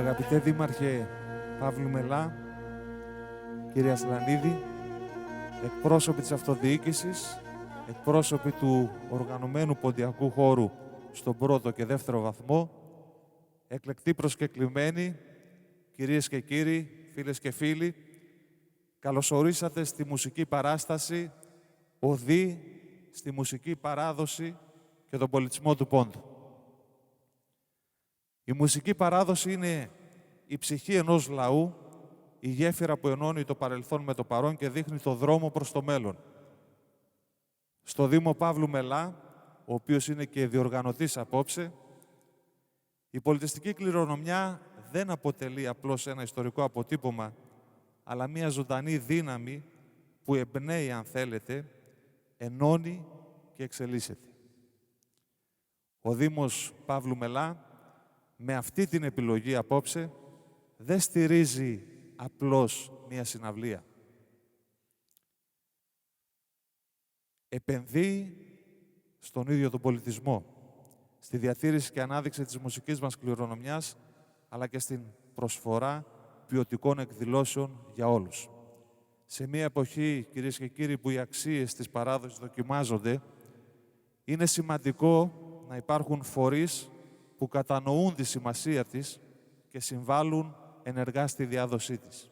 Αγαπητέ Δήμαρχε Παύλου Μελά, κύριε Ασλανίδη, εκπρόσωποι της αυτοδιοίκησης, εκπρόσωποι του οργανωμένου ποντιακού χώρου στον πρώτο και δεύτερο βαθμό, εκλεκτοί προσκεκλημένοι, κυρίες και κύριοι, φίλες και φίλοι, καλωσορίσατε στη μουσική παράσταση «Οδοί στη μουσική παράδοση και τον πολιτισμό του Πόντου». Η μουσική παράδοση είναι η ψυχή ενός λαού, η γέφυρα που ενώνει το παρελθόν με το παρόν και δείχνει το δρόμο προς το μέλλον. Στο Δήμο Παύλου Μελά, ο οποίος είναι και διοργανωτής απόψε, η πολιτιστική κληρονομιά δεν αποτελεί απλώς ένα ιστορικό αποτύπωμα, αλλά μια ζωντανή δύναμη που εμπνέει, αν θέλετε, ενώνει και εξελίσσεται. Ο Δήμος Παύλου Μελά, με αυτή την επιλογή απόψε, δεν στηρίζει απλώς μια συναυλία. Επενδύει στον ίδιο τον πολιτισμό, στη διατήρηση και ανάδειξη της μουσικής μας κληρονομιάς, αλλά και στην προσφορά ποιοτικών εκδηλώσεων για όλους. Σε μια εποχή, κυρίες και κύριοι, που οι αξίες της παράδοσης δοκιμάζονται, είναι σημαντικό να υπάρχουν φορείς που κατανοούν τη σημασία της και συμβάλλουν ενεργά στη διάδοσή της.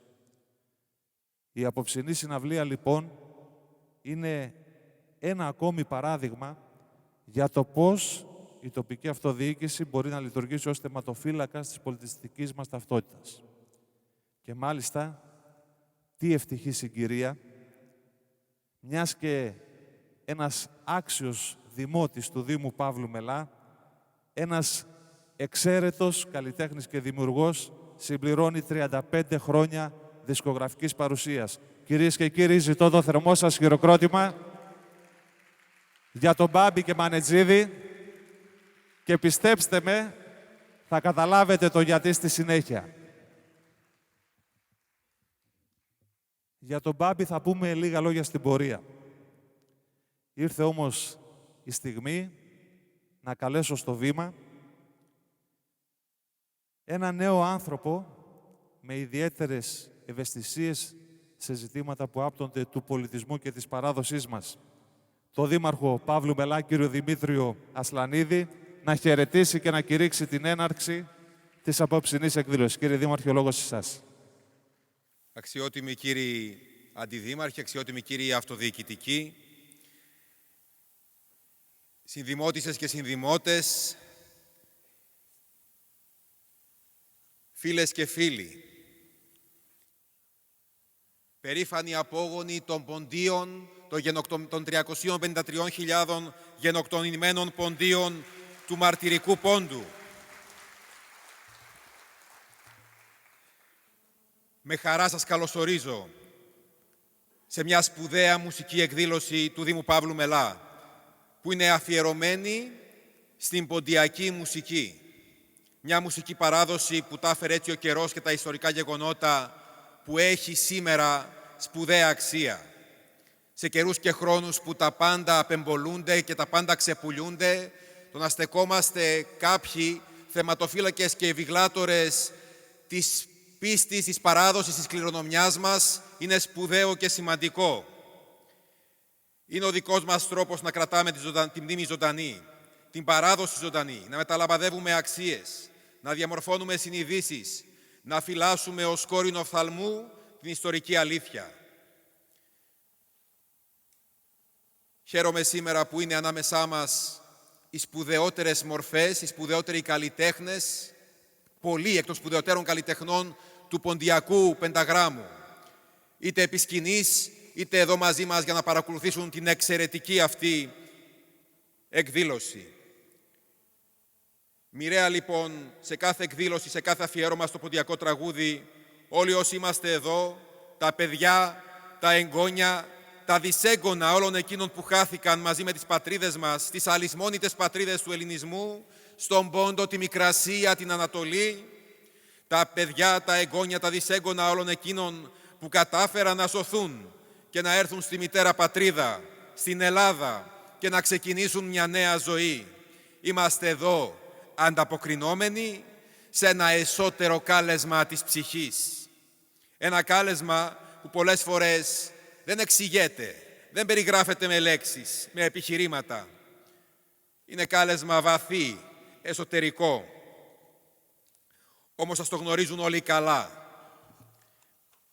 Η απόψινή συναυλία, λοιπόν, είναι ένα ακόμη παράδειγμα για το πώς η τοπική αυτοδιοίκηση μπορεί να λειτουργήσει ως θεματοφύλακας της πολιτιστικής μας ταυτότητας. Και μάλιστα, τι ευτυχή συγκυρία, μιας και ένας άξιος δημότης του Δήμου Παύλου Μελά, ένας εξαίρετος καλλιτέχνης και δημιουργός, συμπληρώνει 35 χρόνια δισκογραφικής παρουσίας. Κυρίες και κύριοι, ζητώ το θερμό σας χειροκρότημα για τον Μπάμπη και Μανετζίδη και πιστέψτε με, θα καταλάβετε το γιατί στη συνέχεια. Για τον Μπάμπη θα πούμε λίγα λόγια στην πορεία. Ήρθε όμως η στιγμή να καλέσω στο βήμα ένα νέο άνθρωπο με ιδιαίτερες ευαισθησίες σε ζητήματα που άπτονται του πολιτισμού και της παράδοσής μας. Το Δήμαρχο Παύλου Μελά, κύριο Δημήτριο Ασλανίδη, να χαιρετήσει και να κηρύξει την έναρξη της απόψινής εκδήλωσης. Κύριε Δήμαρχε, ο λόγος εσάς. Αξιότιμοι κύριοι Αντιδήμαρχοι, αξιότιμοι κύριοι Αυτοδιοικητικοί, συνδημότισσες και συνδημότες, φίλες και φίλοι, περήφανοι απόγονοι των ποντίων, των 353.000 γενοκτονημένων ποντίων του μαρτυρικού πόντου. Με χαρά σας καλωσορίζω σε μια σπουδαία μουσική εκδήλωση του Δήμου Παύλου Μελά, που είναι αφιερωμένη στην ποντιακή μουσική. Μια μουσική παράδοση που τα έφερε έτσι ο καιρός και τα ιστορικά γεγονότα, που έχει σήμερα σπουδαία αξία. Σε καιρούς και χρόνους που τα πάντα απεμπολούνται και τα πάντα ξεπουλιούνται, το να στεκόμαστε κάποιοι θεματοφύλακες και ευηγλάτορες της πίστης, της παράδοσης, της κληρονομιάς μας, είναι σπουδαίο και σημαντικό. Είναι ο δικός μας τρόπος να κρατάμε την μνήμη ζωντανή, την παράδοση ζωντανή, να μεταλαμπαδεύουμε αξίες, να διαμορφώνουμε συνειδήσεις, να φυλάσσουμε ως κόρηνο οφθαλμού την ιστορική αλήθεια. Χαίρομαι σήμερα που είναι ανάμεσά μας οι σπουδαιότερες μορφές, οι σπουδαιότεροι καλλιτέχνες, πολλοί εκ των σπουδαιότερων καλλιτεχνών του ποντιακού πενταγράμμου, είτε επί σκηνής, είτε εδώ μαζί μας για να παρακολουθήσουν την εξαιρετική αυτή εκδήλωση. Μοιραία λοιπόν σε κάθε εκδήλωση, σε κάθε αφιέρωμα στο ποντιακό τραγούδι, όλοι όσοι είμαστε εδώ, τα παιδιά, τα εγγόνια, τα δυσέγγωνα όλων εκείνων που χάθηκαν μαζί με τις πατρίδες μας, τις αλυσμόνητες πατρίδες του ελληνισμού, στον Πόντο, τη Μικρασία, την Ανατολή, τα παιδιά, τα εγγόνια, τα δυσέγγωνα όλων εκείνων που κατάφεραν να σωθούν και να έρθουν στη μητέρα πατρίδα, στην Ελλάδα και να ξεκινήσουν μια νέα ζωή. Είμαστε εδώ ανταποκρινόμενοι σε ένα εσωτερικό κάλεσμα της ψυχής. Ένα κάλεσμα που πολλές φορές δεν εξηγείται, δεν περιγράφεται με λέξεις, με επιχειρήματα. Είναι κάλεσμα βαθύ, εσωτερικό. Όμως ας το γνωρίζουν όλοι καλά.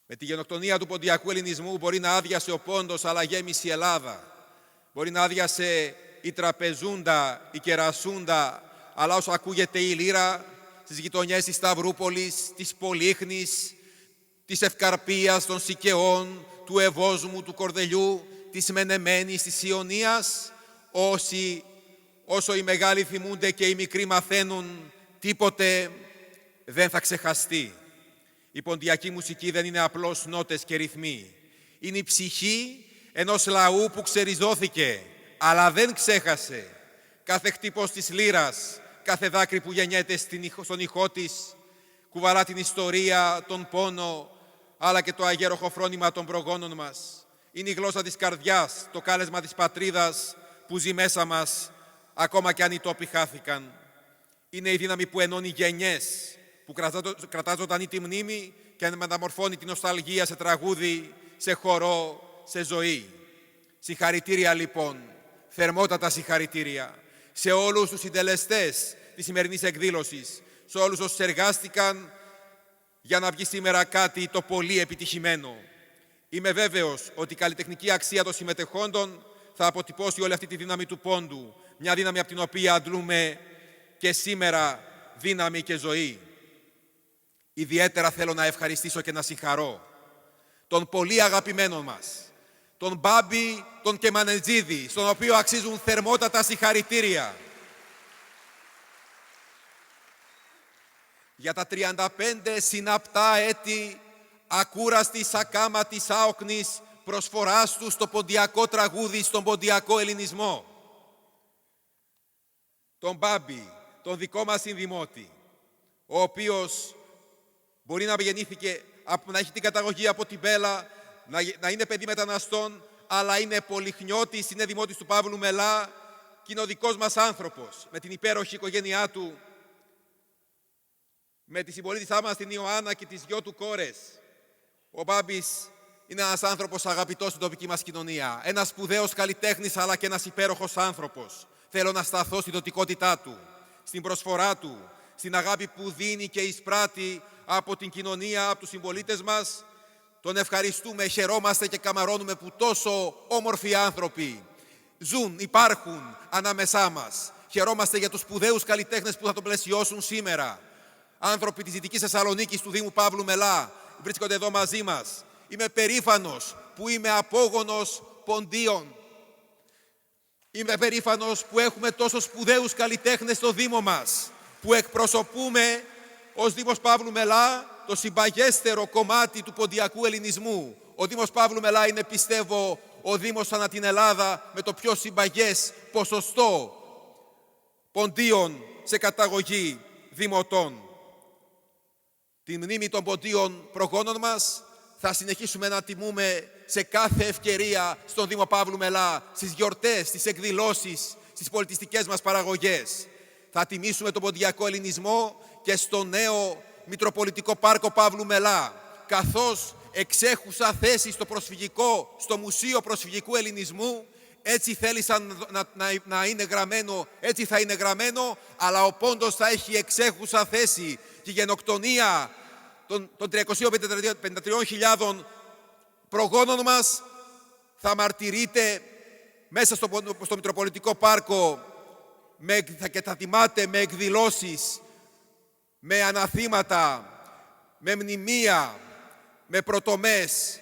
Με τη γενοκτονία του ποντιακού ελληνισμού μπορεί να άδειασε ο πόντος, αλλά γέμισε η Ελλάδα. Μπορεί να άδειασε η τραπεζούντα, η κερασούντα, αλλά όσο ακούγεται η λύρα στις γειτονιές της Σταυρούπολης, της Πολύχνης, της Ευκαρπίας, των Σικαιών, του Ευόσμου, του Κορδελιού, της Μενεμένης, της Ιωνίας, όσο οι μεγάλοι θυμούνται και οι μικροί μαθαίνουν, τίποτε δεν θα ξεχαστεί. Η ποντιακή μουσική δεν είναι απλώς νότες και ρυθμοί. Είναι η ψυχή ενός λαού που ξεριζώθηκε, αλλά δεν ξέχασε. Κάθε χτύπος της λύρας, κάθε δάκρυ που γεννιέται στον ηχό της, κουβαλά την ιστορία, τον πόνο, αλλά και το αγέροχο φρόνημα των προγόνων μας. Είναι η γλώσσα της καρδιάς, το κάλεσμα της πατρίδας που ζει μέσα μας, ακόμα κι αν οι τόποι χάθηκαν. Είναι η δύναμη που ενώνει γενιές, που κρατά ζωντανή τη μνήμη και μεταμορφώνει την νοσταλγία σε τραγούδι, σε χορό, σε ζωή. Συγχαρητήρια λοιπόν, θερμότατα συγχαρητήρια σε όλους τους συντελεστές της σημερινής εκδήλωσης, σε όλους όσους εργάστηκαν για να βγει σήμερα κάτι το πολύ επιτυχημένο. Είμαι βέβαιος ότι η καλλιτεχνική αξία των συμμετεχόντων θα αποτυπώσει όλη αυτή τη δύναμη του πόντου, μια δύναμη από την οποία αντλούμε και σήμερα δύναμη και ζωή. Ιδιαίτερα θέλω να ευχαριστήσω και να συγχαρώ τον πολύ αγαπημένο μας, τον Μπάμπη, τον Κεμανετζίδη, στον οποίο αξίζουν θερμότατα συγχαρητήρια. Για τα 35 συναπτά έτη ακούραστης, ακάματης, άοκνης προσφοράς του στο ποντιακό τραγούδι, στον ποντιακό ελληνισμό. Τον Μπάμπη, τον δικό μας συνδημότη, ο οποίος μπορεί να γεννήθηκε, να έχει την καταγωγή από την Πέλα, να είναι παιδί μεταναστών, αλλά είναι πολυχνιώτης, είναι δημότης του Παύλου Μελά και είναι ο δικός μας άνθρωπος, με την υπέροχη οικογένειά του, με τη συμπολίτησά μας την Ιωάννα και τις δυο του κόρες. Ο Μπάμπης είναι ένας άνθρωπος αγαπητός στην τοπική μας κοινωνία, ένας σπουδαίος καλλιτέχνης, αλλά και ένας υπέροχος άνθρωπος. Θέλω να σταθώ στη δοτικότητά του, στην προσφορά του, στην αγάπη που δίνει και εισπράττει από την κοινωνία, από τους συμπολίτες μας. Τον ευχαριστούμε, χαιρόμαστε και καμαρώνουμε που τόσο όμορφοι άνθρωποι ζουν, υπάρχουν ανάμεσά μας. Χαιρόμαστε για τους σπουδαίους καλλιτέχνες που θα τον πλαισιώσουν σήμερα. Άνθρωποι της Δυτικής Θεσσαλονίκης, του Δήμου Παύλου Μελά, βρίσκονται εδώ μαζί μας. Είμαι περήφανος που είμαι απόγονος ποντίων. Είμαι περήφανος που έχουμε τόσο σπουδαίους καλλιτέχνες στο Δήμο μας, που εκπροσωπούμε ως Δήμος Παύλου Μελά το συμπαγέστερο κομμάτι του ποντιακού ελληνισμού. Ο Δήμος Παύλου Μελά είναι, πιστεύω, ο Δήμος ανά την Ελλάδα με το πιο συμπαγές ποσοστό ποντίων σε καταγωγή δημοτών. Τη μνήμη των ποντίων προγόνων μας θα συνεχίσουμε να τιμούμε σε κάθε ευκαιρία στον Δήμο Παύλου Μελά, στις γιορτές, στις εκδηλώσεις, στις πολιτιστικές μας παραγωγές. Θα τιμήσουμε τον ποντιακό ελληνισμό και στο νέο Μητροπολιτικό Πάρκο Παύλου Μελά, καθώς εξέχουσα θέση στο Μουσείο Προσφυγικού Ελληνισμού, έτσι θέλησαν να είναι γραμμένο, έτσι θα είναι γραμμένο, αλλά ο πόντος θα έχει εξέχουσα θέση. Και η γενοκτονία των 353.000 προγόνων μας θα μαρτυρείται μέσα στο Μητροπολιτικό Πάρκο και θα τιμάται με εκδηλώσεις, με αναθήματα, με μνημεία, με πρωτομές.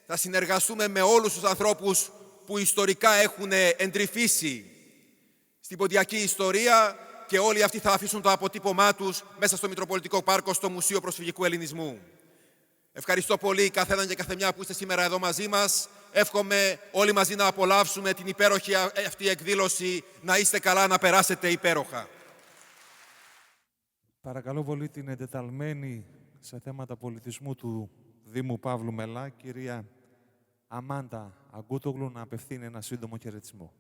Θα συνεργαστούμε με όλους τους ανθρώπους που ιστορικά έχουν εντρυφήσει στην ποντιακή ιστορία και όλοι αυτοί θα αφήσουν το αποτύπωμά τους μέσα στο Μητροπολιτικό Πάρκο, στο Μουσείο Προσφυγικού Ελληνισμού. Ευχαριστώ πολύ καθέναν και καθεμιά που είστε σήμερα εδώ μαζί μας. Εύχομαι όλοι μαζί να απολαύσουμε την υπέροχη αυτή εκδήλωση. Να είστε καλά, να περάσετε υπέροχα. Παρακαλώ πολύ την εντεταλμένη σε θέματα πολιτισμού του Δήμου Παύλου Μελά, κυρία Αμάντα Αγκούτογλου, να απευθύνει ένα σύντομο χαιρετισμό.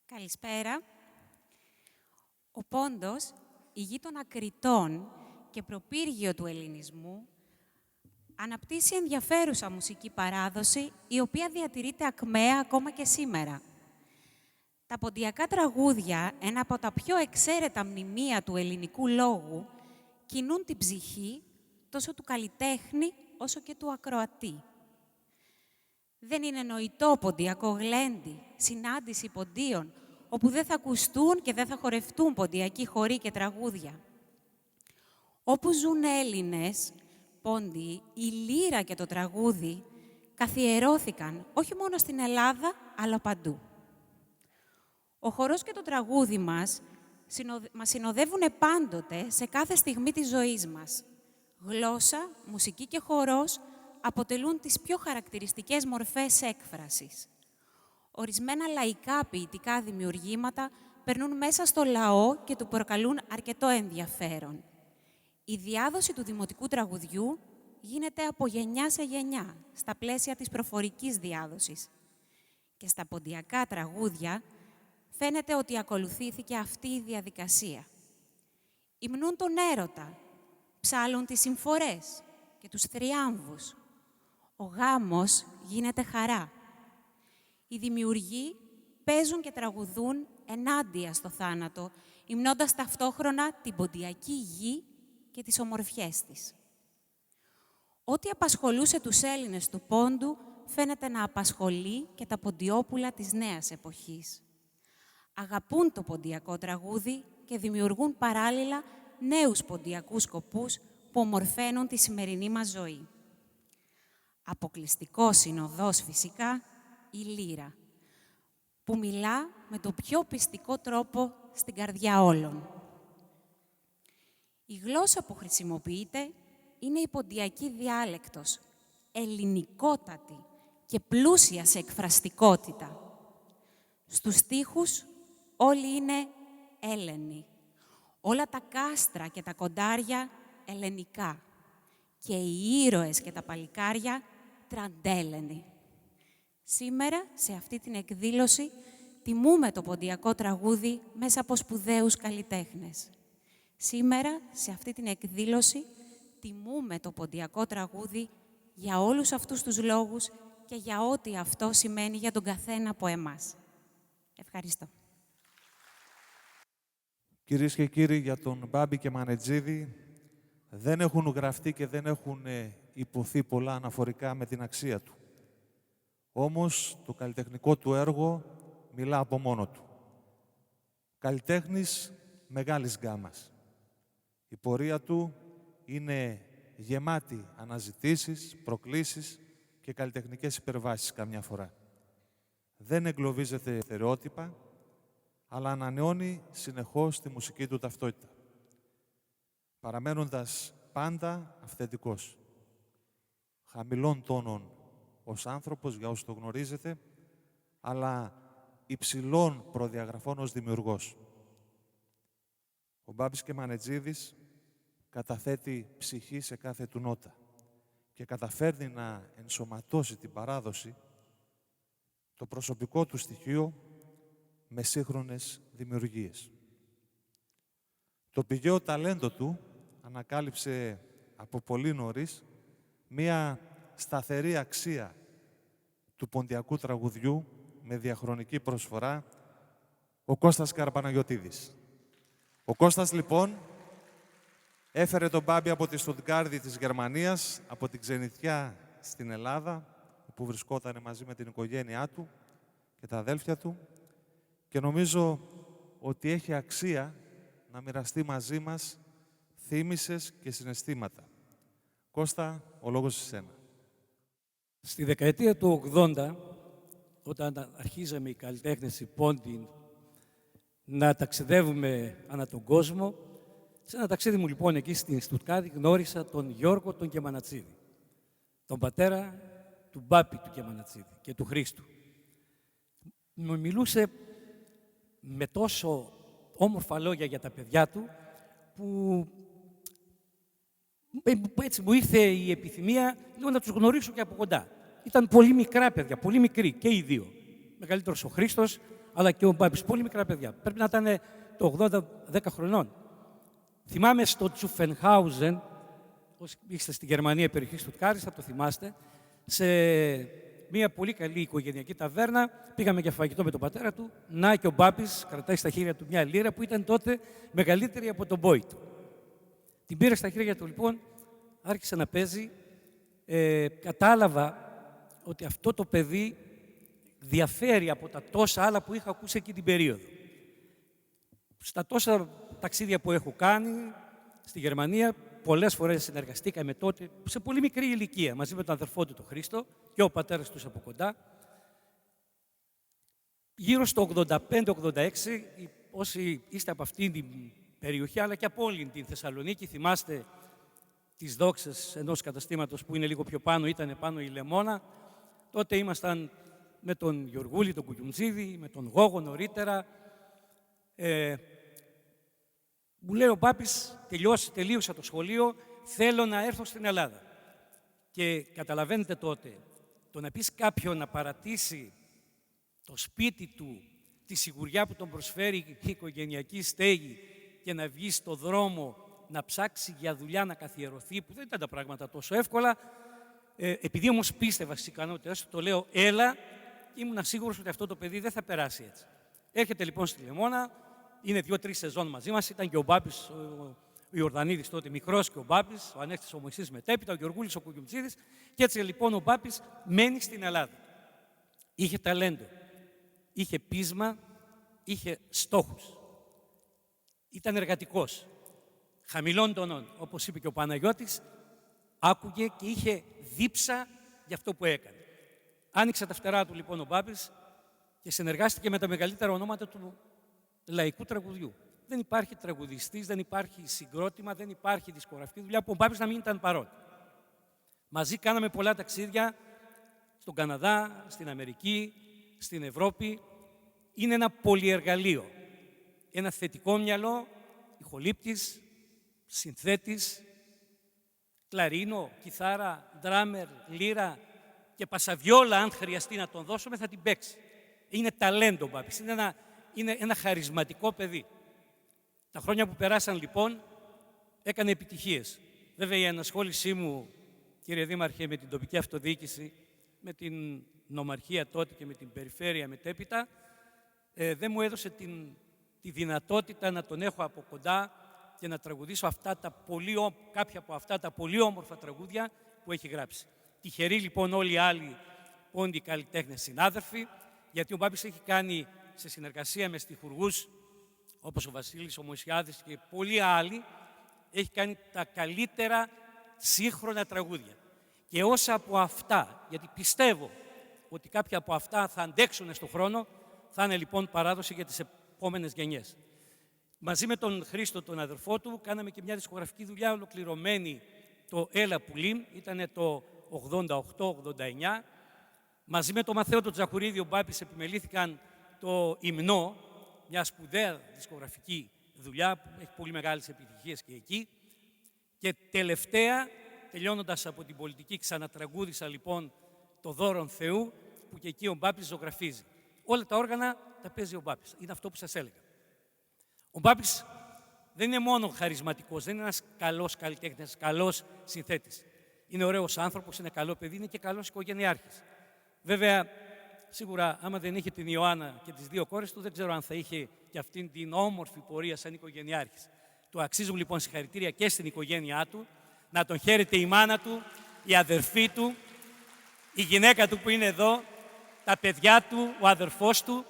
Καλησπέρα. Ο πόντος η γη των ακριτών και προπύργιο του ελληνισμού, αναπτύσσει ενδιαφέρουσα μουσική παράδοση, η οποία διατηρείται ακμαία ακόμα και σήμερα. Τα ποντιακά τραγούδια, ένα από τα πιο εξαίρετα μνημεία του ελληνικού λόγου, κινούν την ψυχή τόσο του καλλιτέχνη όσο και του ακροατή. Δεν είναι νοητό ποντιακό γλέντι, συνάντηση ποντίων, όπου δεν θα ακουστούν και δεν θα χορευτούν ποντιακοί χοροί και τραγούδια. Όπου ζουν Έλληνες, πόντιοι, η λύρα και το τραγούδι καθιερώθηκαν όχι μόνο στην Ελλάδα, αλλά παντού. Ο χορός και το τραγούδι μας συνοδεύουν πάντοτε σε κάθε στιγμή της ζωής μας. Γλώσσα, μουσική και χορός αποτελούν τις πιο χαρακτηριστικές μορφές έκφρασης. Ορισμένα λαϊκά ποιητικά δημιουργήματα περνούν μέσα στο λαό και του προκαλούν αρκετό ενδιαφέρον. Η διάδοση του δημοτικού τραγουδιού γίνεται από γενιά σε γενιά, στα πλαίσια της προφορικής διάδοσης. Και στα ποντιακά τραγούδια φαίνεται ότι ακολουθήθηκε αυτή η διαδικασία. Υμνούν τον έρωτα, ψάλλουν τις συμφορές και τους θριάμβους. Ο γάμος γίνεται χαρά. Οι δημιουργοί παίζουν και τραγουδούν ενάντια στο θάνατο, υμνώντας ταυτόχρονα την ποντιακή γη και τις ομορφιές της. Ό,τι απασχολούσε τους Έλληνες του Πόντου φαίνεται να απασχολεί και τα ποντιόπουλα της νέας εποχής. Αγαπούν το ποντιακό τραγούδι και δημιουργούν παράλληλα νέους ποντιακούς σκοπούς που ομορφαίνουν τη σημερινή μας ζωή. Αποκλειστικό συνοδός φυσικά η λύρα, που μιλά με τον πιο πιστικό τρόπο στην καρδιά όλων. Η γλώσσα που χρησιμοποιείται είναι η ποντιακή διάλεκτος, ελληνικότατη και πλούσια σε εκφραστικότητα. Στους στίχους όλοι είναι Έλληνοι. Όλα τα κάστρα και τα κοντάρια ελληνικά. Και οι ήρωες και τα παλικάρια τραντέλαινοι. Σήμερα, σε αυτή την εκδήλωση, τιμούμε το ποντιακό τραγούδι μέσα από σπουδαίους καλλιτέχνες. Σήμερα, σε αυτή την εκδήλωση, τιμούμε το ποντιακό τραγούδι για όλους αυτούς τους λόγους και για ό,τι αυτό σημαίνει για τον καθένα από εμάς. Ευχαριστώ. Κυρίες και κύριοι, για τον Μπάμπη και Μανετζίδη δεν έχουν γραφτεί και δεν έχουν υποθεί πολλά αναφορικά με την αξία του. Όμως, το καλλιτεχνικό του έργο μιλά από μόνο του. Καλλιτέχνης μεγάλης γκάμας. Η πορεία του είναι γεμάτη αναζητήσεις, προκλήσεις και καλλιτεχνικές υπερβάσεις καμιά φορά. Δεν εγκλωβίζεται στερεότυπα, αλλά ανανεώνει συνεχώς τη μουσική του ταυτότητα, παραμένοντας πάντα αυθεντικός. Χαμηλών τόνων ως άνθρωπος, για όσους το γνωρίζετε, αλλά υψηλών προδιαγραφών ως δημιουργός. Ο Μπάμπης και Μανετζίδης καταθέτει ψυχή σε κάθε του νότα και καταφέρνει να ενσωματώσει την παράδοση, το προσωπικό του στοιχείο, με σύγχρονες δημιουργίες. Το πηγαίο ταλέντο του ανακάλυψε από πολύ νωρίς μία σταθερή αξία του ποντιακού τραγουδιού με διαχρονική προσφορά, ο Κώστας Καρπαναγιωτίδης. Ο Κώστας, λοιπόν, έφερε τον Μπάμπη από τη Στουτγκάρδη της Γερμανίας, από την ξενιτιά στην Ελλάδα, όπου βρισκόταν μαζί με την οικογένειά του και τα αδέλφια του, και νομίζω ότι έχει αξία να μοιραστεί μαζί μας θύμησες και συναισθήματα. Κώστα, ο λόγος σε σένα. Στη δεκαετία του 80, όταν αρχίζαμε οι καλλιτέχνες οι Πόντιοι να ταξιδεύουμε ανά τον κόσμο, σε ένα ταξίδι μου λοιπόν εκεί στην Στουτγκάρδη γνώρισα τον Γιώργο τον Κεμανατσίδη, τον πατέρα του Μπάπη του Κεμανατσίδη και του Χρήστου. Μου μιλούσε με τόσο όμορφα λόγια για τα παιδιά του, που έτσι μου ήρθε η επιθυμία λίγο να τους γνωρίσω και από κοντά. Ήταν πολύ μικρά παιδιά, πολύ μικροί και οι δύο. Μεγαλύτερος ο Χρήστος, αλλά και ο Μπάμπης, πολύ μικρά παιδιά. Πρέπει να ήταν το 80, 10 χρονών. Θυμάμαι στο Τσουφενχάουζεν, όσοι είστε στη Γερμανία, περιοχή Στουτγκάρτης, θα το θυμάστε, σε μια πολύ καλή οικογενειακή ταβέρνα, πήγαμε για φαγητό με τον πατέρα του, να και ο Μπάπης κρατάει στα χέρια του μια λίρα που ήταν τότε μεγαλύτερη από τον μπόι του. Την πήρε στα χέρια του λοιπόν, άρχισε να παίζει, κατάλαβα ότι αυτό το παιδί διαφέρει από τα τόσα άλλα που είχα ακούσει εκεί την περίοδο. Στα τόσα ταξίδια που έχω κάνει στη Γερμανία, πολλές φορές συνεργαστήκαμε τότε, σε πολύ μικρή ηλικία, μαζί με τον αδερφό του τον Χρήστο και ο πατέρας τους από κοντά. Γύρω στο 85-86, όσοι είστε από αυτήν την περιοχή, αλλά και από όλη την Θεσσαλονίκη, θυμάστε τις δόξες ενός καταστήματος που είναι λίγο πιο πάνω, ήταν πάνω η Λεμόνα. Τότε ήμασταν με τον Γιωργούλη, τον Κουγιουμτζίδη, με τον Γόγο νωρίτερα. Μου λέει ο Μπάπης, τελείωσα το σχολείο, θέλω να έρθω στην Ελλάδα. Και καταλαβαίνετε τότε, το να πεις κάποιον να παρατήσει το σπίτι του, τη σιγουριά που τον προσφέρει η οικογενειακή στέγη και να βγει στο δρόμο, να ψάξει για δουλειά, να καθιερωθεί, που δεν ήταν τα πράγματα τόσο εύκολα. Επειδή όμως πίστευα στις ικανότητες του, το λέω έλα, ήμουν σίγουρος ότι αυτό το παιδί δεν θα περάσει έτσι. Έρχεται λοιπόν στη Λεμόνα, είναι 2-3 σεζόν μαζί μας, ήταν και ο Μπάπης, ο Ιορδανίδης τότε μικρός και ο Μπάπης, ο Ανέστης ο Μωυσής μετέπειτα, ο Γιωργούλης ο Κουγιουμτζίδης, και έτσι λοιπόν ο Μπάπης μένει στην Ελλάδα. Είχε ταλέντο, είχε πείσμα, είχε στόχους. Ήταν εργατικός, χαμηλών τονών, όπως είπε και ο Παναγιώτης, άκουγε και είχε δίψα για αυτό που έκανε. Άνοιξε τα φτερά του λοιπόν ο Μπάπης και συνεργάστηκε με τα μεγαλύτερα ονόματα του λαϊκού τραγουδιού. Δεν υπάρχει τραγουδιστής, δεν υπάρχει συγκρότημα, δεν υπάρχει δισκογραφική δουλειά που ο Μπάπης να μην ήταν παρόν. Μαζί κάναμε πολλά ταξίδια στον Καναδά, στην Αμερική, στην Ευρώπη. Είναι ένα πολυεργαλείο. Ένα θετικό μυαλό, ηχολήπτης, συνθέτης, κλαρίνο, κιθάρα, ντράμερ, λύρα και πασαβιόλα, αν χρειαστεί να τον δώσουμε, θα την παίξει. Είναι ταλέντο ο Μπάπης, είναι ένα χαρισματικό παιδί. Τα χρόνια που περάσαν λοιπόν έκανε επιτυχίες. Βέβαια η ενασχόλησή μου, κύριε Δήμαρχε, με την τοπική αυτοδιοίκηση, με την νομαρχία τότε και με την περιφέρεια μετέπειτα, δεν μου έδωσε τη δυνατότητα να τον έχω από κοντά και να τραγουδήσω κάποια από αυτά τα πολύ όμορφα τραγούδια που έχει γράψει. Τυχεροί λοιπόν όλοι οι άλλοι πόντιοι καλλιτέχνες συνάδελφοι, γιατί ο Μπάπης έχει κάνει σε συνεργασία με στιχουργούς όπως ο Βασίλης, ο Μωυσιάδης και πολλοί άλλοι, έχει κάνει τα καλύτερα σύγχρονα τραγούδια. Και όσα από αυτά, γιατί πιστεύω ότι κάποια από αυτά θα αντέξουν στον χρόνο, θα είναι λοιπόν παράδοση για τις επόμενες γενιές. Μαζί με τον Χρήστο, τον αδερφό του, κάναμε και μια δισκογραφική δουλειά ολοκληρωμένη, το Έλα Πουλίμ, ήταν το 88-89. Μαζί με τον Μαθαίο τον Τζαχουρίδη, ο Μπάπης επιμελήθηκαν το Υμνό, μια σπουδαία δισκογραφική δουλειά που έχει πολύ μεγάλες επιτυχίες και εκεί. Και τελευταία, τελειώνοντας από την πολιτική, ξανατραγούδησα λοιπόν το Δώρον Θεού, που και εκεί ο Μπάπης ζωγραφίζει. Όλα τα όργανα τα παίζει ο Μπάπης. Είναι αυτό που σας έλεγα. Ο Μπάπης δεν είναι μόνο χαρισματικός, δεν είναι ένας καλός καλλιτέχνης, καλός συνθέτης. Είναι ωραίος άνθρωπος, είναι καλό παιδί, είναι και καλός οικογενειάρχης. Βέβαια, σίγουρα, άμα δεν είχε την Ιωάννα και τις δύο κόρες του, δεν ξέρω αν θα είχε και αυτήν την όμορφη πορεία σαν οικογενειάρχης. Του αξίζουν λοιπόν συγχαρητήρια και στην οικογένειά του, να τον χαίρεται η μάνα του, η αδερφή του, η γυναίκα του που είναι εδώ, τα παιδιά του, ο αδερφός του,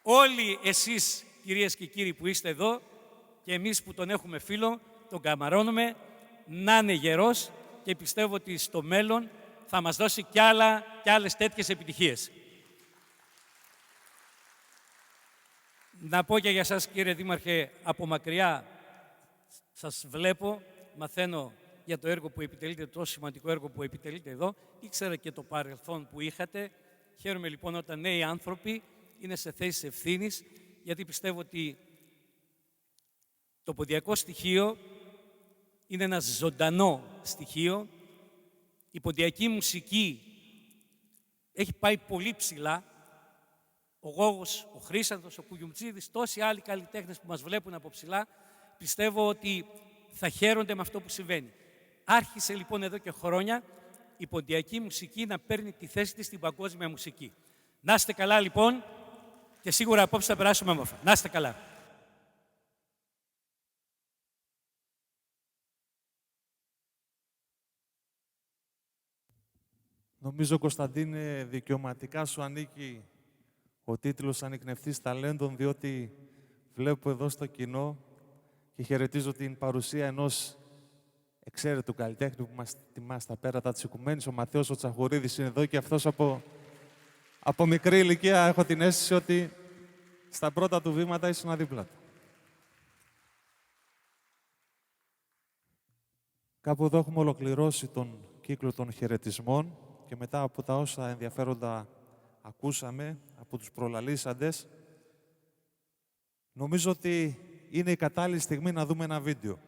όλοι εσείς, κυρίες και κύριοι που είστε εδώ και εμείς που τον έχουμε φίλο, τον καμαρώνουμε, να είναι γερός και πιστεύω ότι στο μέλλον θα μας δώσει κι άλλες τέτοιες επιτυχίες. Να πω και για σας, κύριε Δήμαρχε, από μακριά σας βλέπω, μαθαίνω για το έργο που επιτελείτε, το σημαντικό έργο που επιτελείτε εδώ. Ήξερα και το παρελθόν που είχατε. Χαίρομαι λοιπόν όταν νέοι άνθρωποι είναι σε θέσεις ευθύνης, γιατί πιστεύω ότι το ποντιακό στοιχείο είναι ένα ζωντανό στοιχείο. Η ποντιακή μουσική έχει πάει πολύ ψηλά. Ο Γόγος, ο Χρήσανθος, ο Κουγιουμτζίδης, τόσοι άλλοι καλλιτέχνες που μας βλέπουν από ψηλά, πιστεύω ότι θα χαίρονται με αυτό που συμβαίνει. Άρχισε λοιπόν εδώ και χρόνια η ποντιακή μουσική να παίρνει τη θέση της στην παγκόσμια μουσική. Να είστε καλά λοιπόν και σίγουρα απόψε θα περάσουμε όμορφα. Να είστε καλά. Νομίζω, Κωνσταντίνε, δικαιωματικά σου ανήκει ο τίτλος Ανιχνευτής Ταλέντων, διότι βλέπω εδώ στο κοινό και χαιρετίζω την παρουσία ενός εξαίρετου καλλιτέχνη που μας τιμά στα πέρατα της οικουμένης. Ο Μαθαίος ο Τσαχουρίδης είναι εδώ και αυτός από μικρή ηλικία έχω την αίσθηση ότι στα πρώτα του βήματα ήσουν δίπλα του. Κάπου εδώ έχουμε ολοκληρώσει τον κύκλο των χαιρετισμών και μετά από τα όσα ενδιαφέροντα ακούσαμε από τους προλαλήσαντες, νομίζω ότι είναι η κατάλληλη στιγμή να δούμε ένα βίντεο.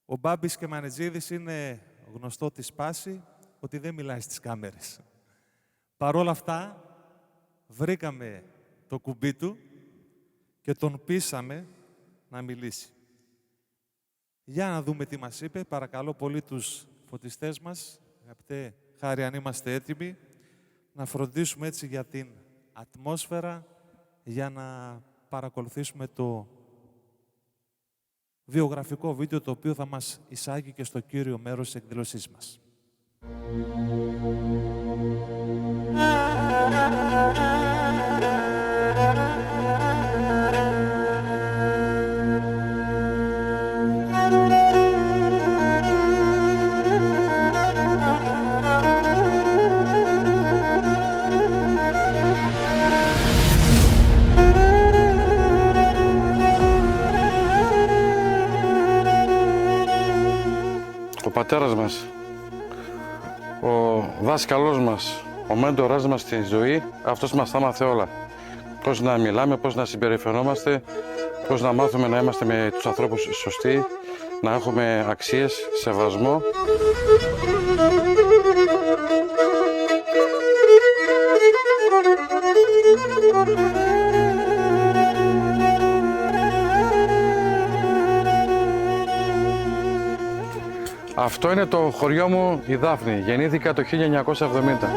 Ο Μπάμπης Κεμανετζίδης είναι γνωστό τη σπάση ότι δεν μιλάει στις κάμερες. Παρ' όλα αυτά, βρήκαμε το κουμπί του και τον πείσαμε να μιλήσει. Για να δούμε τι μας είπε. Παρακαλώ πολύ τους φωτιστές μας, αγαπητέ Χάρη, αν είμαστε έτοιμοι, να φροντίσουμε έτσι για την ατμόσφαιρα, για να παρακολουθήσουμε το βιογραφικό βίντεο, το οποίο θα μας εισάγει και στο κύριο μέρος της εκδήλωσής μας. Ο πατέρας μας, ο δάσκαλός μας, ο μέντορας μας στη ζωή, αυτός μας τα μάθε όλα. Πώς να μιλάμε, πώς να συμπεριφερόμαστε, πώς να μάθουμε να είμαστε με τους ανθρώπους σωστοί, να έχουμε αξίες, σεβασμό. Αυτό είναι το χωριό μου, η Δάφνη. Γεννήθηκα το 1970.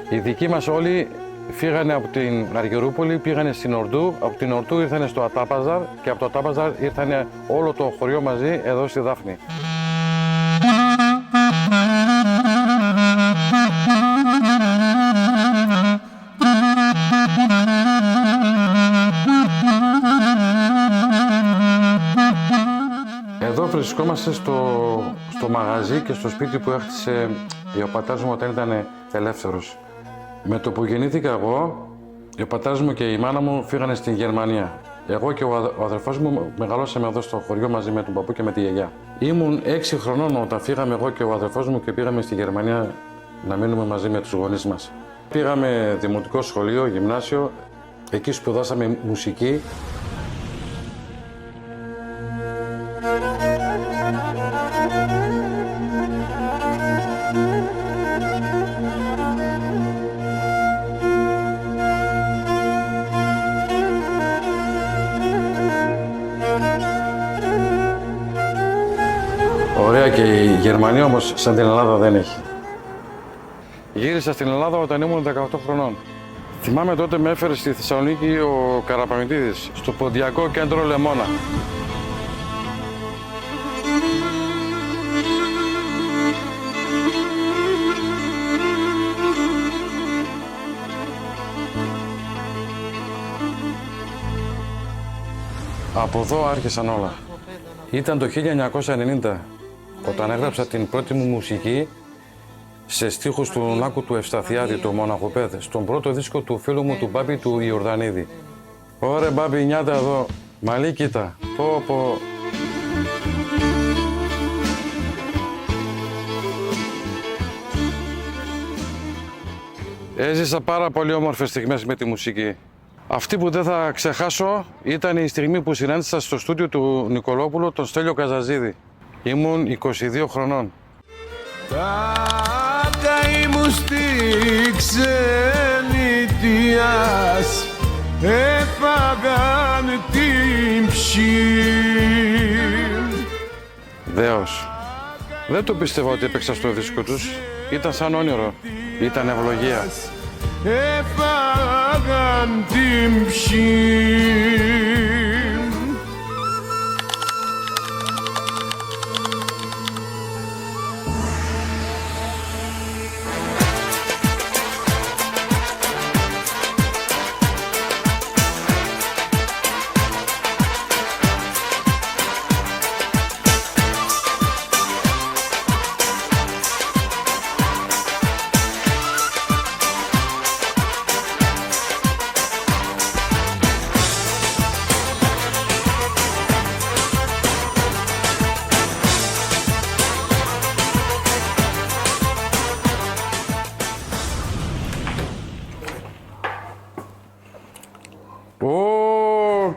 Οι δικοί μας όλοι φύγανε από την Αργυρούπολη, πήγανε στην Ορδού, από την Ορδού ήρθανε στο Ατάπαζαρ και από το Ατάπαζαρ ήρθανε όλο το χωριό μαζί εδώ στη Δάφνη. Εδώ βρισκόμαστε στο μαγαζί και στο σπίτι που έχτισε ο πατέρας μου όταν ήταν ελεύθερος. Με το που γεννήθηκα εγώ, ο πατέρας μου και η μάνα μου φύγανε στην Γερμανία. Εγώ και ο αδερφός μου μεγαλώσαμε εδώ στο χωριό μαζί με τον παππού και με τη γιαγιά. Ήμουν 6 χρονών όταν φύγαμε εγώ και ο αδερφός μου και πήγαμε στη Γερμανία να μείνουμε μαζί με τους γονείς μας. Πήγαμε δημοτικό σχολείο, γυμνάσιο, εκεί σπουδάσαμε μουσική. Ωραία και η Γερμανία όμως σαν την Ελλάδα δεν έχει. Γύρισα στην Ελλάδα όταν ήμουν 18 χρονών. Θυμάμαι τότε με έφερε στη Θεσσαλονίκη ο Καραπαγνητίδης, στο Ποντιακό Κέντρο Λεμόνα. Από εδώ άρχισαν όλα. Ήταν το 1990, όταν έγραψα την πρώτη μου μουσική σε στίχους του Νάκου του Ευσταθιάδη, το Μοναχοπέδ, στον πρώτο δίσκο του φίλου μου του Μπάμπη του Ιορδανίδη. Ωραία Μπάμπη, νιάτα εδώ, μαλλί κοίτα, πω. Έζησα πάρα πολύ όμορφες στιγμές με τη μουσική. Αυτή που δεν θα ξεχάσω ήταν η στιγμή που συνάντησα στο στούντιο του Νικολόπουλου τον Στέλιο Καζαζίδη. Ήμουν 22 χρονών. Τα καημού στη ξενιτιάς έφαγαν την ψή. Δέος. Δεν το πίστευα ότι έπαιξα στο δίσκο τους. Ήταν σαν όνειρο. Ήταν ευλογία. Έφαγαν την ψή.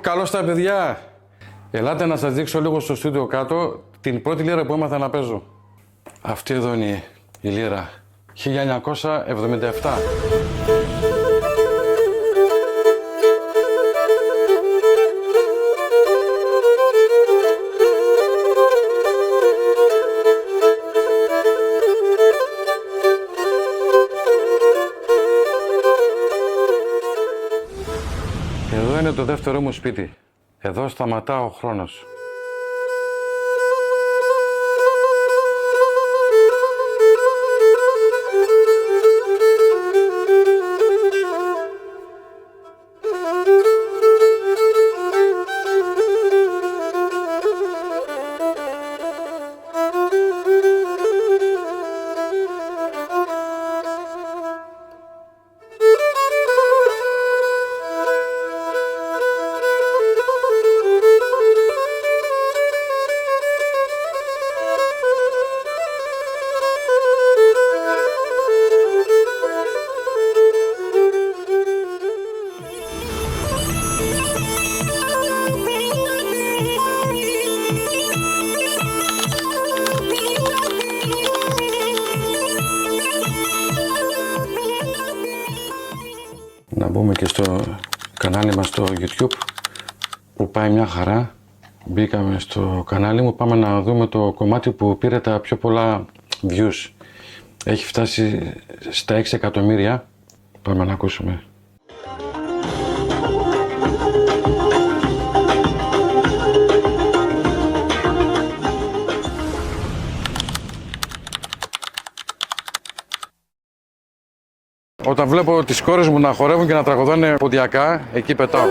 Καλώς τα παιδιά! Ελάτε να σας δείξω λίγο στο στούντιο κάτω την πρώτη λίρα που έμαθα να παίζω. Αυτή εδώ είναι η λίρα. 1977. Εδώ είναι το δεύτερο μου σπίτι. Εδώ σταματά ο χρόνος. Να μπούμε και στο κανάλι μας στο YouTube που πάει μια χαρά. Μπήκαμε στο κανάλι μου, πάμε να δούμε το κομμάτι που πήρε τα πιο πολλά views. Έχει φτάσει στα 6 εκατομμύρια. Πάμε να ακούσουμε. Όταν βλέπω τις κόρες μου να χορεύουν και να τραγουδάνε ποντιακά, εκεί πετάω.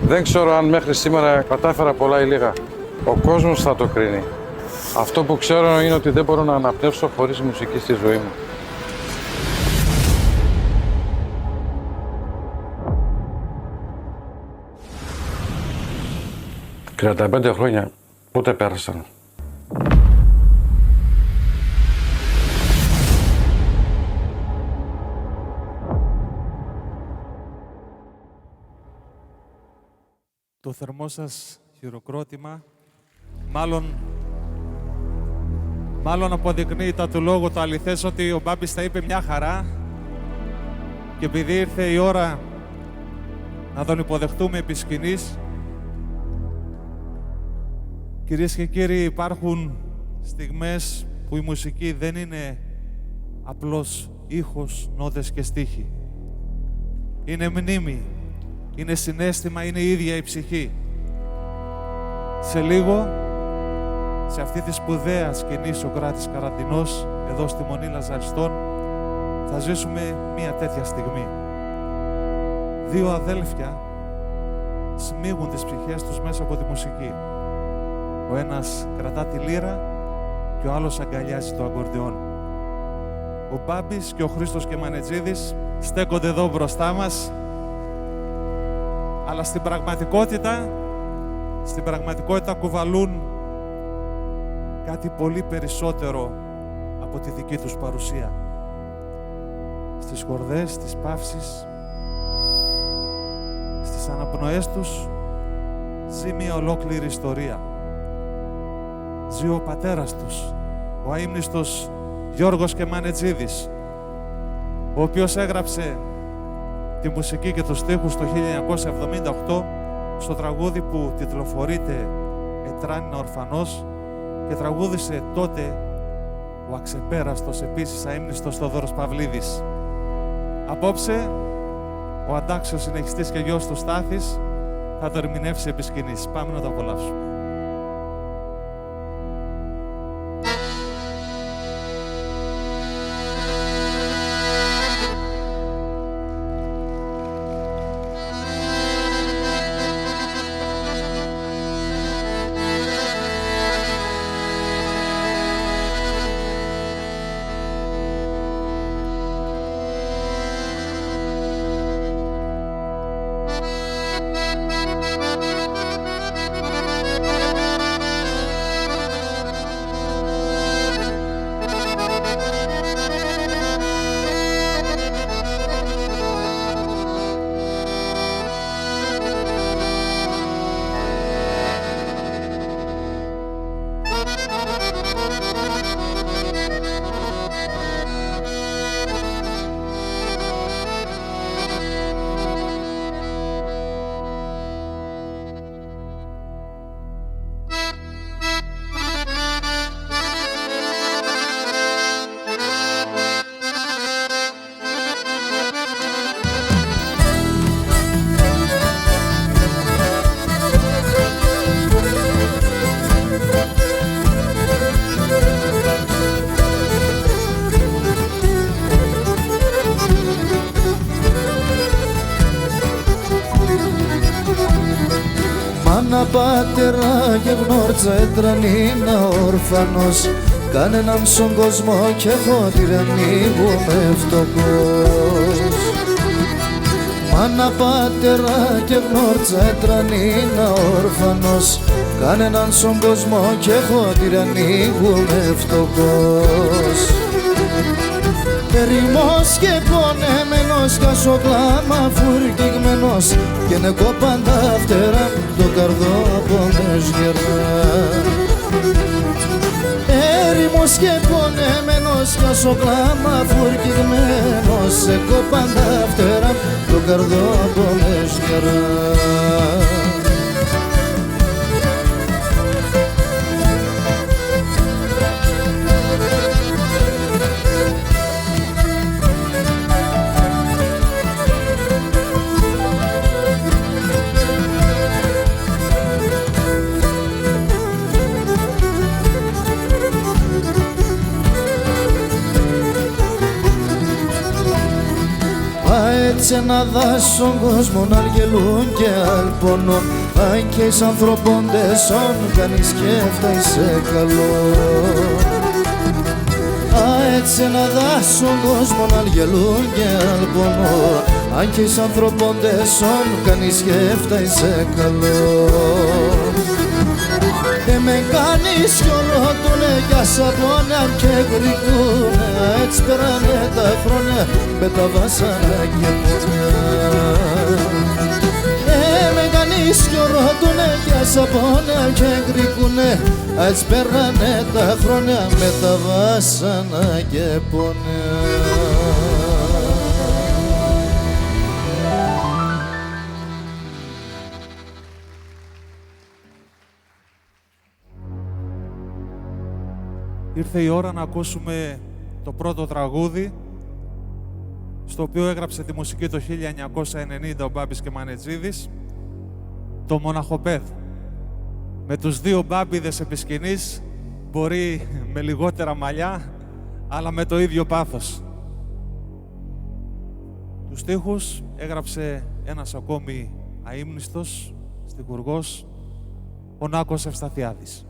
Δεν ξέρω αν μέχρι σήμερα κατάφερα πολλά ή λίγα. Ο κόσμος θα το κρίνει. Αυτό που ξέρω είναι ότι δεν μπορώ να αναπνεύσω χωρίς μουσική στη ζωή μου. «35 χρόνια πότε πέρασαν». Το θερμό σας χειροκρότημα μάλλον αποδεικνύει τα του λόγου το αληθές ότι ο Μπάμπης τα είπε μια χαρά και επειδή ήρθε η ώρα να τον υποδεχτούμε επί σκηνής. Κυρίες και κύριοι, υπάρχουν στιγμές που η μουσική δεν είναι απλώς ήχος, νότες και στίχοι. Είναι μνήμη, είναι συναίσθημα, είναι η ίδια η ψυχή. Σε λίγο, σε αυτή τη σπουδαία σκηνή Σωκράτης Καραντινός, εδώ στη Μονή Λαζαριστών, θα ζήσουμε μία τέτοια στιγμή. Δύο αδέλφια σμίγουν τις ψυχές τους μέσα από τη μουσική. Ο ένας κρατά τη λύρα και ο άλλος αγκαλιάζει το ακορντεόν. Ο Μπάμπης και ο Χρήστος Κεμανετζίδης στέκονται εδώ μπροστά μας, αλλά στην πραγματικότητα κουβαλούν κάτι πολύ περισσότερο από τη δική τους παρουσία. Στις χορδές, στις παύσεις, στις αναπνοές τους ζει μια ολόκληρη ιστορία. Ζει ο πατέρας τους, ο αείμνηστος Γιώργος Κεμανετζίδης, ο οποίος έγραψε τη μουσική και τους στίχους το 1978 στο τραγούδι που τιτλοφορείται «Ετράνινα ορφανός» και τραγούδισε τότε ο αξεπέραστος επίσης αείμνηστος Θοδωρός Παυλίδης. Απόψε, ο αντάξιος συνεχιστής και γιος του Στάθης θα το ερμηνεύσει επί σκηνής. Πάμε να το απολαύσουμε. Μάνα πατέρα γεγνόρτσα έτρανίνα όρφανος, κανέναν στον κόσμο κι εγώ τυραννίγομαι φτωχός. Μάνα πατέρα γεγνόρτσα έτρανίνα όρφανος, κανέναν στον κόσμο κι εγώ τυραννίγομαι φτωχός. Ερημός και πονεμένος, κασοκλάμα φουρκιγμένος και νεκό πάντα φτερά το καρδό από μεσγερά. Ερημός και πονεμένος, κασοκλάμα φουρκιγμένος, νεκό πάντα φτερά το καρδό από μεσγερά. Έτσι ένα δάσον κόσμο να γελούν και αλπονών, αν και εις ανθρωπώντες όν κανείς σκέφτα είσαι καλό. Έτσι ένα δάσον κόσμο να γελούν και αλπονών, αν και εις ανθρωπώντες όν κανείς σκέφτα είσαι καλό. Με κάνεις κι όλο το για σαπόνια και γρηγούνε, έτσι πέρανε τα χρόνια με τα βάσανα και ποτέ. Με κάνεις κι όλο το για σαπόνια και γρηγούνε, έτσι πέρανε τα χρόνια με τα βάσανα και ποτέ. Ήρθε η ώρα να ακούσουμε το πρώτο τραγούδι, στο οποίο έγραψε τη μουσική το 1990 ο Μπάμπης Κεμανετζίδης, το Μοναχοπέδ. Με τους δύο μπάμπηδες επί σκηνής, μπορεί με λιγότερα μαλλιά, αλλά με το ίδιο πάθος. Τους στίχους έγραψε ένας ακόμη αείμνηστος στιχουργός, ο Νάκος Ευσταθιάδης.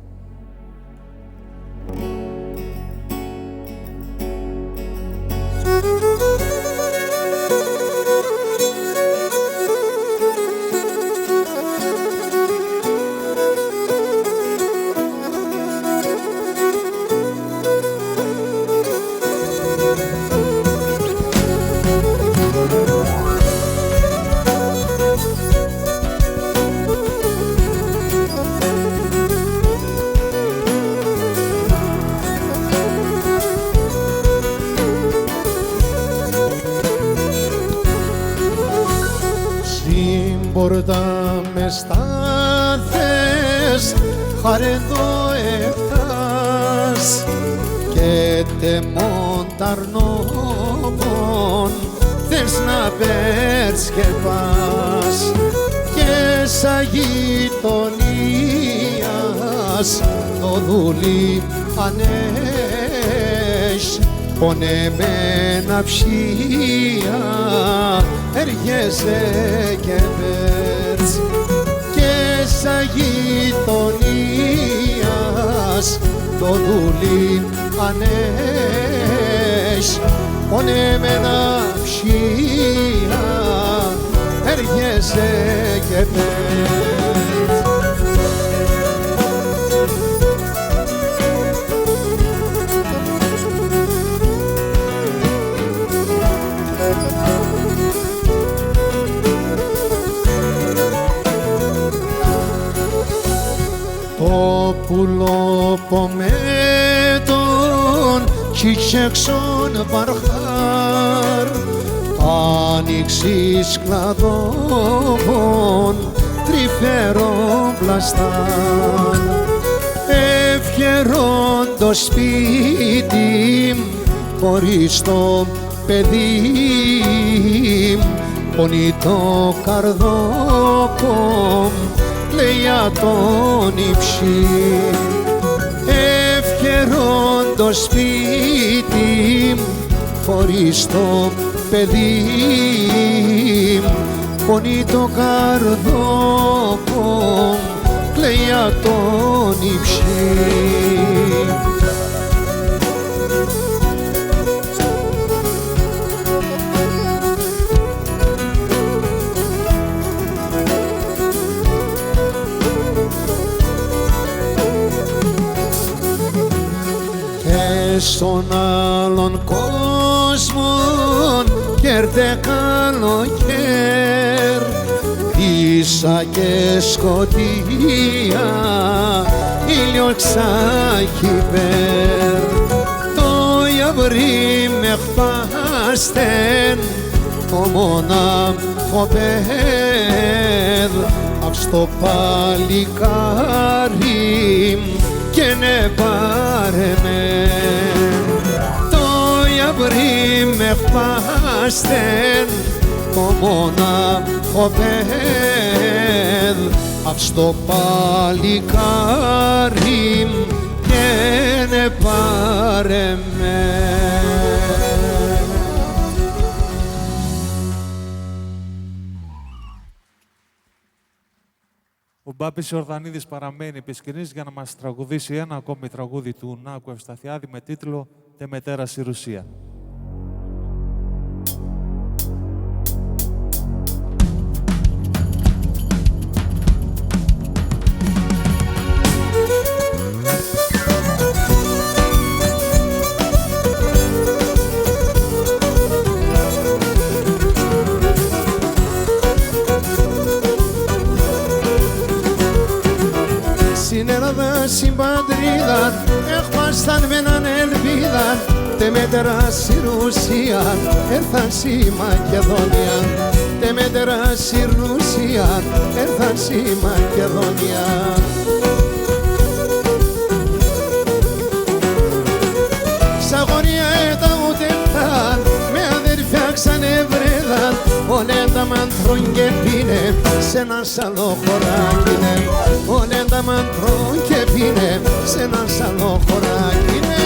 χαρεντό εφτάς και τεμόν ταρνόπον θες να πέρς και πας και σαν γειτονίας το δούλι ανέχ πονεμένα ψία έρχεσαι και πέρς και σαν γειτονίας το δούλι ανέχ πονεμένα ψία έρχεσαι και πέρς. Το πουλό πομέτων τσιτσέξον παρχάρ άνοιξης κλαδόν τρυφερόν πλαστάν ευχερόν το σπίτι χωρίς το παιδί πονεί το καρδόκο λέει για τον υψή ευχερόν το σπίτι χωρίς το παιδί πονεί το καρδόκο λέει για τον υψή. Στον άλλον κόσμο κέρτε καλοκαίρ ίσα και σκοτία ήλιο ξαχυπέρ το γιαβρί με χπάστεν το μονάχο παιδ απ' στο παλικάρι και ναι πάρε με το γιαβρί με χπάστεν το μονάχο παιδ απ' στο παλικάρι και ναι πάρε με. Ο Μπάμπης Ιορδανίδης παραμένει επί σκηνής για να μας τραγουδήσει ένα ακόμη τραγούδι του Νάκου Ευσταθιάδη με τίτλο «Τε μετέρα στη Ρουσία». Στην Ελλάδα συμπαντρίδαν έχπασταν με έναν ελπίδαν τε μετέρα στη Ρουσία έρθαν στη Μακεδονία τε μετέρα στη Ρουσία έρθαν στη Μακεδονία. Σ' αγωνία εταγουδεύταν με αδερφιά ξανεβρέδαν όλε τα μαντρών και πίνε σε έναν σαλό χωράκινε όλε τα μαντρών και πίνε σε έναν σαλό χωράκινε.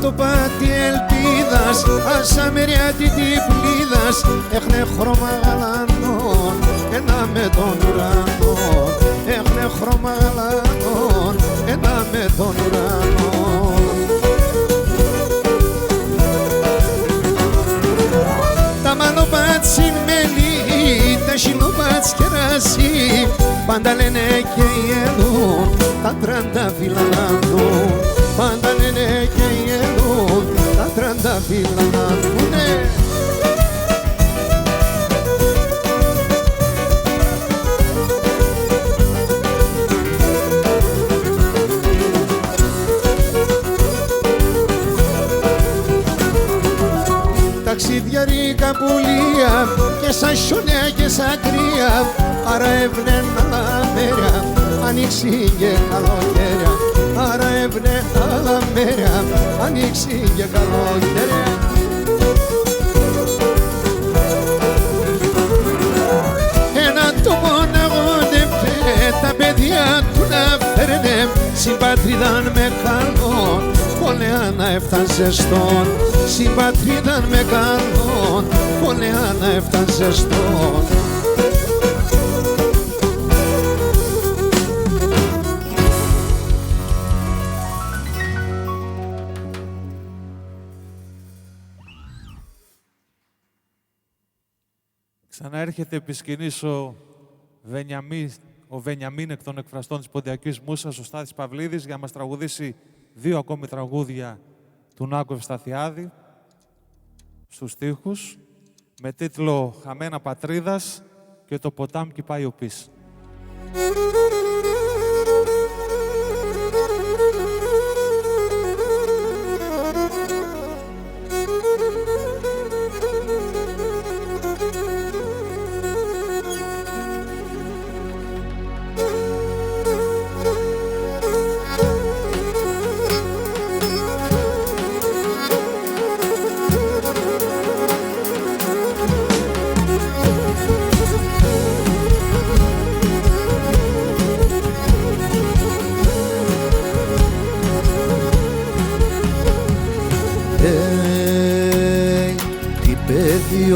Το πάτι ελπίδας, ασαμεριάτη τυπλίδας έχνε χρώμα γαλανών, ένα με τον ουρανό έχνε χρώμα γαλανών, ένα με τον ουρανό. Τα μανοπάτσι μελί, τα σινοπάτς κεράσι πάντα λένε και γελούν, τα τρανταφύλλα να δουν πάντα λένε και γελούν, τα τρανταφύλλα να δουνε. μεριά και σαν χιόνια και σαν κρύα, άρα έβρε άλλα μέρια, ανοίξει και καλοκαίρια, άρα έβρε άλλα μέρια, ανοίξει και καλοκαίρια. Ένα το μοναγόνευτε, τα παιδιά του να φέρνε, συμπατρίδαν με καλό, πολλαία να έφτασε στον. Συμπατρίδαν με καλό, πολλαία να έφτασε στον. Ξαναέρχεται επί σκηνής ο Βενιαμίν εκ των εκφραστών της Ποντιακής Μούσας, ο Στάθης Παυλίδης, για να μας τραγουδήσει 2 ακόμη τραγούδια του Νάκου Ευσταθιάδη στους στίχους, με τίτλο «Χαμένα πατρίδας» και «Το ποτάμι πάει ο πις».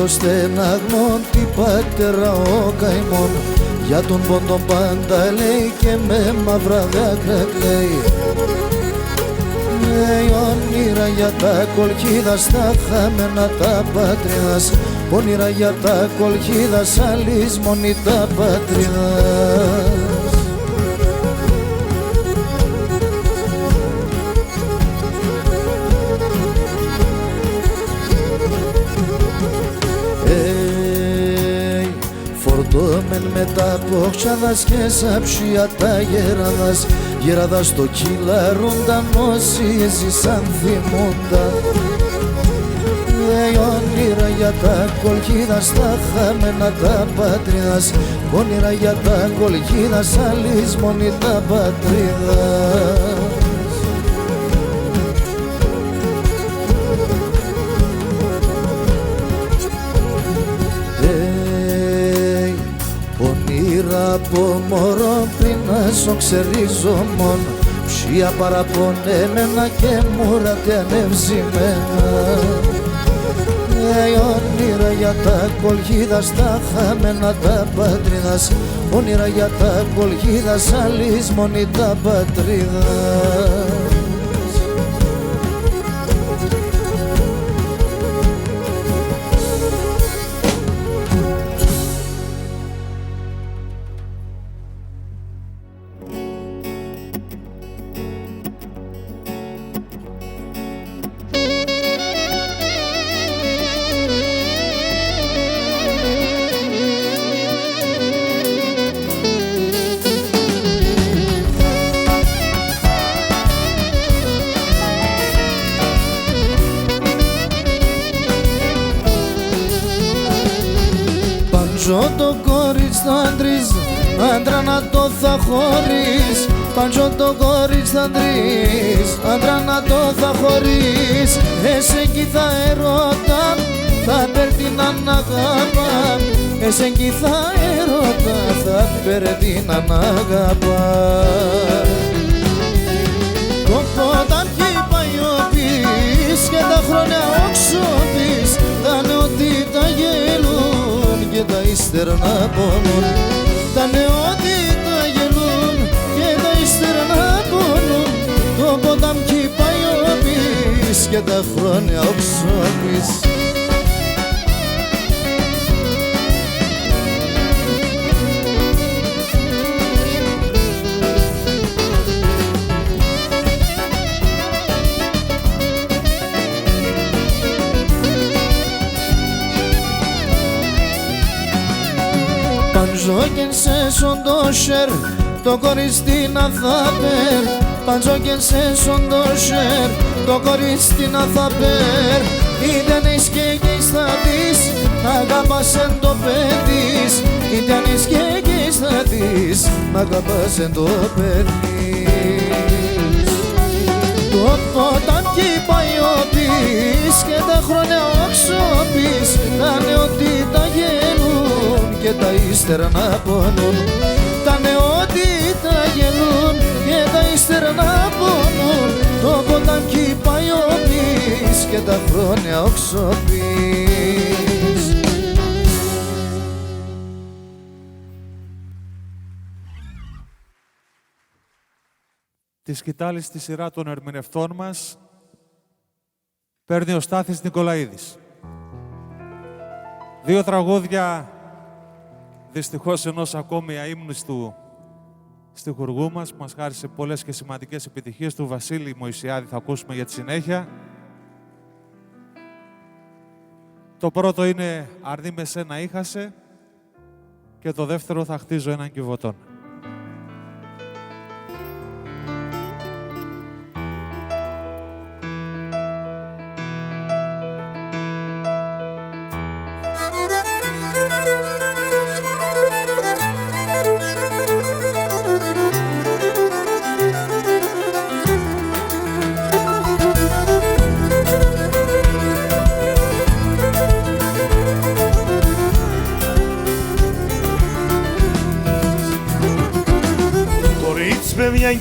Ο στεναγμόν, τι πατέρα ο καημόν, για τον πόντον πάντα λέει και με μαύρα δάκρυα κλαίει. Λέει όνειρα για τα κολχίδα στα χαμένα τα πατρίδας, όνειρα για τα κολχίδα σαν λησμονή τα πατρίδας. Φορτώμεν με τα πόξαδας και σαψία τα γεράδας, γεράδας το κυλαρούνταν όσοι έζησαν θυμούντα. Όνειρα για τα κολχίδα στα χαμένα τα πατρίδας, όνειρα για τα κολχίδα σαν λησμονή τα πατρίδας. Από μωρό πριν να σω ξερίζομον, ψία παραπονέμενα και μούραται ανευζημένα. Όνειρα για τα κολχίδα στα χαμένα τα πατρίδας, όνειρα για τα κολχίδα σαν λησμονή τα πατρίδας. Παντζό το κόριτς θα αντρείς, άντρα να το θα χωρίς. Παντζό το κόριτς θα αντρείς, άντρα να το θα χωρίς. Εσέν κι θα ερώτα, θα παίρνει να αγαπά. Εσέν κι θα ερώτα, θα παίρνει να αγαπά. Το ποτάμι πάει ο πις και τα χρόνια όξοπης, θα είναι ότι τα γελούν και τα ύστερα να πονούν. Τα νεότητα γελούν και τα ύστερα να πονούν. Το ποτάμι πάει ο πις και τα χρόνια όξοπης. Παντζόκεν σε σοντόσερ, το κοριστή να θα πέρ. Παντζόκεν σε σοντόσερ, το κοριστή να θα πέρ. Ήταν εις και θα δεις, αγαπάς εν το παιδείς. Είτε αν και θα δεις, αγαπάς εν το παιδείς. Το ποτάμι πάει ο πεις και τα χρόνια οξωπείς. Τα νεότητα γελούν και τα ύστερα να πονούν. Τα νεότητα γελούν και τα ύστερα να πονούν. Το ποτάμι πάει ο πεις και τα χρόνια οξωπείς. Τη σκητάλη στη σειρά των ερμηνευτών μας παίρνει ο Στάθης Νικολαίδης. 2 τραγούδια, δυστυχώς ενός ακόμη αείμνηστου στιχουργού μας, που μας χάρισε πολλές και σημαντικές επιτυχίες, του Βασίλη Μωυσιάδη, θα ακούσουμε για τη συνέχεια. Το πρώτο είναι «Αρνί με σένα είχασε» και το δεύτερο «Θα χτίζω έναν κυβωτόν».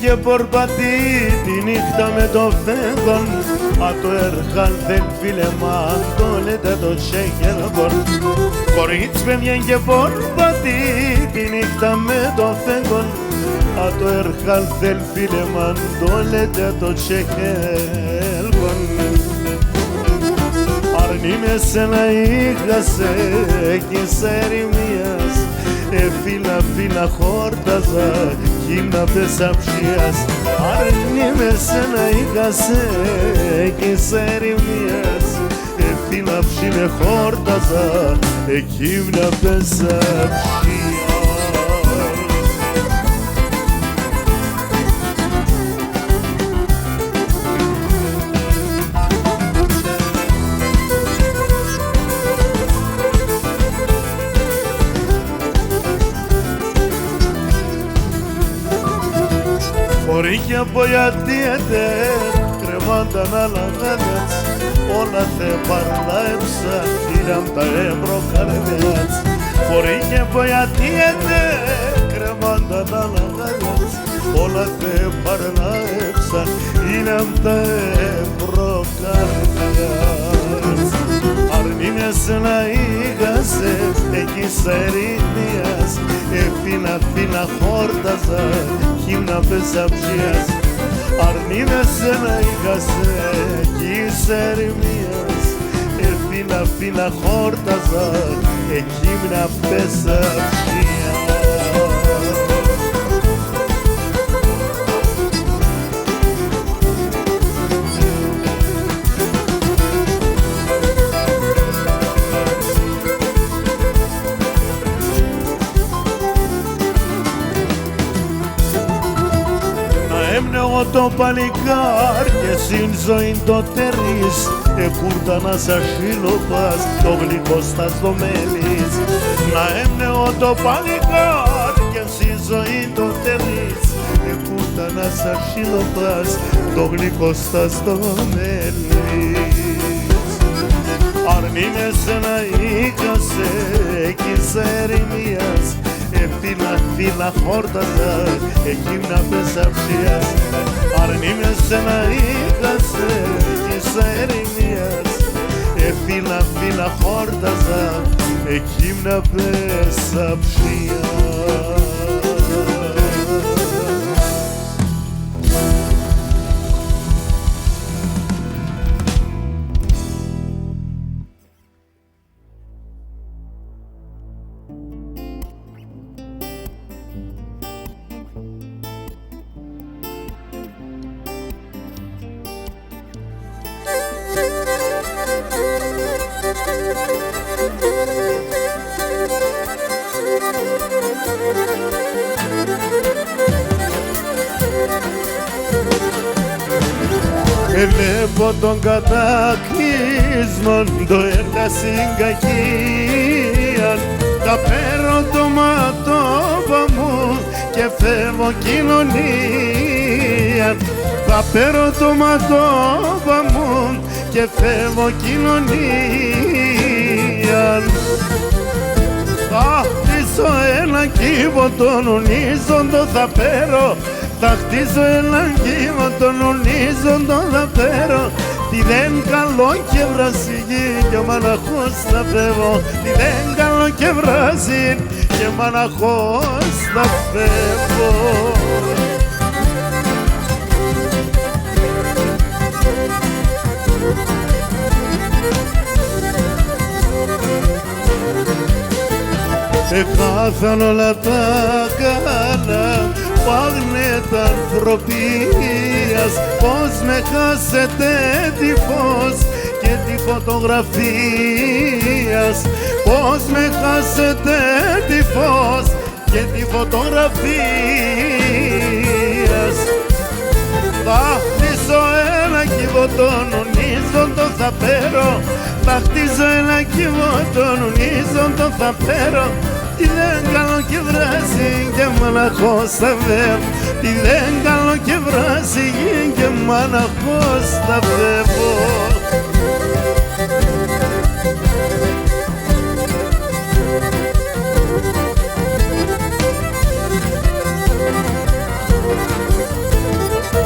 Και πορπατεί τη νύχτα με το φέγγον. Α το έρχαν δεν φίλε μα το λέτε το σέγγελγον. Κορίτσι παιδιά και πορπατεί τη νύχτα με το φέγγον. Α το έρχαν δεν φίλε μα το λέτε το σέγγελγον. Αρνί με σένα είχασε και σε ερημίας. Φίλα φίλα χόρταζα κι να πέσα ψίας. Αρνί με σένα είχασε και σε ερημίας. Φίλα φίλα χόρταζα κι να πέσα ψίας. Χωρίκια μποιατίετε, κρεμάνταν αλαγάδες. Όλα θε παρλάεψα, ήραν τα εμπροκαρδές. Χωρίκια μποιατίετε, κρεμάνταν αλαγάδες. Όλα θε παρλάεψα, ήραν τα εμπροκαρδές. Αρνί με σένα είχασε, εκεί σε ερημίας. Φίλα φίλα χόρταζα κι να πέσα ψίας. Αρνί με σένα είχασε κι σε ερημίας. Φίλα φίλα χόρταζα κι να πέσα ψίας. Το παλικάρ και συν ζωή το τερείς. Εκούρτα να σας χειλοπάς, το γλυκό στα στο μέλης. Να έμνεω το παλικάρ και συν ζωή το τερείς. Εκούρτα να σας χειλοπάς, το γλυκό στα στο μέλης. Αρνί με σένα είχασε κι σε ερημίας. Φίλα φίλα χόρταζα εκεί να πέσα ψίας. Αρνί με σένα είχασε κι σε ερημίας. Φίλα φίλα χόρταζα εκεί να πέσα ψίας. Βλέπω τον κατακλυσμό, το έργα συγκακίαν. Θα παίρνω το ματώπα μου και φεύγω κοινωνία. Θα παίρνω το ματώπα μου και φεύγω κοινωνία. Θα χτίσω ένα κύβο τον ονίζοντο θα φέρω. Θα χτίσω ένα κύβο τον ονίζοντο θα φέρω. Τι δεν καλό και βρασίγει και μοναχός θα φεύγω. Τι δεν καλό και βρασίγει και μοναχός θα φεύγω. Έχασαν όλα τα καλά πάγνετα ανθρωπίας. Πώς με χάσετε τη φως και τη φωτογραφίας. Πώς με χάσετε τη φως και τη φωτογραφίας. Θα χτίσω ένα κύβο τον ονίζοντο θα φέρω. Θα χτίζω ένα κύβο τον ονίζοντο θα φέρω. Τι δεν κάνω και βράζει και μοναχός θα φεύγω. Τι δεν κάνω και βράζει και μοναχός θα φεύγω.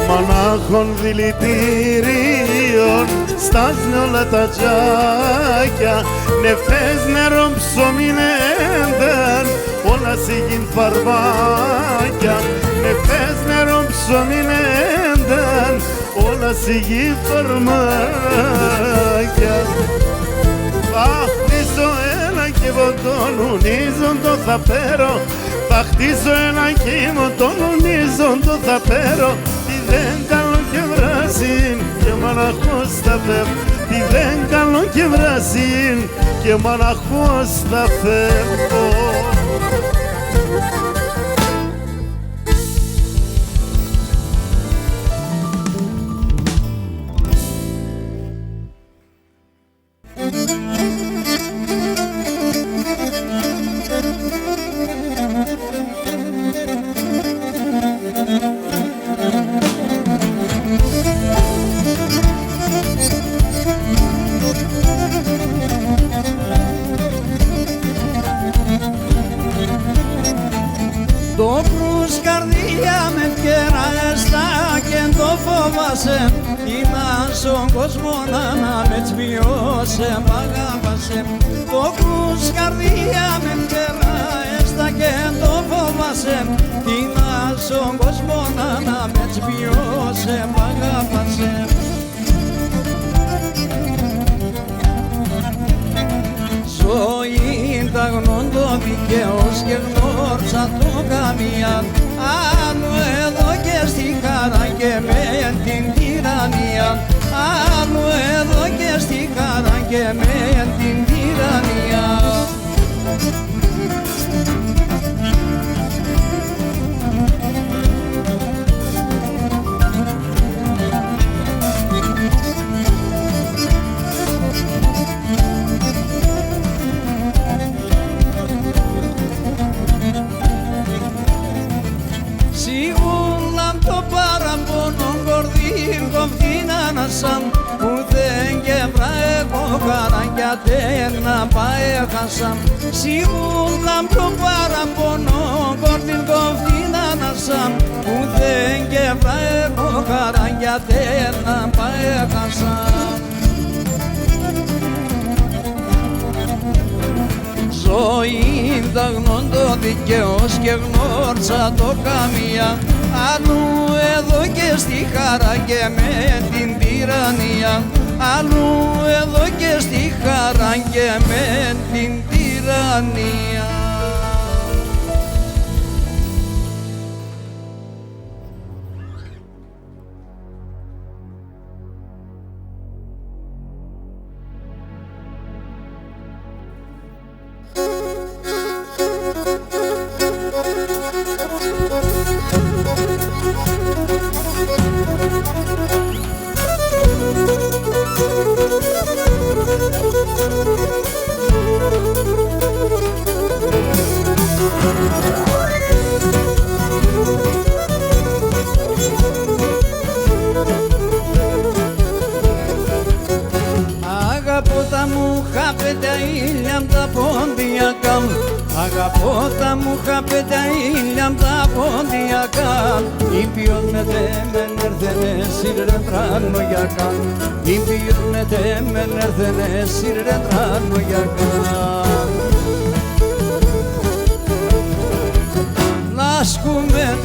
Μονάχων δηλητηρίων στάζουν όλα τα τζάκια. Νεφές νερό ψωμί νένταν όλα σιγήν φαρμάκια. Νεφές νερό ψωμί νένταν όλα σιγήν φαρμάκια. Θα χτίσω ένα κύβο τον ονίζοντο θα φέρω. Θα χτίσω ένα κύβο τον ονίζοντο θα φέρω. Τι δεν κάνω και βράζει και μοναχός θα φεύγω. Τι δεν κάνω και βράζει και μοναχός θα φεύγω. Το κρούς καρδιά με πιέρα εστά και το φόβασε. Είδα στον κόσμο να με τσβιώσε, μ' αγάπασε. Το κρούς καρδιά με πιέρα εστά και το φόβασε. Είδα στον κόσμο να με τσβιώσε, μ' αγάπασε. Ζωή ταγνών το δικαίος και γνώρισα το καμία. Άλλο εδώ και στη χαρά και με την τυραννία. Άλλο εδώ και στη χαρά και με την τυραννία. Σίγουρα το παραπονό κορδίν κοφτίνα να σαν ουδέν και βράγω χαράκια τένα πάεχασα. Σίγουρα το παραπονό κορδίν κοφτίνα να σαν ουδέν και βράγω χαράκια τένα πάεχασα. Ζωή ταγνών το δικαίος και γνώρισα το καμία. Αλλού εδώ και στη χαρά και με την τυραννία. Αλλού εδώ και στη χαρά και με την τυραννία. πέντε ήλια απ' τα ποντιακά μου. Αγαπώ τα μούχα πέντε ήλια απ' τα ποντιακά. Ήπιος με τέμεν έρθενε σύρρε τρανογιακά. Ήπιος με τέμεν έρθενε σύρρε τρανογιακά. Λάσκουμε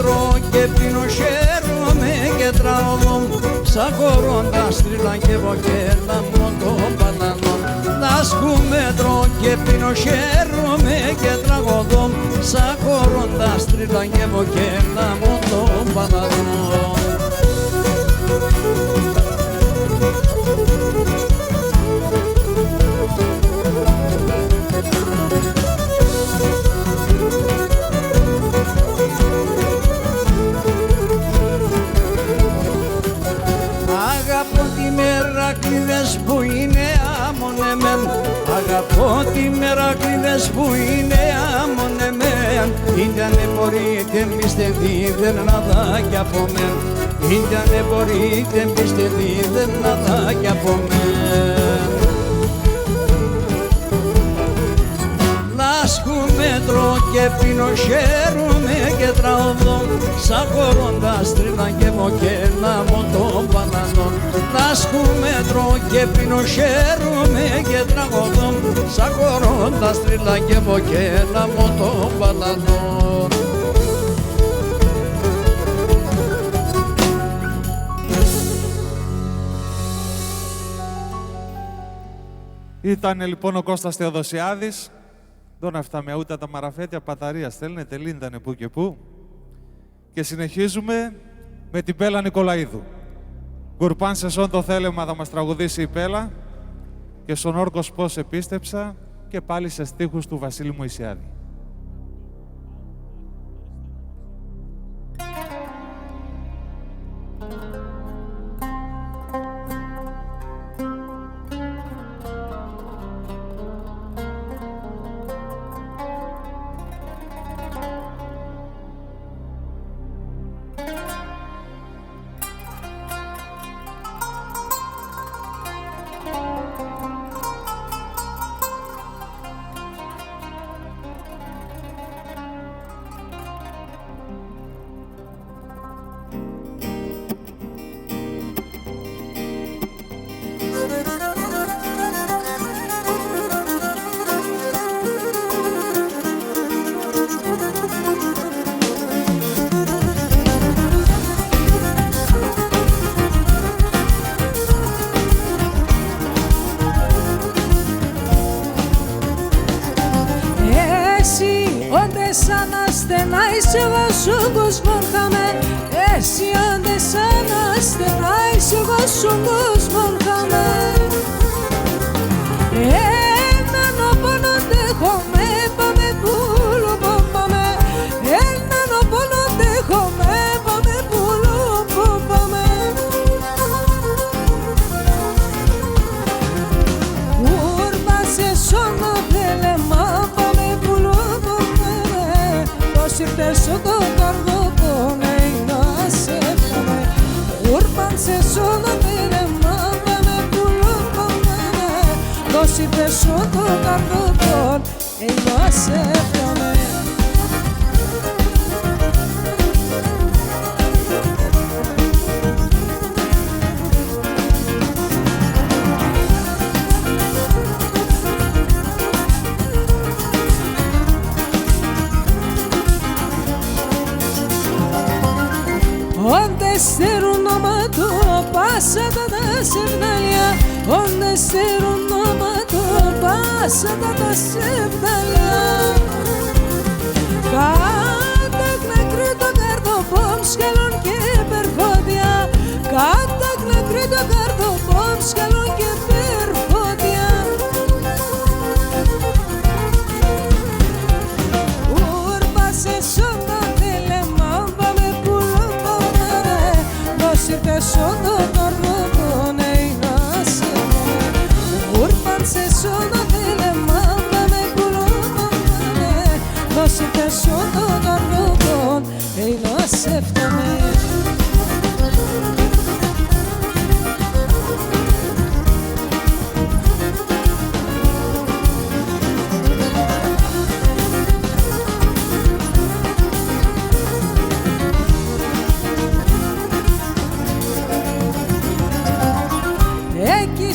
και πίνω χαίρομαι και τραωδώ. Σακορώντας τρίλα και βοκέλα μου το πανανό. Λάσκουμε και πίνω χαίρομαι και τραγωδώ. Σακορώντας τρίλα και βοκέλα μου το πανανό. Μερακλείδες που είναι αμονεμέν. Αγαπώ τη μερακλείδες που είναι αμονεμέν. Ήτανε μπορείτε πιστεύετε να δα κι από μεν. Ήτανε μπορείτε πιστεύετε να δα κι από μεν. Λάσκουμε και πίνω χαίρομαι και τραωδώ. Σακορώντας τρίλα και βοκέλα μου τον πανανό. Λάσκουμε και πίνω χαίρομαι και τραγωδώ. Σακορώντας τρίλα και βοκέλα μου τον πανανό. Ήταν λοιπόν ο Κώστας Θεοδοσιάδης. Δώνα αυτά με ούτε τα μαραφέτια παταρία στέλνετε, λύνητανε που και που. Και συνεχίζουμε με την Πέλα Νικολαίδου. Γκουρπάν σε σόν το θέλεμα θα μας τραγουδήσει η Πέλα και στον Όρκος πώς επίστεψα και πάλι σε στίχους του Βασίλη Μωυσιάδη.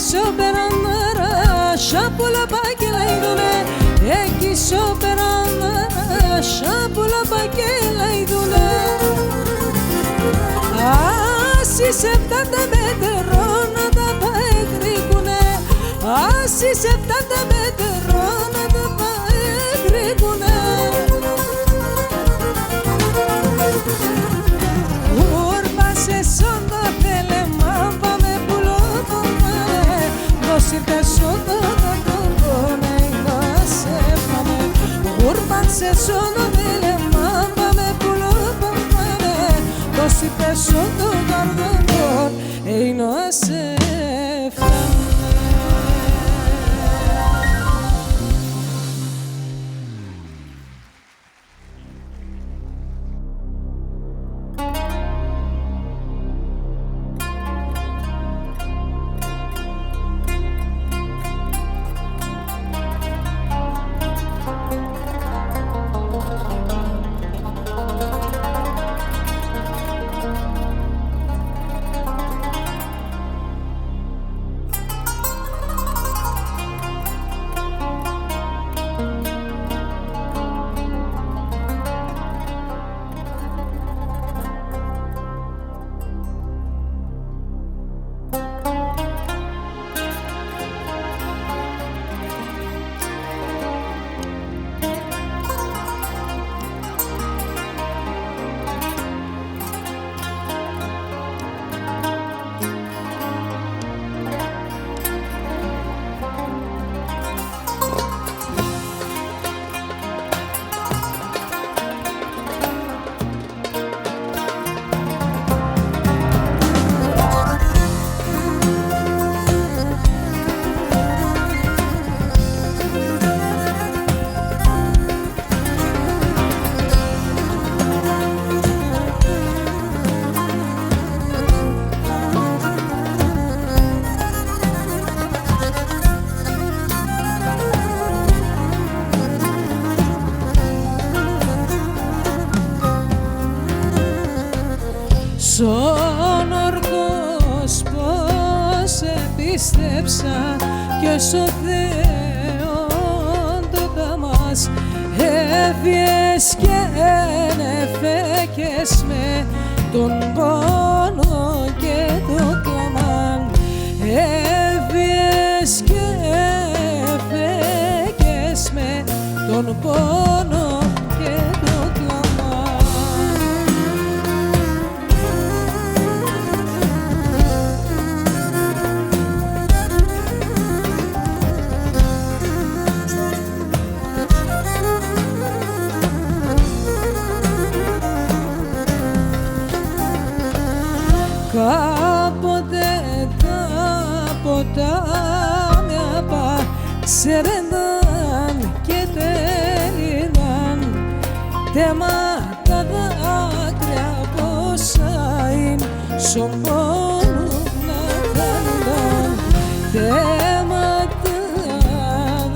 σοπερανάρα σάπουλα πακελαϊδούνε εκεί σοπερανάρα σάπουλα πακελαϊδούνε Άσι σε φτάντα μετερόνα τα παεκρίκουνε Άσι σε φτάντα μετερόνα τα παεκρίκουνε Ούρπασε σόντα θέλε μάμπα με πουλότονα Δώσιτε σόντα τα κόκκονα να σε φάμε Ούρπασε σόντα θέλε μάμπα με πουλότονα Δώσιτε σόντα τα κόκκονα να σε φάμε Στον ορκός πως επίστεψα και στο Θεόν το ταμάς έφυγες και ενεφέκες με τον πόνο και το κλαμάν έφυγες και εφέκες με τον πόνο και το κλαμάν Κάποτε τα ποτάμια ξέρενταν και τέλειναν τέμα τα δάκρυα πόσα είναι στον πόνο να κάνουν τέμα τα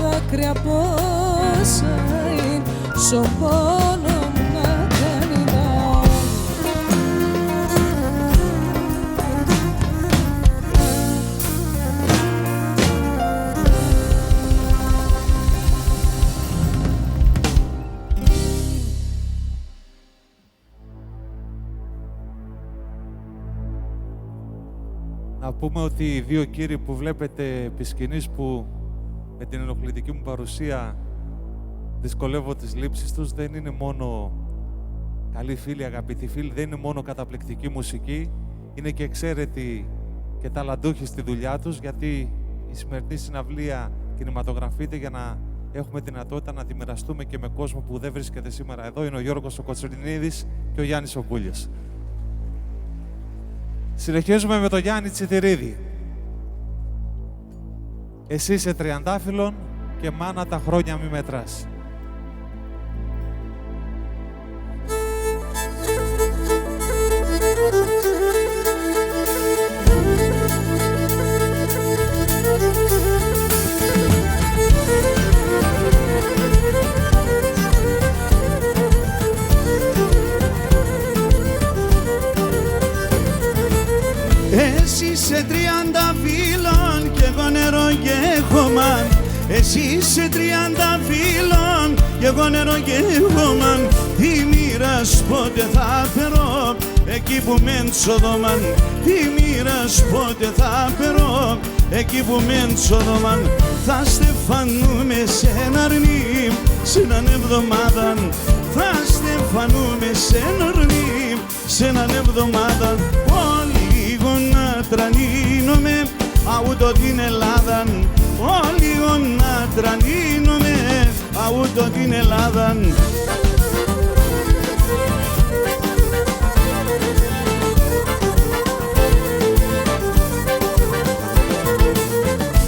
δάκρυα πόσα είναι στον πόνο να κάνουν Να πούμε ότι οι δύο κύριοι που βλέπετε επί σκηνής που με την ενοχλητική μου παρουσία δυσκολεύω τις λήψεις τους, δεν είναι μόνο καλοί φίλοι, αγαπητοί φίλοι, δεν είναι μόνο καταπληκτική μουσική, είναι και εξαίρετοι και ταλαντούχοι στη δουλειά τους, γιατί η σημερινή συναυλία κινηματογραφείται για να έχουμε δυνατότητα να τη μοιραστούμε και με κόσμο που δεν βρίσκεται σήμερα εδώ. Είναι ο Γιώργος ο Κοτσουρινίδης και ο Γιάννης ο Πούλιος. Συνεχίζουμε με τον Γιάννη Τσιτηρίδη. Εσύ είσαι τριαντάφυλλον και μάνα τα χρόνια μη μετράς. Εσύ είσαι 30 φύλλων κι εγώ εγώ νερό και χώμα, εσύ είσαι 30 φύλλων κι εγώ νερό και χώμα. Τη μοίρας πότε θα φέρω εκεί που μεν Σοδόμαν, τη μοίρας πότε θα φέρω εκεί που μεν Σοδόμαν. Θα στεφανούμε σε ένα αρνί σε έναν εβδομάδα, θα στεφανούμε σε ένα αρνί σε έναν εβδομάδα. Λίγο να τρανίνομαι αούτο την Ελλάδα, λίγο να τρανίνομαι αούτο την Ελλάδα.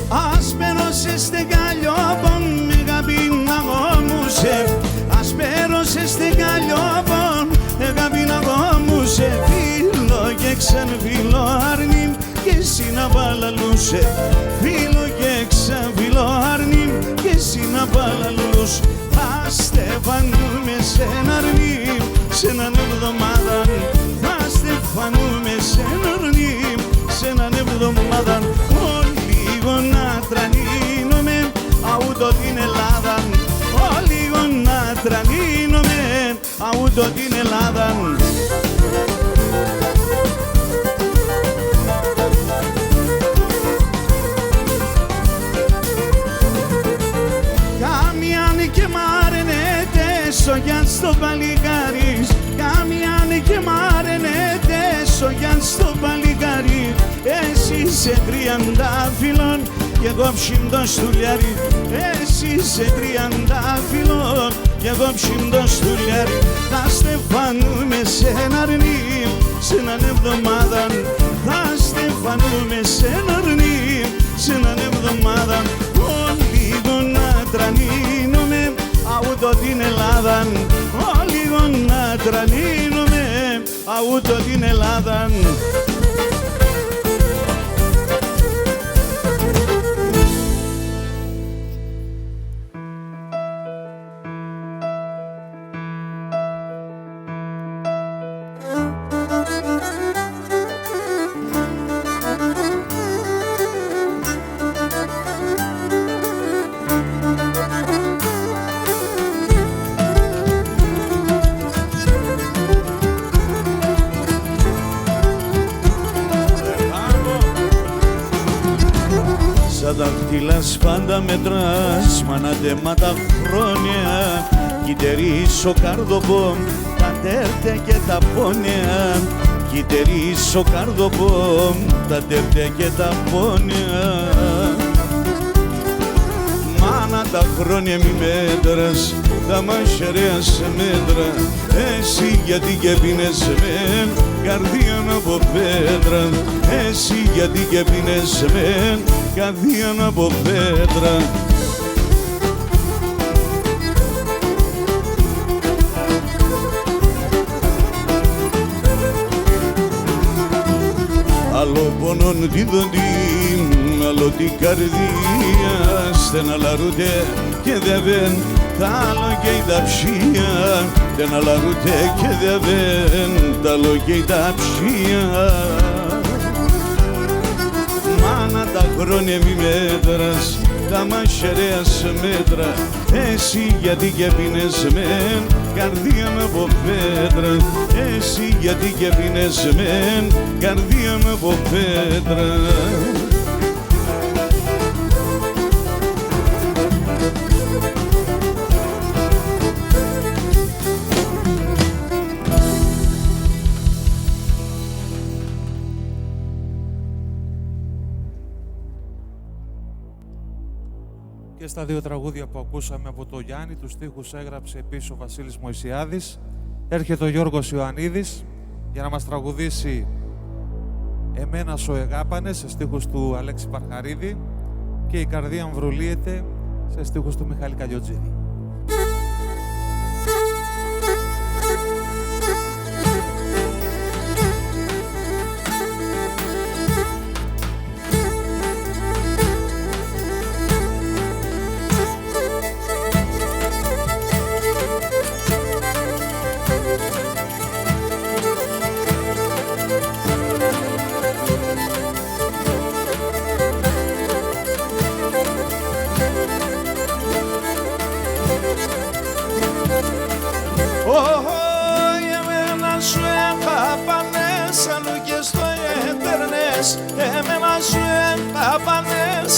Ασπέρωσε στεγαλιόπον με γαμπίνα γόμουσε, ασπέρωσε στεγαλιόπον με γαμπίνα γόμουσε. Φίλο και ξαν φίλο αρνήμ και εσύ να παλαλούσε, φίλο και ξαν φίλο αρνήμ και εσύ να παλαλούς. Θα στεφανούμε σε ένα αρνήμ σε έναν εβδομάδα, θα στεφανούμε σε ένα αρνήμ σε έναν εβδομάδα. Λίγο να τρανίνομαι αούτο την Ελλάδα, λίγο να τρανίνομαι αούτο την Ελλάδα. Καμιάν και μάρενετε σογιάν στο παλικάρι, καμιάν και μάρενετε σογιάν στο παλικάρι. Εσύ είσαι 30 φύλλων κι εγώ ψημτό στουλιάρι, εσύ είσαι 30 φύλλων κι εγώ ψημτό στουλιάρι. Θα στεφανούμε σε ένα αρνί σε έναν εβδομάδα, θα στεφανούμε σε ένα αρνί σε έναν εβδομάδα. Λίγο να τρανίνομαι αούτο την Ελλάδα, λίγο να τρανίνομαι αούτο την Ελλάδα. Σαν δάχτυλας πάντα μετράς μανατέμα τα χρόνια, κιτερείς ο καρδοπό τα τέρτε και τα πόνια, κιτερείς ο καρδοπό τα τέρτε και τα πόνια. Μάνα τα χρόνια μη μέτρας, τα μαχαιρέα σε μέτρα, εσύ γιατί και πίνες με καρδία από πέτρα, εσύ γιατί και πίνες με καρδία από πέτρα. Άλλο πονών τη δοντή, άλλο την καρδία, στεναλαρούτε και δε βεν, τ' άλλο και η ταψία, στεναλαρούτε και δε βεν, τ' άλλο και η ταψία. Μάνα τα χρόνια μη μέτρας, τα μαχαιρέα σε μέτρα, εσύ γιατί και πίνες μεν καρδία με από πέτρα, εσύ γιατί και πίνες μεν καρδία με από πέτρα. Και στα δύο τραγούδια που ακούσαμε από το Γιάννη, τους στίχους έγραψε επίσης ο Βασίλης Μωυσιάδης. Έρχεται ο Γιώργος Ιωαννίδης για να μας τραγουδήσει «Εμένα σο εγάπανε» σε στίχους του Αλέξη Παρχαρίδη και «Η καρδία αμβρουλίεται» σε στίχους του Μιχάλη Καλλιοτζίδη.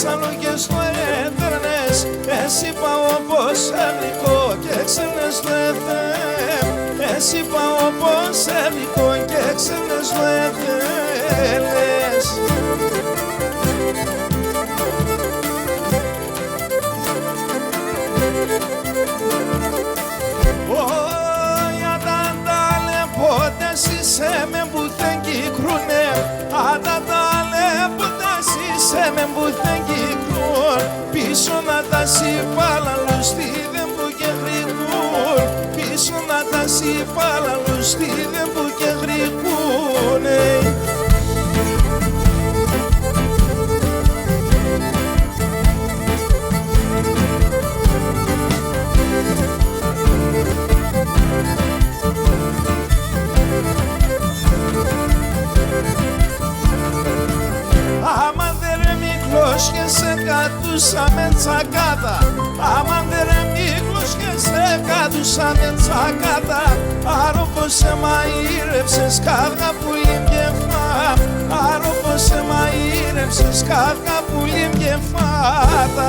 αλογές το έτερνες, εσύ είπα όπως έμικο και έξερνες το έθεν. Εσύ είπα όπως έμικο και έξερνες το έθελες. Σε με μπουθέν κυκρούνε, ατατάλε ποτές είσαι με μπουθέν κυκρούν. Πίσω να τα συμπάλαλους στίδεν που και γρηγούν. Πίσω να τα συμπάλαλους στίδεν που και γρηγούνε. Άμα δεν ρε Μίκλος και σε κατούσα με τσακάτα, άμα δεν ρε Μίκλος και σε κατούσα με τσακάτα, άρο πως σε μαΐρεψες καύγα πουλί και φά, άρο πως σε μαΐρεψες καύγα πουλί και φάτα.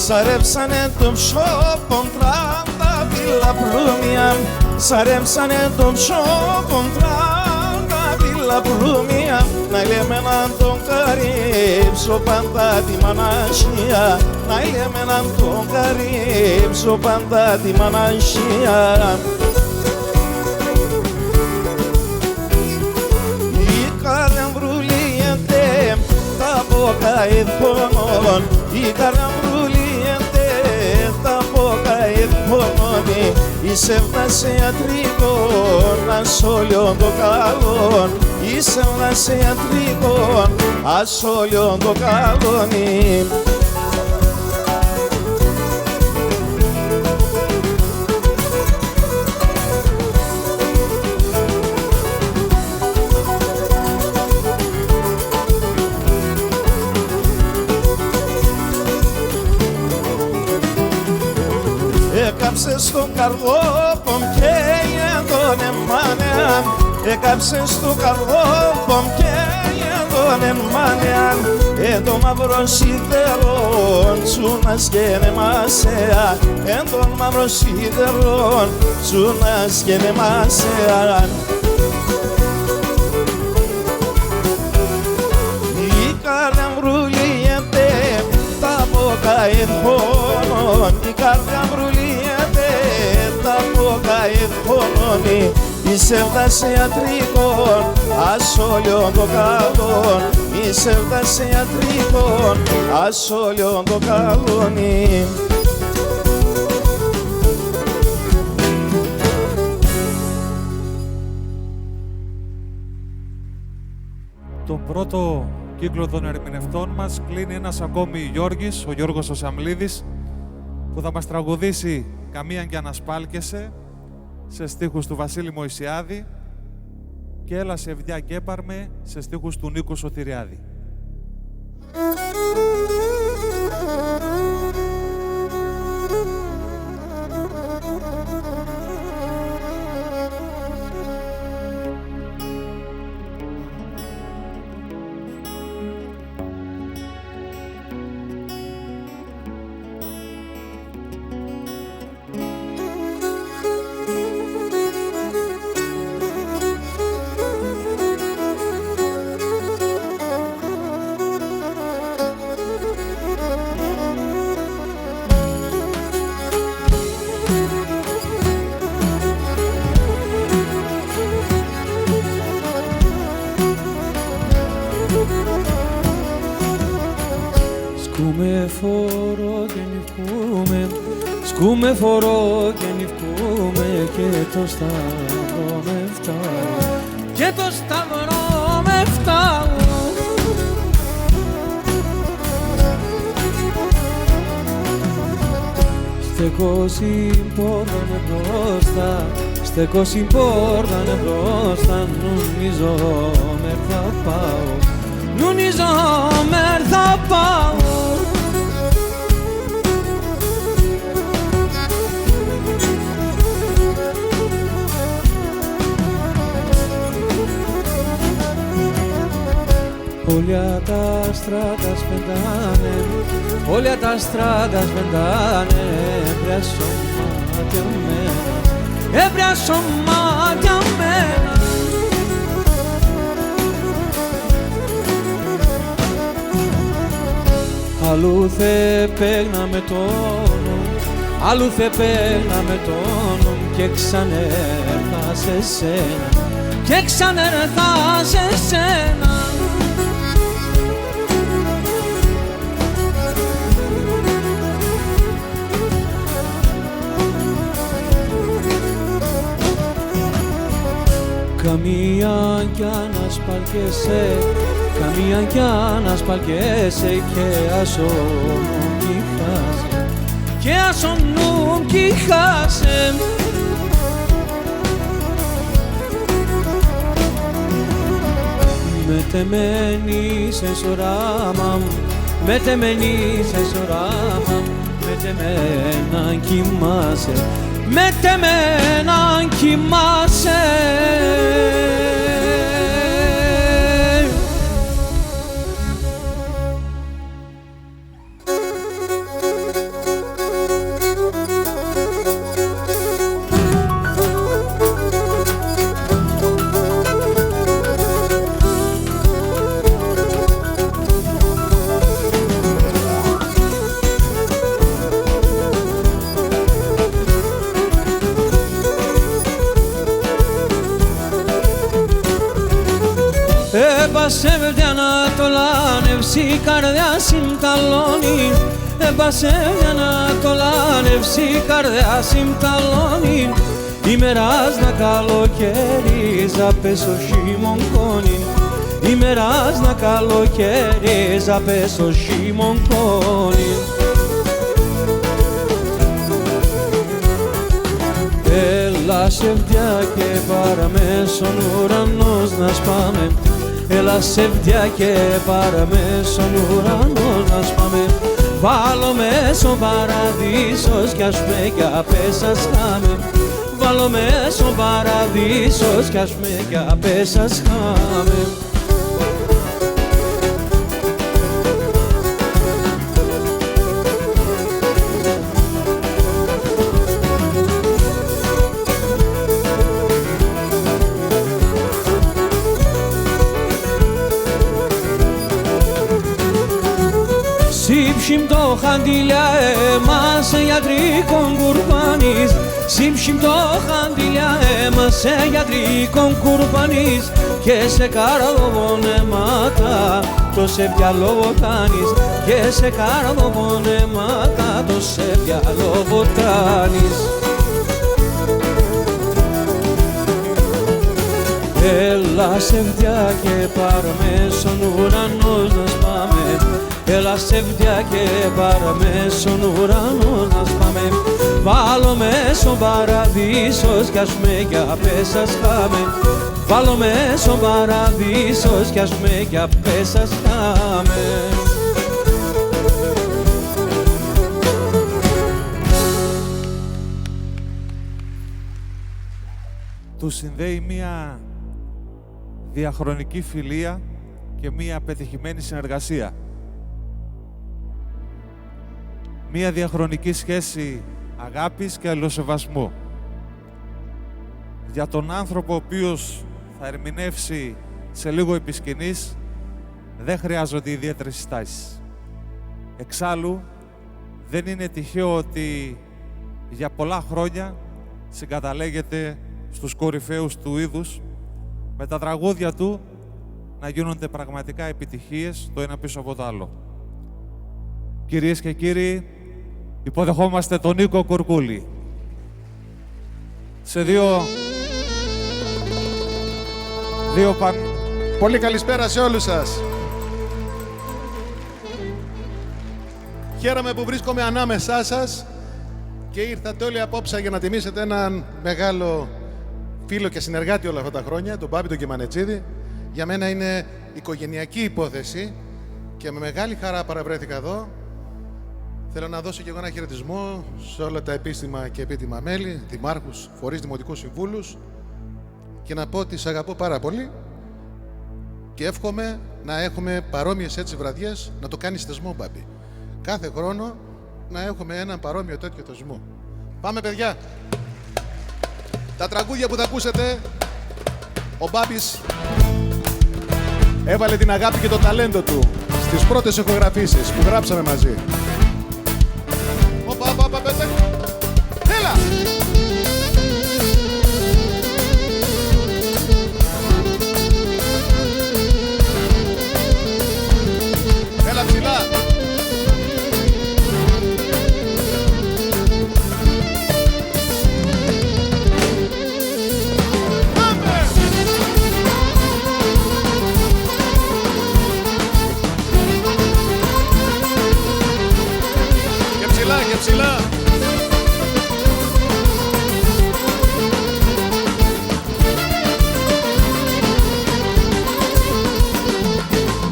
Σαρέψανε το ψόπον τράντα βίλα πλούμια, σαρέψανε το ψόπον τράντα βίλα πλούμια, να λέμε να τον καρύψω πάντα τη μανασία, να λέμε να τον καρύψω πάντα τη μανασία. Η καρδιά βρουλίεται τα μπόκα ειδπώνων, η καρδιά είσαι βλασιατρικών, ασόλιον το καλόν. Είσαι βλασιατρικών, ασόλιον το καλόν. Έκαψε στο καρδόπομ και τον εμάνεαν, έκαψε στο καρδόπομ και τον εμάνεαν, το μαύρο σίδερον σου να σκένε μασέα, το μαύρο σίδερον σου να σκένε μασέα. Η καρδιά βρουλίεται τα μπόκα ειδπώνων, η καρδιά βρουλίεται τα μπόκα ειδπώνων. Είσαι βλασιατρικών, ασόλιον το καλόν. Είσαι βλασιατρικών, ασόλιον το καλόν. Τον πρώτο κύκλο των ερμηνευτών μας κλείνει ένας ακόμη Γιώργης, ο Γιώργος ο Σαμλίδης, που θα μας τραγουδήσει «Καμίαν κι ανασπάλκεσαι» σε στίχους του Βασίλη Μωυσιάδη και «Έλα σε ευδιά κι έπαρμε» σε στίχους του Νίκου Σωτηριάδη. Σκούμε φορώ και νυφκούμε και το σταυρό με φτάνει. και το σταυρό με φτάω. Στεκώ στην πόρτα με μπροστά, στεκώ στην πόρτα με μπροστά, νομίζω μερ θα πάω, νομίζω μερ θα πάω. Όλια τα στράτα σπεντάνε, όλια τα στράτα σπεντάνε, έβριασω μάτια μένα, έβριασω μάτια μένα. Αλλού θε παίγνα με τόνο, αλλού θε παίγνα με τόνο και ξανέρθα σε σένα, και ξανέρθα σε σένα. Καμία κι να σπαλκέσαι, καμία κι να σπαλκέσαι και ασώνουν κι χάσε, και ασώνουν κι χάσε. Μετεμένη σε σωράμα, μετεμένη σε σωράμα, μετεμένα κοιμάσαι, μετεμένα κοιμάσαι. Έπασε βδια να το λάνευση, η καρδιά συμπταλώνει. Έπασε βδια να το λάνευση, η καρδιά συμπταλώνει. Ημεράς να καλοκαίριζα πέσω χειμών κόνη, ημεράς να καλοκαίριζα πέσω χειμών κόνη. Έλα σε βδιά και παραμέσον ουρανός να σπάμε, έλα σε βδιά και παραμέσον ουρανός να σπάμε. Βάλω μέσω παραδείσος κι ας με κι απέσας χάμε, βάλω μέσω παραδείσος κι ας με κι απέσας χάμε. Σύμψιμ το χαντήλια αίμα σε γιατρικόν κουρπάνης, σύμψιμ το χαντήλια αίμα σε γιατρικόν κουρπάνης, και σε καρδοβονέματα το σε βιαλοβοτάνης, και σε καρδοβονέματα το σε βιαλοβοτάνης. Έλα σε βδιά και παραμέσον ουρανός να σπάμε, έλα σε βδιά και παραμέσον ουρανός να σπάμε. Βάλω μέσω παραδείσος κι ας με κι απέσας χάμε, βάλω μέσω παραδείσος κι ας με κι απέσας χάμε. Τους συνδέει μία διαχρονική φιλία και μία πετυχημένη συνεργασία. Μία διαχρονική σχέση αγάπης και αλληλοσεβασμού. Για τον άνθρωπο ο οποίος θα ερμηνεύσει σε λίγο επί σκηνής, δεν χρειάζονται ιδιαίτερες συστάσεις. Εξάλλου, δεν είναι τυχαίο ότι για πολλά χρόνια συγκαταλέγεται στους κορυφαίους του είδους, με τα τραγούδια του να γίνονται πραγματικά επιτυχίες το ένα πίσω από το άλλο. Κυρίες και κύριοι, υποδεχόμαστε τον Νίκο Κουρκούλη. Σε δύο Δύο παν. Πολύ καλησπέρα σε όλους σας. Χαίρομαι που βρίσκομαι ανάμεσά σας και ήρθατε όλοι απόψε για να τιμήσετε έναν μεγάλο φίλο και συνεργάτη όλα αυτά τα χρόνια, τον Μπάμπη τον Κεμανετζίδη. Για μένα είναι οικογενειακή υπόθεση και με μεγάλη χαρά παραβρέθηκα εδώ. Θέλω να δώσω και εγώ ένα χαιρετισμό σε όλα τα επίσημα και επίτιμα μέλη, δημάρχους, φορείς, δημοτικούς συμβούλους και να πω ότι σ' αγαπώ πάρα πολύ και εύχομαι να έχουμε παρόμοιες έτσι βραδιές, να το κάνεις θεσμό, Μπάμπη. Κάθε χρόνο να έχουμε έναν παρόμοιο τέτοιο θεσμό. Πάμε, παιδιά! Τα τραγούδια που θα ακούσετε, ο Μπάμπης έβαλε την αγάπη και το ταλέντο του στις πρώτες ηχογραφήσεις που γράψαμε μαζί. Έλα! Έλα ψηλά! Και ψηλά!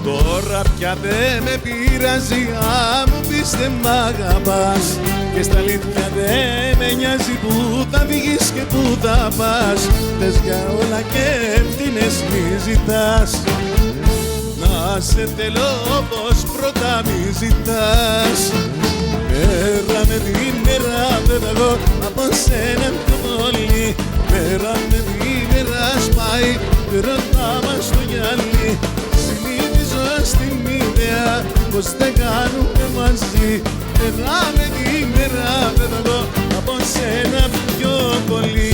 Τώρα πια δε με πειράζει αν μου πεις δεν μ' αγαπάς και στα αλήθεια δε με νοιάζει που θα βγεις και που θα πας. Θες για όλα και ευθύνες μη ζητάς, να σε θέλω όπως πρώτα μη ζητάς. Μέρα με τη μέρα φεύγω από σένα πιο πολύ. Μέρα με τη μέρα σπάει το ρωτά μας στο γυαλί. Συνήθιζω στην ιδέα πως δεν κάνουμε μαζί. Μέρα με τη μέρα φεύγω από σένα πιο πολύ.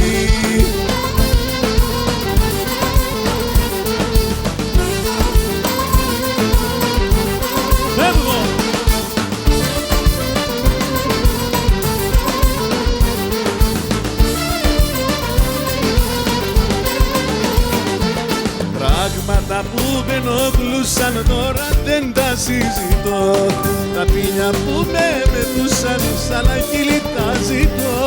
Φεύγω! Πράγματα που με ενοχλούσαν τώρα δεν τα συζητώ. Τα πίνια που με μετούσαν σαν να χείλη τα ζητώ.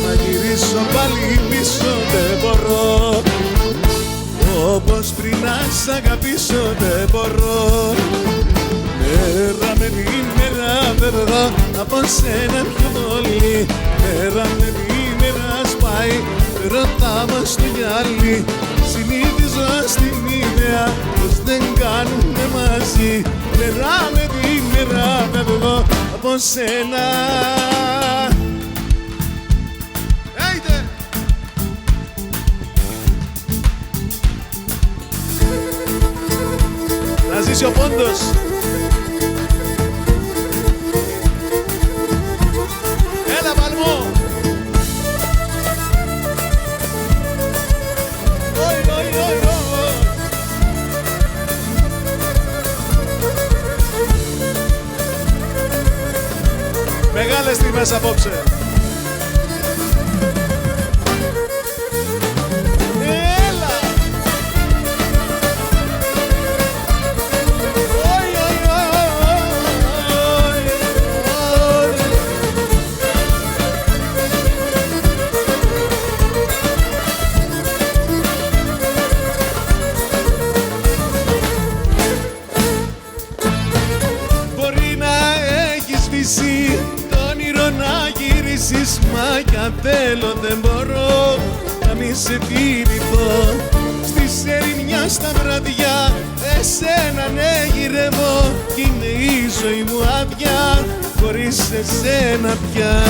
Να γυρίσω πάλι πίσω δεν μπορώ, όπως πριν να σ' αγαπήσω δεν μπορώ. Μέρα με τη μέρα φεύγω από σένα πιο πολύ. Μέρα με τη μέρα σπάει ρωτά μας στο γυαλί. Συνήθιζω στην ιδέα πως δεν κάνουμε μαζί. Μέρα με τη μέρα φεύγω από σένα. Έιτε! Να ζήσει ο πόντος! Έλα Παλμό! Μεγάλες στιγμές απόψε. Έλα! Μπορεί να έχεις σβήσει το όνειρο να γυρίσεις, μα κι αν θέλω δεν μπορώ να μη σε θυμηθώ. Στη σερινιά στα βραδιά εσένα ναι γυρεύω κι είναι η ζωή μου άδεια χωρίς εσένα πια.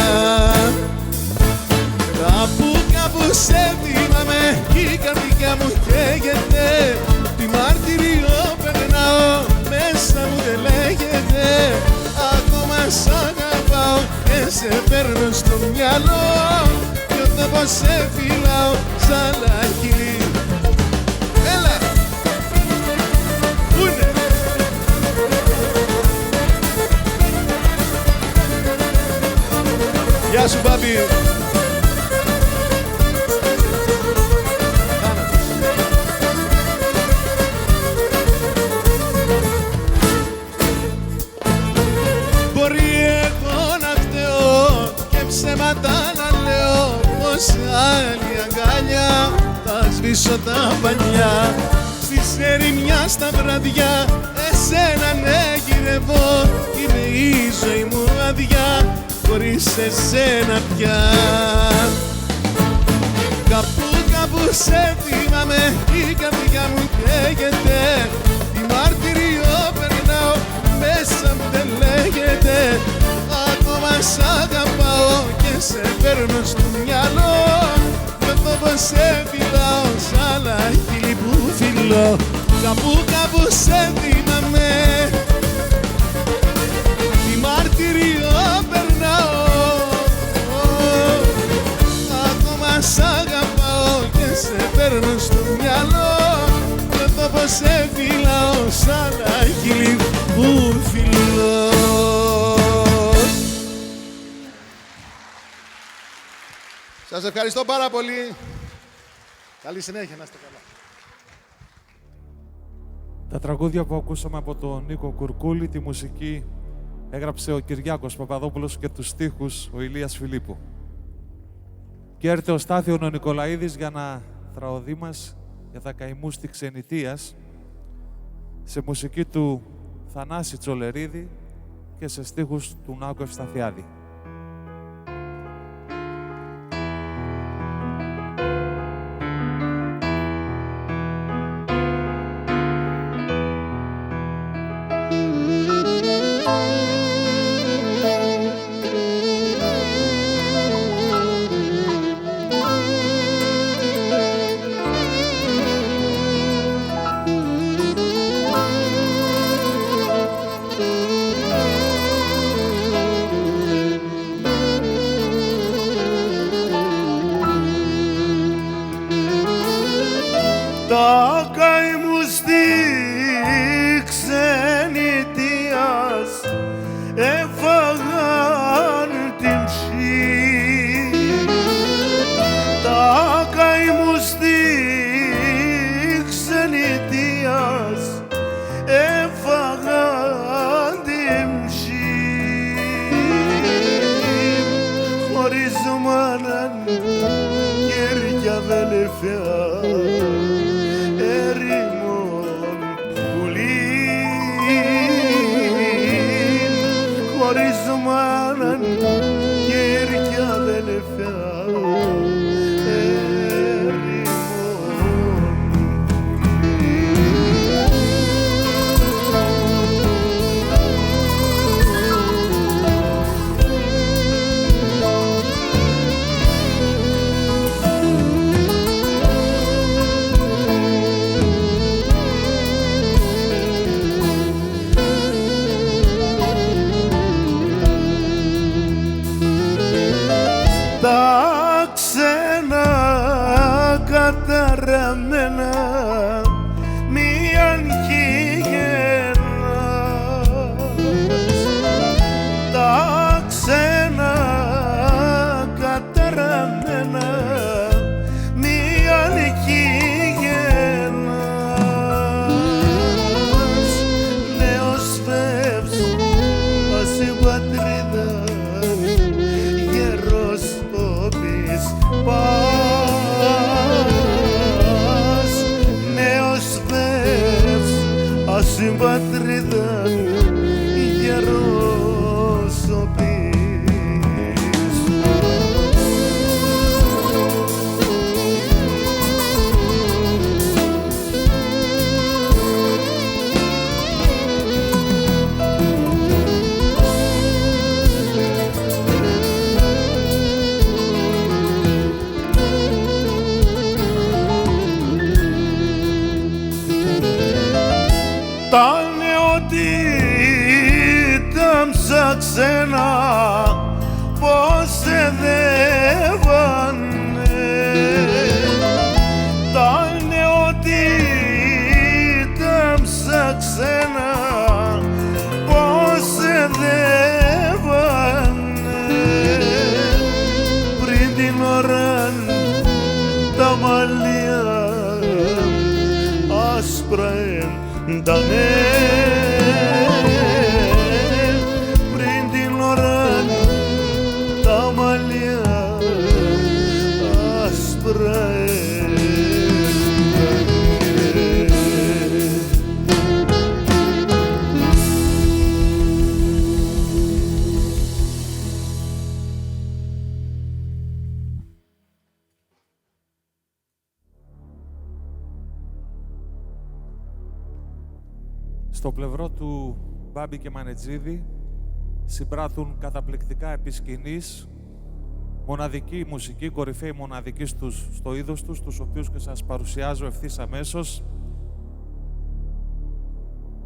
Κάπου σε θυμάμαι η καρδιά μου καίγεται. Τι μαρτυριό περνάω μέσα μου δεν λέγεται. Ακόμα σ' αγαπάω και σε παίρνω στο μυαλό. Νιώθω πως σε φυλάω σαν λαχυλί. Έλα! Πού είναι? Γεια σου Μπάμπη! τα παλιά. Στις ερημιά στα βραδιά εσένα ναι γυρεύω. Είναι η ζωή μου αδειά χωρίς εσένα πια. Κάπου σε θυμάμαι, η καρδιά μου καίγεται. Τι μαρτυριό περνάω, μέσα μου δεν λέγεται. Ακόμα σ' αγαπάω και σε παίρνω στο μυαλό. Νιώθω πως σε φιλάω σ' άλλα χείλη που φιλώ. Κάπου σε θυμάμαι, τι μαρτυριό περνάω. Ακόμα σ' αγαπάω και σε παίρνω στο μυαλό. Νιώθω πως σε φιλάω σ' άλλα χείλη που φιλώ. Σας ευχαριστώ πάρα πολύ. Καλή συνέχεια, να είστε καλά. Τα τραγούδια που ακούσαμε από τον Νίκο Κουρκούλη, τη μουσική έγραψε ο Κυριάκος Παπαδόπουλος και τους στίχους ο Ηλίας Φιλίππου. Και έρθε ο Στάθιος ο Νικολαίδης για να τραγουδεί μας για τα καημούς της ξενιτείας, σε μουσική του Θανάση Τσολερίδη και σε στίχους του Νάκου Ευσταθιάδη. Τα καημούς της ξενιτείας έφαγαν την ψυχή. Τα καημούς της ξενιτείας έφαγαν την ψυχή. Χωρίς μάναν και αδελφιά ερήμον πουλί. Χωρίς μάναν και αδελφιά τα ξένα καταραμένα μίαν χιγένας. Τα ξένα καταραμένα μίαν χιγένας. Νέος φεύς πας στην πατρίδα, γερός πας. Νέος φεύς ας την πατρίδα, γερός ο πεις. Τα νεότητα ψάξαινα πως σε δεύανε. Τα νεότητα ψάξαινα πως σε δεύανε. Πριν την ώρα τα μαλλιά άσπρα εντάνε. Πριν την ώρα τα μαλλιά άσπρα εντάνε. Στο πλευρό του Μπάμπη και Μανετζίδη συμπράττουν καταπληκτικά επί σκηνής, μοναδική μουσική, κορυφαίοι μοναδικοί στο είδος τους, τους οποίους και σας παρουσιάζω ευθύς αμέσως.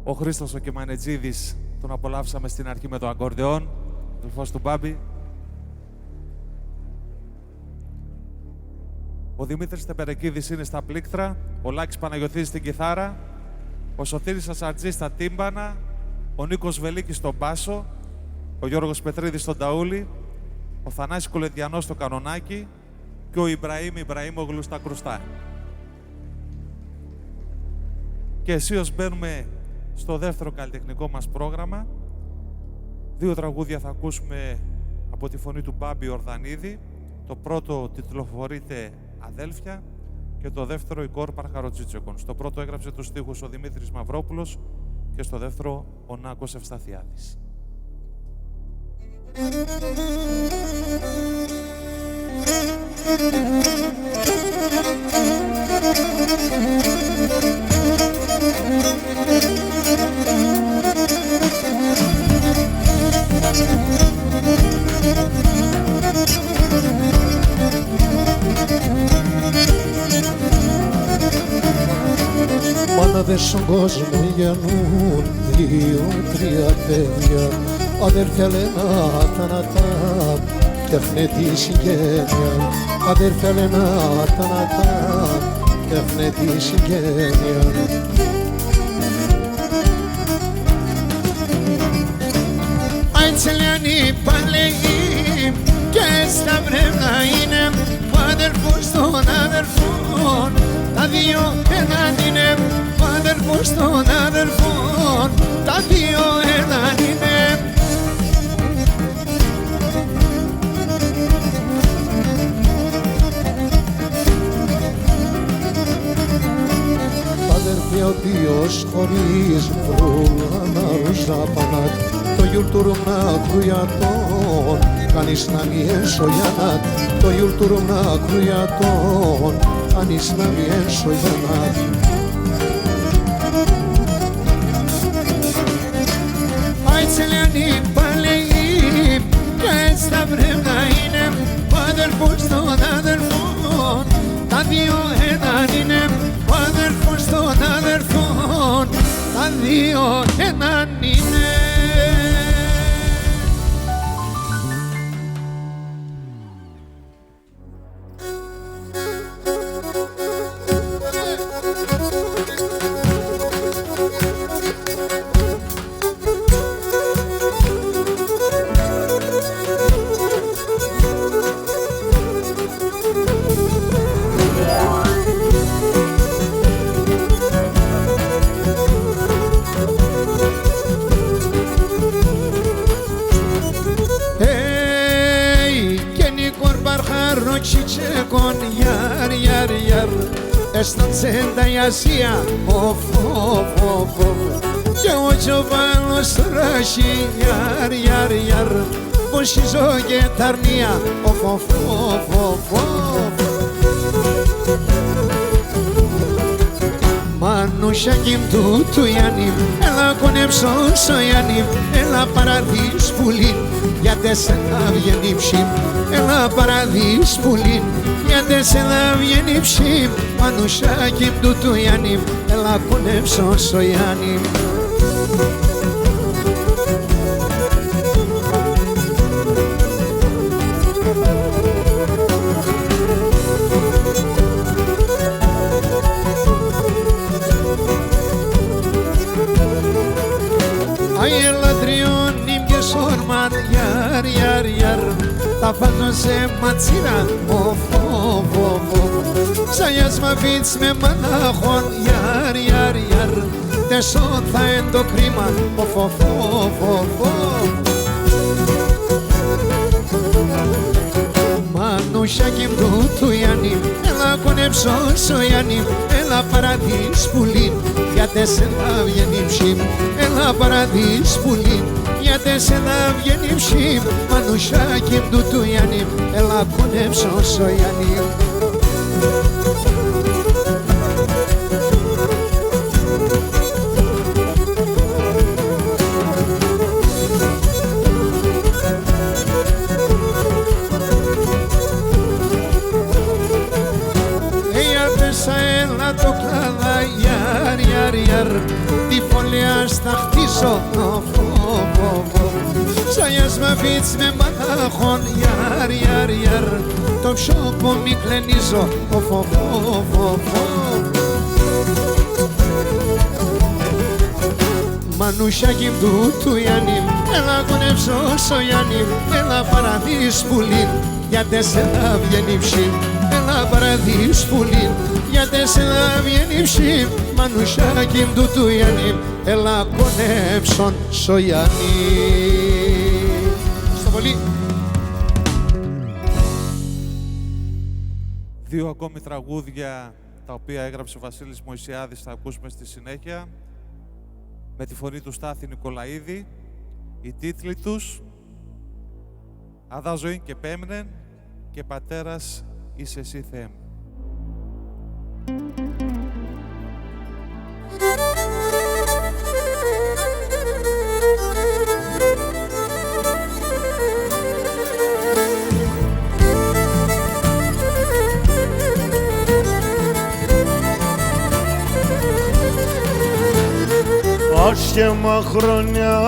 Ο Χρήστος ο Κεμανετζίδης τον απολαύσαμε στην αρχή με το ακορντεόν, αδελφός του Μπάμπη. Ο Δημήτρης Τεπερεκίδης είναι στα πλήκτρα, ο Λάκης Παναγιωτίδης στην κιθάρα, ο Σωτήρης Ασαρτζής στα τύμπανα, ο Νίκος Βελίκης στον μπάσο, ο Γιώργος Πετρίδης στον ταούλι, ο Θανάσης Κολετιανός στο κανονάκι και ο Ιμπραήμογλου στα κρουστά. Και αισίως μπαίνουμε στο δεύτερο καλλιτεχνικό μας πρόγραμμα. 2 τραγούδια θα ακούσουμε από τη φωνή του Μπάμπη Ορδανίδη. Το πρώτο τιτλοφορείται «Αδέλφια» και το δεύτερο «Η κόρ Παρχαροτζίτσεκον». Στο πρώτο έγραψε τους στίχους ο Δημήτρης Μαυρόπουλος και στο δεύτερο ο Νάκος Ευσταθιάδης. Μάνα δε στον κόσμο γεννούν 2-3 παιδιά, αδέρφια λένα θανατά κι αφνέ τη συγγένεια, αδέρφια λένα θανατά κι αφνέ τη συγγένεια. Αιτσελιανοί παλαιοί και στα βρεύνα είναι ο αδερφός των αδερφών, τα δύο έναν είναι ο αδερφός των αδερφών, τα δύο έναν είναι. Αδερφοί ο Διος χωρίς βρούλανα ρουζάπανατ, το γιουλτουρούμνα κρουιατών, κανείς να μη έσωιανάτ, το γιουλτουρούμνα κρουιατών, κανείς να μη έσωιανάτ. Αιτσελιανοί παλαιοί και στα βρεύνα είναι ο αδερφός των αδερφών, τα δύο έναν είναι ο αδερφός των αδερφών, τα δύο έναν είναι. Στον τσέντα η Ασία, οφ, και ο Τζοβάνος ράχει, γιαρ, πως η ζω και τα αρνία, οφ. Μανούσια κιμ του Ιάννη, έλα κονέψω στο Ιάννη, έλα παραδείς πουλήν, γιατί σε να βγαίνει ψήμ, έλα παραδείς πουλήν, γιατί σε να βγαίνει ψήμ. Μανούσια κιμ του Ιάννη, έλα κονέψω στο Ιάννη. Τα βάζω σε ματσίρα, ψαγιάς μ' αφήνεις με μανάχον, γιαρ, τεσό θα εν το κρίμα, Μανούσια κιμ του Ιάννη, έλα κονέψω στο Ιάννη, έλα παραδείς πουλήν, γιατί σε να βγαίνει ψήμ, έλα παραδείς πουλήν, γιατί σε να βγαίνει ψήμ. Μανούσια κιμ του Ιάννη, έλα κονέψω στο Ιάννη. τα χτίσω Σαγιάς με φίτς με μπατάχον Ιαρ, ιαρ, ιαρ Το ψώπο μη κλενίζω Μανουσιάκι του Ιάννη Έλα κονεύσω στο Ιάννη Έλα παραδείς πουλήν Για τέσσερα βγαίνει ψήν Έλα παραδείς πουλήν Για τέσσερα βγαίνει ψήν Μανουσιάκι του Ιάννη Έλα κονεύσω στο Ιάννη Στο πολύ. Δύο ακόμη τραγούδια τα οποία έγραψε ο Βασίλης Μωυσιάδης θα ακούσουμε στη συνέχεια με τη φωνή του Στάθη Νικολαίδη. Οι τίτλοι τους «Αδά ζωήν και πέμνεν» και «Πατέρας είσαι εσύ Θεέ μου». Άσχημα χρόνια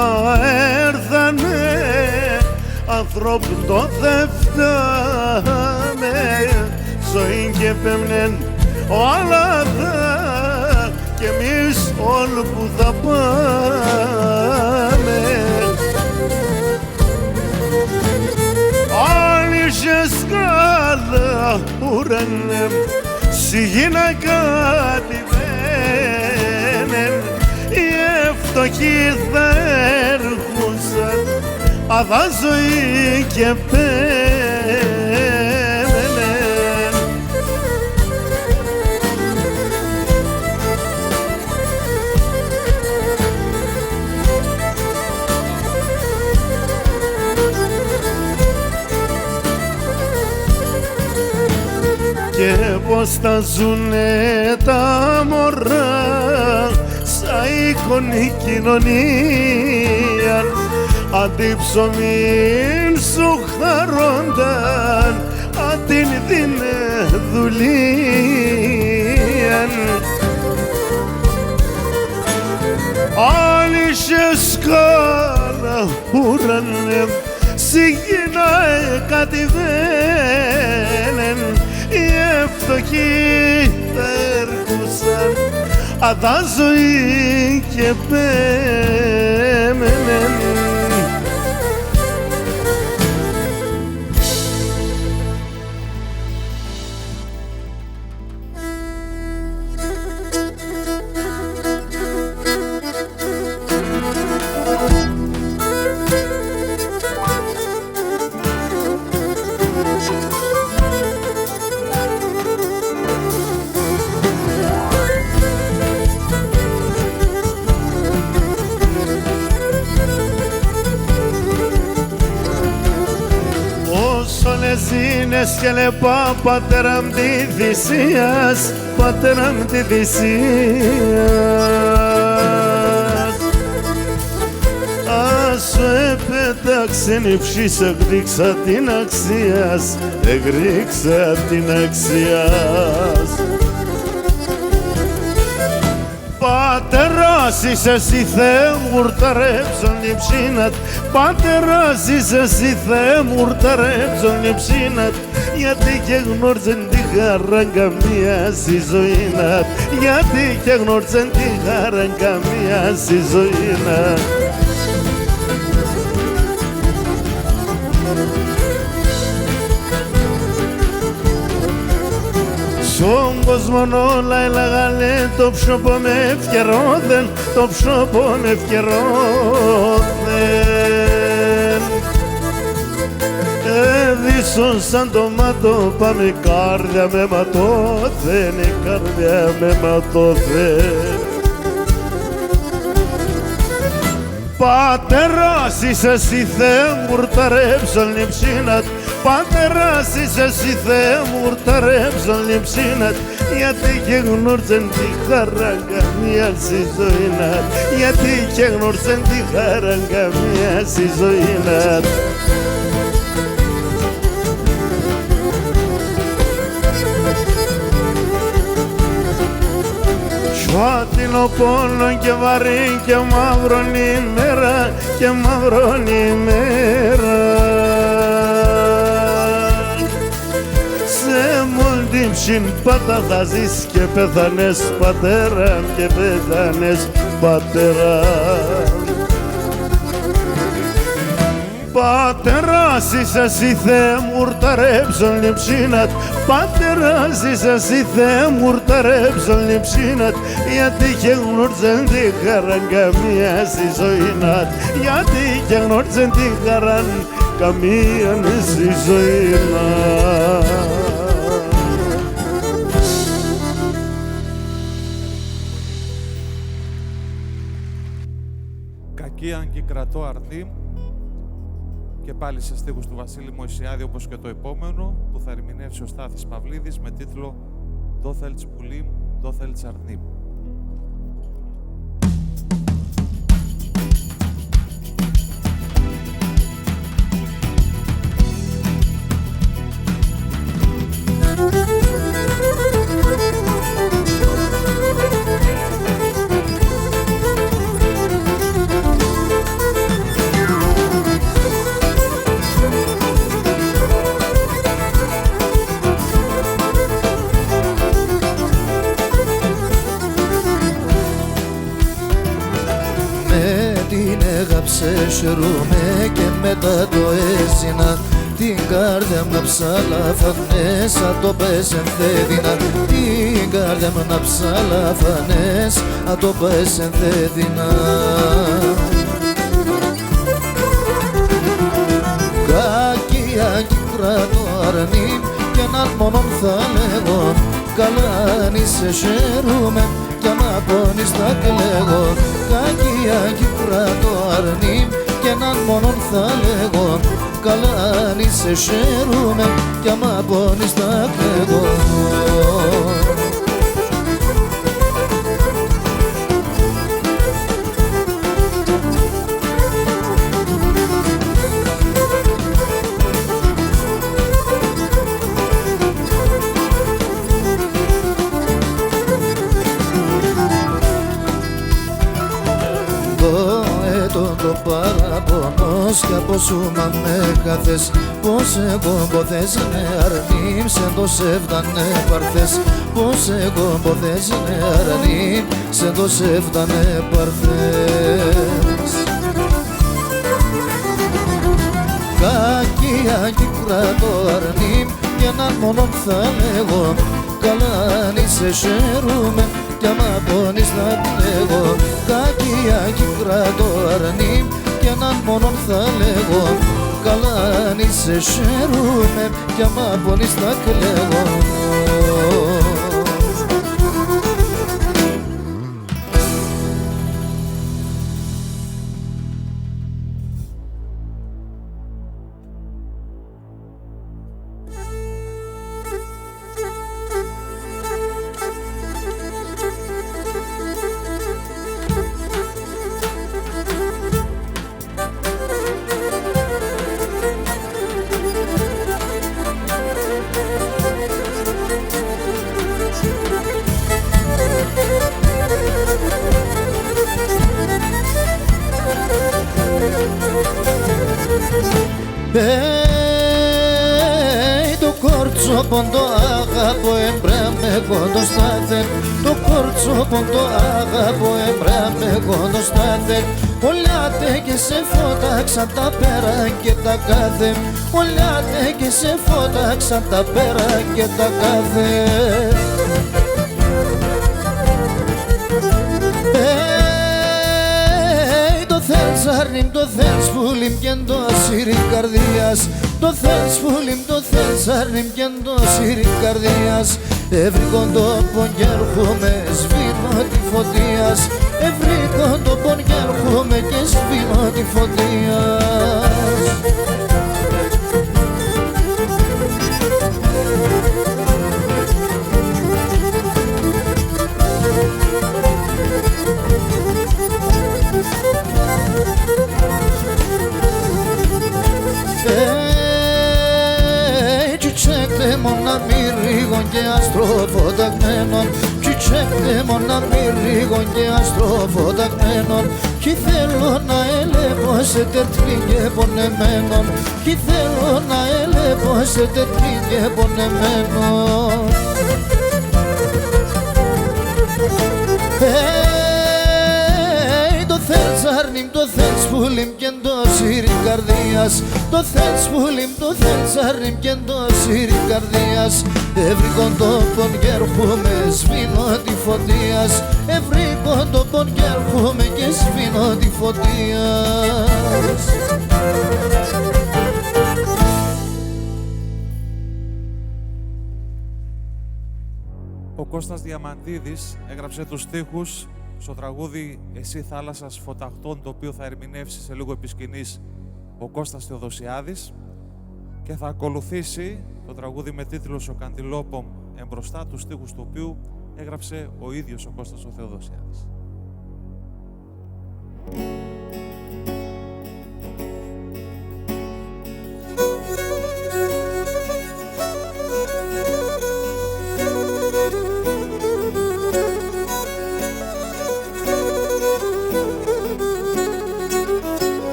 έρθανε, ανθρώπου το δε φτάνε, ζωή και πέμνεν ο Αλλαδά κι εμείς όλοι που θα πάμε. Αν είσαι σκάλα ουρανέ, σιγήνα κατηβαίνεν, οι φτωχοί θα έρχουσαν, αδά ζωή και πέμενεν. Και πως θα ζουνε τα μωρά σαν εικονή κοινωνία, αντίψωμην σου χαρόνταν, αν την δίνε δουλείαν. Αν είσαι σκάλα ουρανέ, σιγήνα κατηβαίνεν, οι ευτοχοί θα έρχουσαν, αδά ζωή και πέμενεν. Ζήνες και λεπά, πατέρα μ' τη θυσίας, πατέρα μ' τη θυσίας. Ας σου επέταξεν η ψής, εγρίξα την αξίας, εγρίξα την αξίας. Πατέρας είσαι εσύ Θεέ μου, ουρταρέψον λειψίνατ. Πατέρας είσαι εσύ Θεέ μου, ουρταρέψον λειψίνατ. Γιατί και γνώριζεν τη χαρά καμία στη ζωήνατ. Γιατί και γνώριζεν τη χαρά καμία στη ζωήνατ. Στον κόσμο όλα έλεγανε το ψώπο με ευκαιρόδεν, το ψώπο με ευκαιρόδεν. Έδισον σαν το μάτω πάμε, κάρδια με ματώθεν, η κάρδια με ματώθεν. Πατέρας είσαι εσύ Θεέ μου, ουρταρέψον λειψίνατ. Πατέρας είσαι εσύ Θεέ μου, ουρταρέψον λειψίνατ. Γιατί και γνώριζεν τη χαρά καμία στη ζωήνατ. Γιατί και γνώριζεν τη χαρά καμία στη ζωήνατ. Φάτινο πόνο και βαρύ και μαύρονη μέρα και μαύρονη μέρα. Σε μολτύψιν πάτα θα ζεις και πέθανες πατέρα και πέθανες πατέρα. Πατεράς είσαι εσύ Θεέ μου ουρταρέψον λειψίνατ. Πατεράς είσαι εσύ Θεέ μου ουρταρέψον λειψίνατ. Γιατί και γνώριζεν τη χαράν καμία στη ζωήνατ. Γιατί και γνώριζεν τη χαράν καμία στη ζωήνατ. Κακή αν και κρατώ αρνή. Και πάλι σε στίχους του Βασίλη Μωυσιάδη, όπως και το επόμενο, που θα ερμηνεύσει ο Στάθης Παυλίδης με τίτλο «Δο θέλεις πουλί, δο θέλεις αρνί». Ξεσαιρούμε και μετά το έζηνα. Την καρδιά μου να ψαλαφανές, αν το πες ενθέδινα. Την καρδιά μου να ψαλαφανές, αν το πες ενθέδινα. Κακία κύκρα το αρνί κι έναν μόνον θα λέγω. Καλά αν είσαι χαίρομαι κι άμα πόνεις θα κλαίγω. Κακία κύκρα το αρνί κι έναν μόνον θα λέγω. Καλά αν είσαι χαίρομαι κι άμα πόνεις θα κλαίγω. Το παραπονός κι από σου μα με καθές. Πως εγώ μποθές με αρνήμ σε το σεβδανε παρθές. Πως εγώ μποθές με αρνήμ σε το σεβδανε παρθές. Κακία κύκρα το αρνήμ κι έναν μόνον θα λέγω. Καλά αν είσαι χαίρομαι κι άμα πόνεις θα κλαίγω. Κακία κύκρα το αρνί κι έναν μόνον θα λέγω. Καλά αν είσαι χαίρομαι κι άμα πόνεις θα κλαίγω. Το κόρτσο ποντό αγαπώ εμπρά με κόντο στάθεν. Το κόρτσο ποντό αγαπώ εμπρά με κόντο στάθεν. Ολιάτε και σε φώταξαν τα πέρα και τα κάθε. Ολιάτε και σε φώταξαν τα πέρα και τα κάθε. Αρνήμ το θέλς πουλίμ κι εν το ασύρι καρδίας. Το θέλς πουλίμ το θέλς αρνήμ κι εν το ασύρι καρδίας. Ευρύκον το πον κι έρχομαι σβήνω τη φωτίας. Ευρύκον το πον κι έρχομαι και σβήνω τη φωτίας. Τσουτσέκτε μόνα μυρίγων και αστροφωταγμένων. ξεκτέμων αμυρίγων και αστροφωταγμένων κι θέλω να έλεπω σε τερτλή και πονεμένων κι θέλω να έλεπω σε τερτλή και πονεμένων. Το θέλς άρνημ, το θέλς πουλιμ και το σύριν καρδίας το θέλς πουλιμ, το θέλς άρνημ και το σύριν καρδίας ευρύκον τόπον και έρχομαι σβήνω τη φωτίας ευρύκον τόπον και έρχομαι και σβήνω τη φωτίας. Ο Κώστας Διαμαντίδης έγραψε τους στίχους στο τραγούδι «Εσύ θάλασσας φωταχτών», το οποίο θα ερμηνεύσει σε λίγο επί σκηνής ο Κώστας Θεοδοσιάδης, και θα ακολουθήσει το τραγούδι με τίτλο «Σοκαντιλόπομ εμπροστά», τους στίχους του οποίου έγραψε ο ίδιος ο Κώστας ο Θεοδοσιάδης.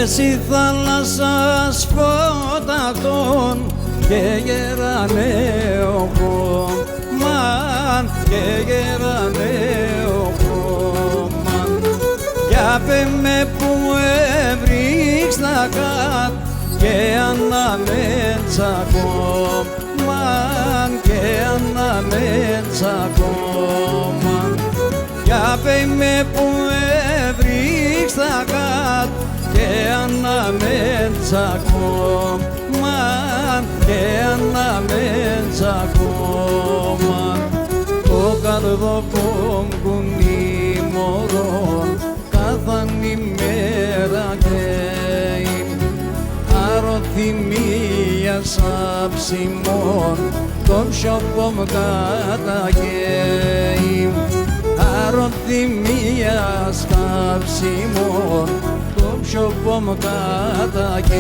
Εσύ θάλασσας φωταχτών και γερανέο χώμαν και γερανέο χώμαν για πε με που έβριξ τα κάτ και αναμέντσα κόμμαν και αναμέντσα κόμμαν για πε με που έβριξ τα κάτ και αναμέντσα κόμμαν και αναμέντσα κόμμαν το καρδοκόμ κουνή μωρόν καθαν ημέρα καίει αρωθυμία σαψιμών το ψιοπόμ καταγέει αρωθυμία σαψιμών ψιοπόμ καταγέει.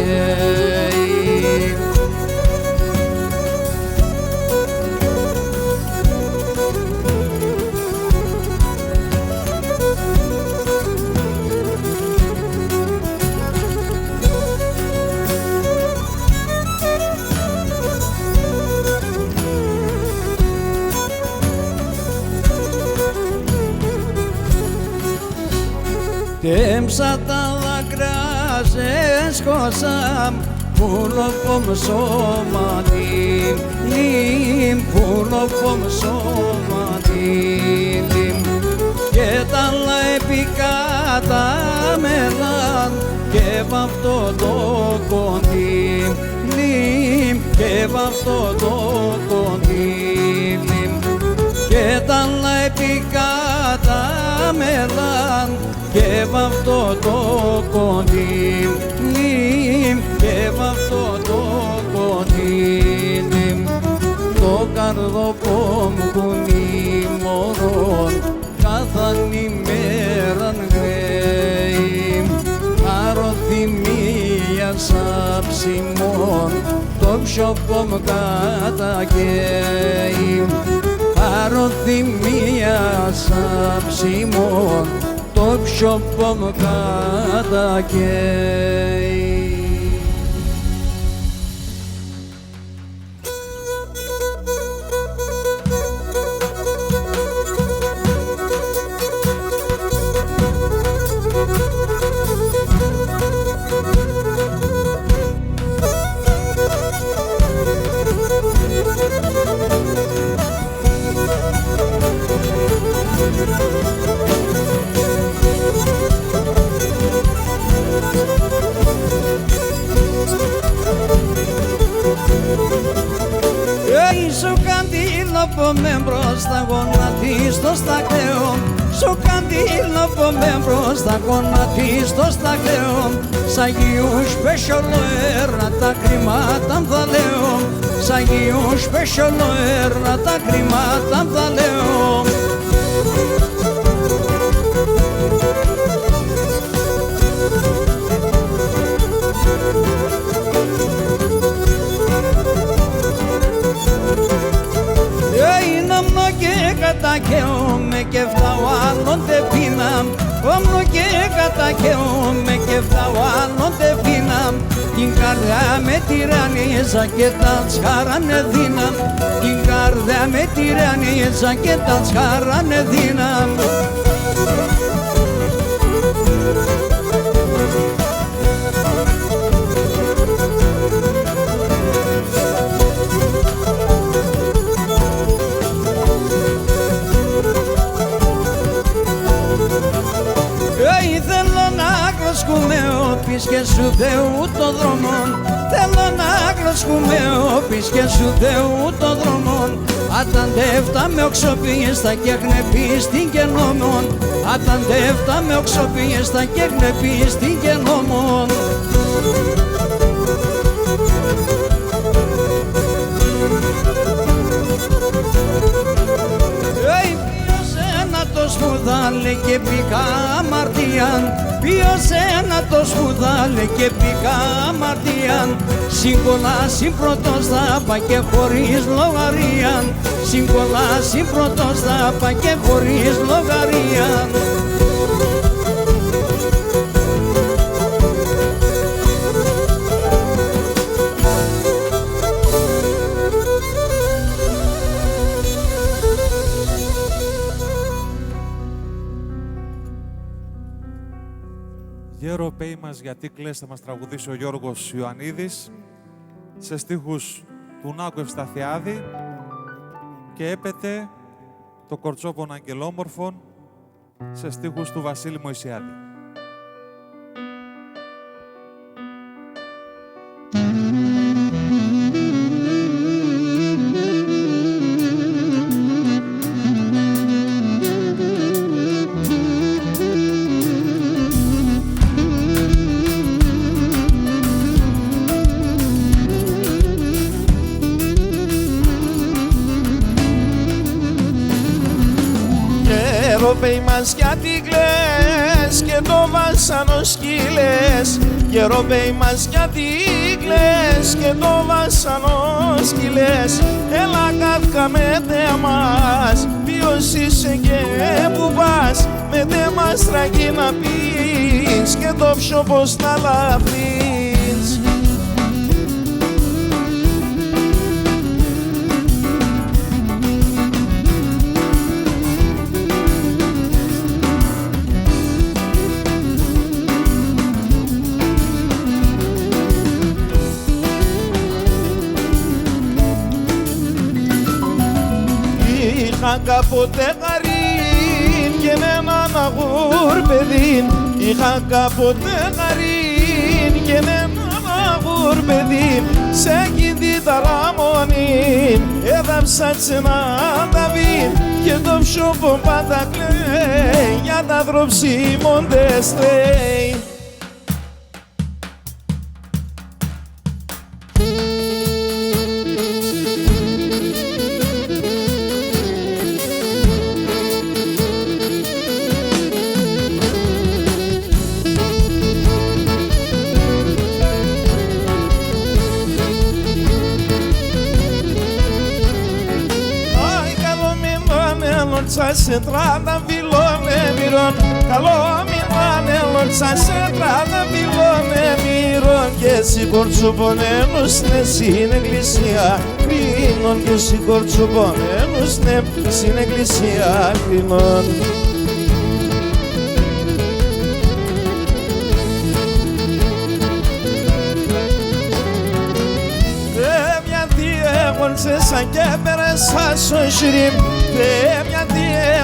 Τέμψα τα δάκρυα σε σκόσαμ πουλοπομ σώματι λιμ πουλοπομ σώματι λιμ και τα λαϊπικά τα μελάν και βαυτό το κοντί λιμ και βαυτό το κοντί λιμ και τα λαϊπικά τα μελάν και βαυτό το κοντί και βαυτό το κοντί το καρδοκόμ κουνή μωρόν καθαν ημέραν γρέει αρωθυμία σαψιμών το ψιοπόμ καταγέει αρωθυμία σαψιμών το ψιοπόμ καταγέει. Σου καντήλοπομεν μπροστά γονατί στο στακτέο σου καντήλοπομεν μπροστά γονατί στο στακτέο σ' Αγίους πεσιολοέρνα τα κρυμάτα θα λέω σ' Αγίους πεσιολοέρνα τα κρυμάτα θα λέω κατακαίωμαι και φτάω τε φύνα. Την καρδιά με τυραννίζα και τα τσχάρανε δύναμ. Την καρδιά με τυραννίζα και τα τσχάρανε δύναμ. Θέλω να κλωσκούμε όπις και σου Θεού το δρόμον. Θέλω να κλωσκούμε όπις και σου Θεού το δρόμον. Αταντεύτα με οξοπιέστα και γνεπείς την κενόμον. Αταντεύτα με οξοπιέστα και γνεπείς την κενόμον. Το σπουδάλε και πήγα αμαρτίαν. Ποιος ένα το σπουδάλε και πήγα αμαρτίαν. Συγκολάσει πρώτος θα πά και χωρίς λογαρίαν. Συγκολάσει πρώτος θα πά και χωρίς λογαρίαν. Γέρο πέι μας γιατί κλαις θα μας τραγουδήσει ο Γιώργος Ιωαννίδης σε στίχους του Νάκου Ευσταθιάδη και έπεται το Κορτσόπων Αγγελόμορφων σε στίχους του Βασίλη Μωυσιάδη. Γεροπέι μας γιατί κλαις και το βάσανο σκύλες. Γεροπέι μας γιατί κλαις και το βάσανο σκύλες. Έλα κάθκα με τε μας, ποιος είσαι και που πας. Με τε μας τραγεί να πεις και το πιο πως να λαφείς. Είχα κάποτε χαρήν και με έναν αγούρ παιδίν. Είχα κάποτε χαρήν και με έναν αγούρ παιδίν. Σε εκείνη την ταραμονή έδαψα τσενά τα βίν. Και το ψώπο πάντα κλαίει για τα δροψίμοντες τρέει. Σε τράτα βιλώνε μυρών. Καλό μιλάνε λότσα σε τράτα βιλώνε μυρών. Και σηκορτσοπονένους ναι στην εκκλησία κρίνων. Και σηκορτσοπονένους ναι στην εκκλησία κρίνων. Γολτσέσα και πέρασα στο σιρίμ. Γιατί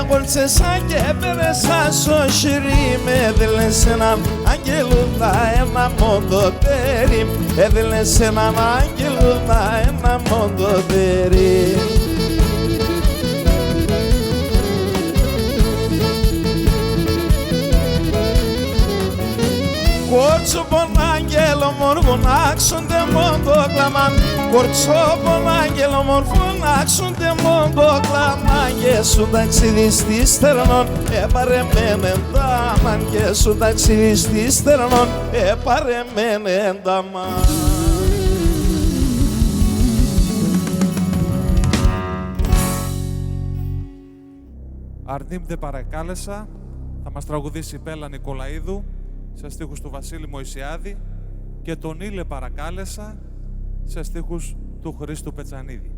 γολτσέσα και πέρασα στο σιρίμ. Έδελες έναν αγγελούδα ένα μοντοτέρι. Έδελες έναν αγγελούδα ένα μοντοτέρι. Κορτσόπον άγγελο μόρφων άξονται μόντο κλαμάν. Κορτσόπον άγγελο μόρφων άξονται μόντο κλαμάν. Και σου ταξίδι στη στερνών επαρεμένεν τάμαν. Και σου ταξίδι στη στερνών επαρεμένεν τάμαν. Αρνίμ δε παρακάλεσα θα μας τραγουδήσει η Πέλα Νικολαίδου σε στίχους του Βασίλη Μωυσιάδη και τον Ήλε παρακάλεσα σε στίχους του Χρήστου Πετσανίδη.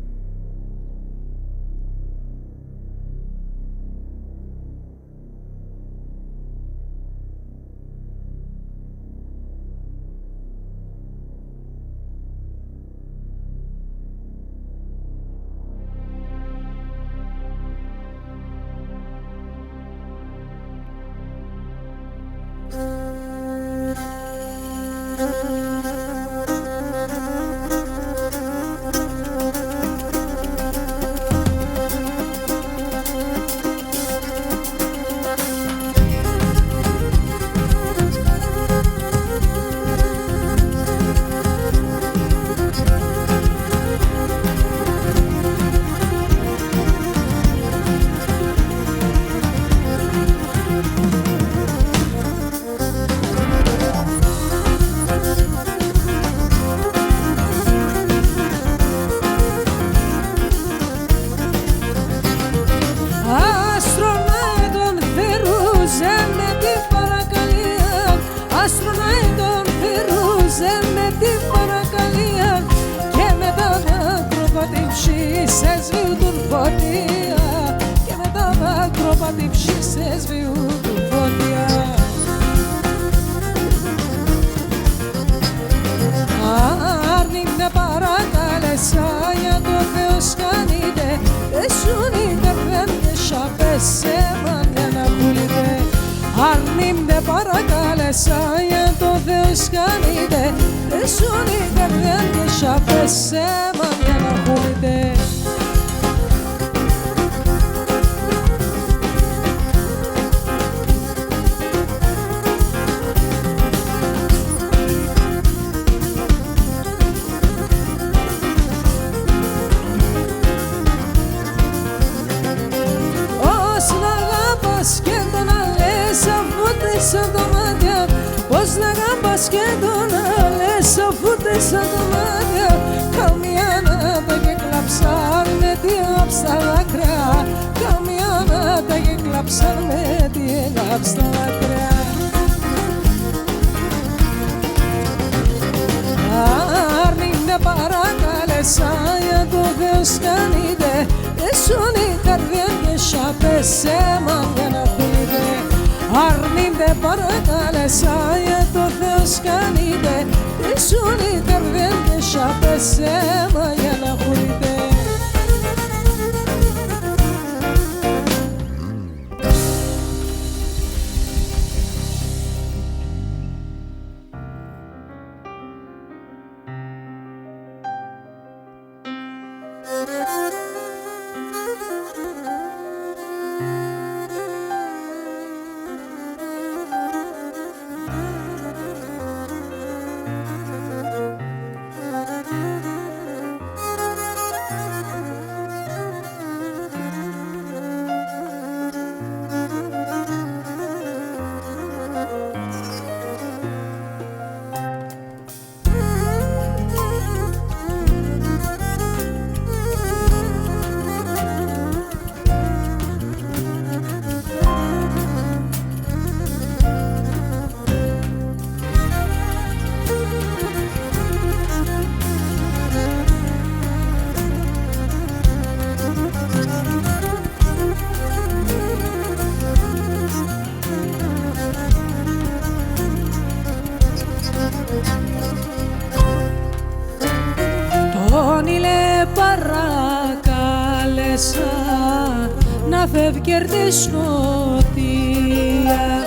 να φεύγει της νότια,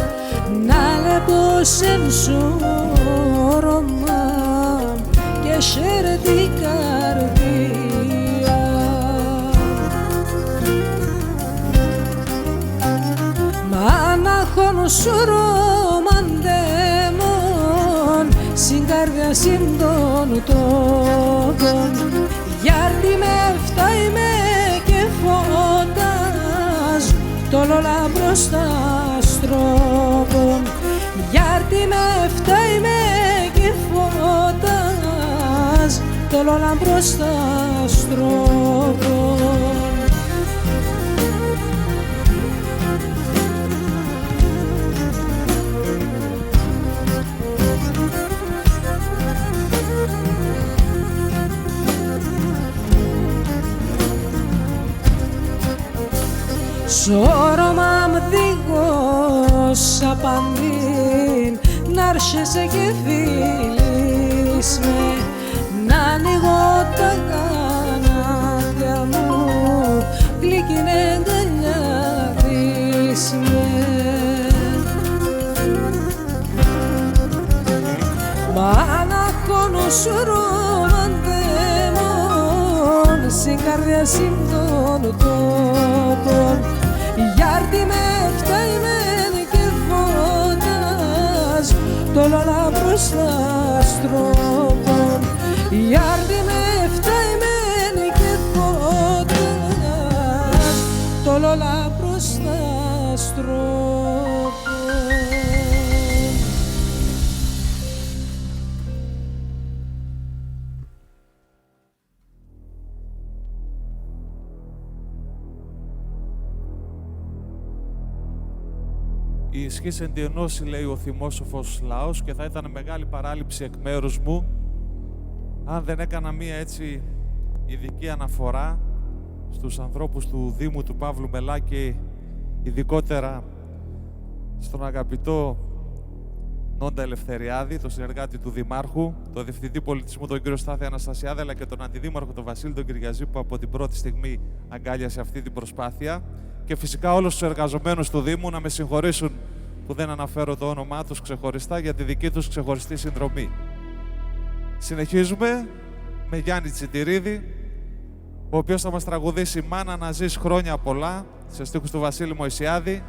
να λεπώσεν σώρωμα και σέρτη καρδία. Μα να χώνω σώρωμαν δαίμον, συν καρδιά συν τον τόπον, γιατί με φτάει με και φωτάς το λόλα μπροστά στρόπον, γιατί με φτάει με και φωτάς το λόλα μπροστά στρόπον. Σώρωμα μ' δίγος απαντήν νάρσεσαι και φίλεις με να ανοίγω τα κανάτια μου γλυκινέ γκαλιάδεις με. Μα να χώνος ρομαντέμον στην καρδιά συντών τόπων γιάρτη με φταίмен και φωτάς το λόλα προς τα στρόπων γιάρτη με φταίмен και φωτάς το λόλα προς τα στρόπων. Η ισχύς εν τη ενώση, λέει ο θυμόσοφος λαός, και θα ήταν μεγάλη παράληψη εκ μέρους μου αν δεν έκανα μία έτσι ειδική αναφορά στους ανθρώπους του Δήμου του Παύλου Μελά και ειδικότερα στον αγαπητό Νόντα Ελευθεριάδη, τον συνεργάτη του Δημάρχου, τον Διευθυντή Πολιτισμού τον κύριο Στάθη Αναστασιάδη, αλλά και τον Αντιδήμαρχο τον Βασίλη τον Κυριαζή, που από την πρώτη στιγμή αγκάλιασε αυτή την προσπάθεια. Και φυσικά όλους τους εργαζομένους του Δήμου να με συγχωρήσουν που δεν αναφέρω το όνομά τους ξεχωριστά για τη δική τους ξεχωριστή συνδρομή. Συνεχίζουμε με Γιάννη Τσιτηρίδη, ο οποίος θα μας τραγουδήσει «Μάνα να ζεις χρόνια πολλά» σε στίχους του Βασίλη Μωυσιάδη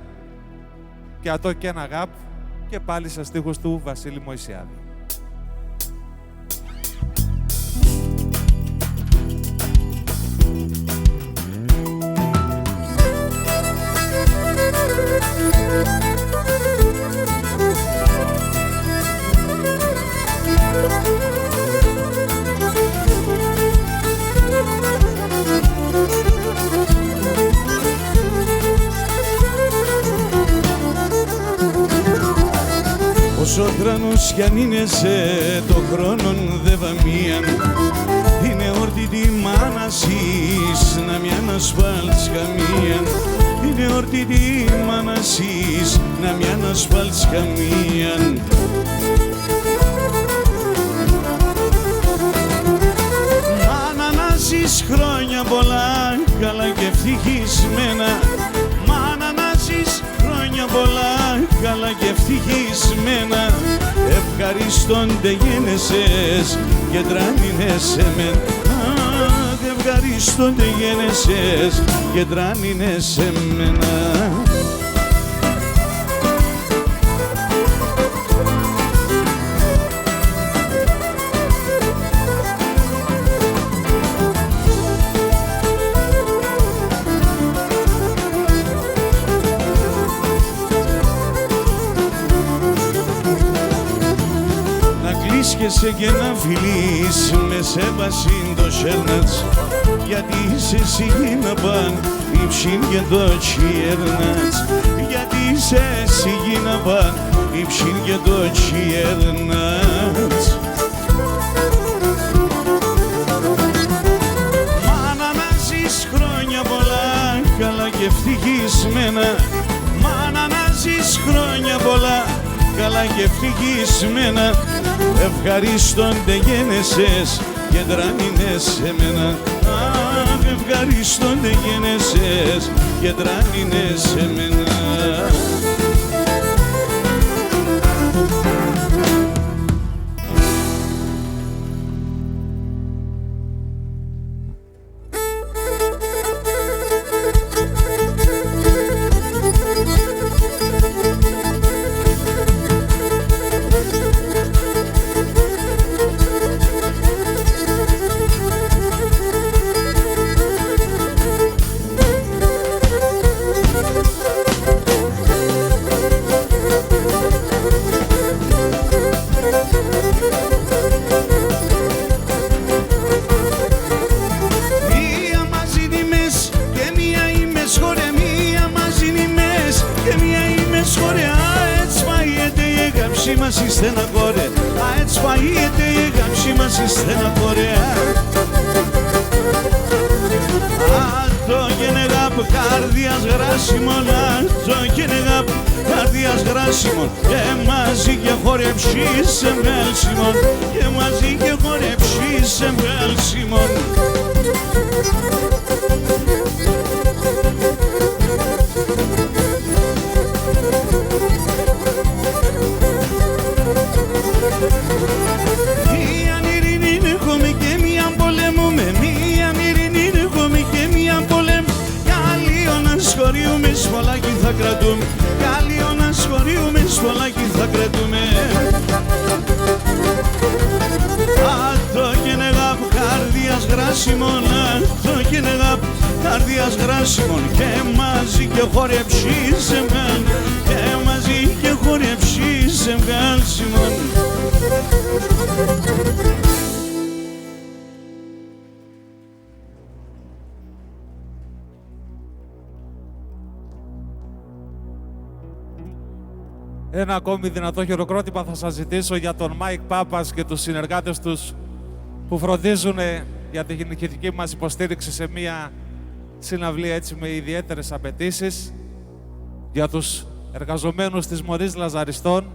και «Ατό και ένα γάπ» και πάλι σε στίχους του Βασίλη Μωυσιάδη. Όσο χρόνος κι αν είναι σε το χρόνον δε βαμίαν είναι όρτι τη μάνασης να μη ανασφάλτς καμίαν είναι όρτι τη μάνασης να μη ανασφάλτς καμίαν. Μάνα να ζεις χρόνια πολλά καλά και ευτυχισμένα, μάνα να ζεις χρόνια πολλά καλά και ευτυχισμένα, ευχαριστώνται γένεσες και τράνινες εμένα. Ευχαριστώνται γένεσες και τράνινες εμένα. Και να φιλείς με σέβασιν το σέρνατς γιατί είσαι εσύ να παν υψήν και το τσιέρνατς γιατί είσαι εσύ να παν υψήν και το τσιέρνατς. Μάνα να ζεις χρόνια πολλά καλά και ευτυχισμένα, μάνα να ζεις χρόνια πολλά καλά και ευτυχισμένα, ευχαριστώνται γένεσες και τράνινες εμένα. Ευχαριστώνται γένεσες και τράνινες εμένα. το γενεγάπ καρδιάς γράσιμον, το γενεγάπ καρδιάς γράσιμον, και μαζί και χορεψείς σε βγάλσιμον, και μαζί και χορεψείς σε βγάλσιμον. Μία ειρήνη έχουμε και μία πολεμούμε, μία ειρήνη έχουμε και μία πολεμούμε, κι άλλοι να σχολιούμε σφολάκι θα κρατούμε, κι άλλοι να σχολιούμε σφολάκι θα κρατούμε. Το γενεγάπ καρδιάς γράσιμον, το γενεγάπ καρδιάς γράσιμον, και μαζί και χορεψείς σε βγάλ, και μαζί και χορεψείς σε βγάλσιμον. Ένα ακόμη δυνατό χειροκρότημα θα σας ζητήσω για τον Μάικ Πάπας και τους συνεργάτες τους που φροντίζουν για την ηχητική μας υποστήριξη σε μια συναυλία έτσι με ιδιαίτερες απαιτήσεις, για τους εργαζομένους της Μωρής Λαζαριστών,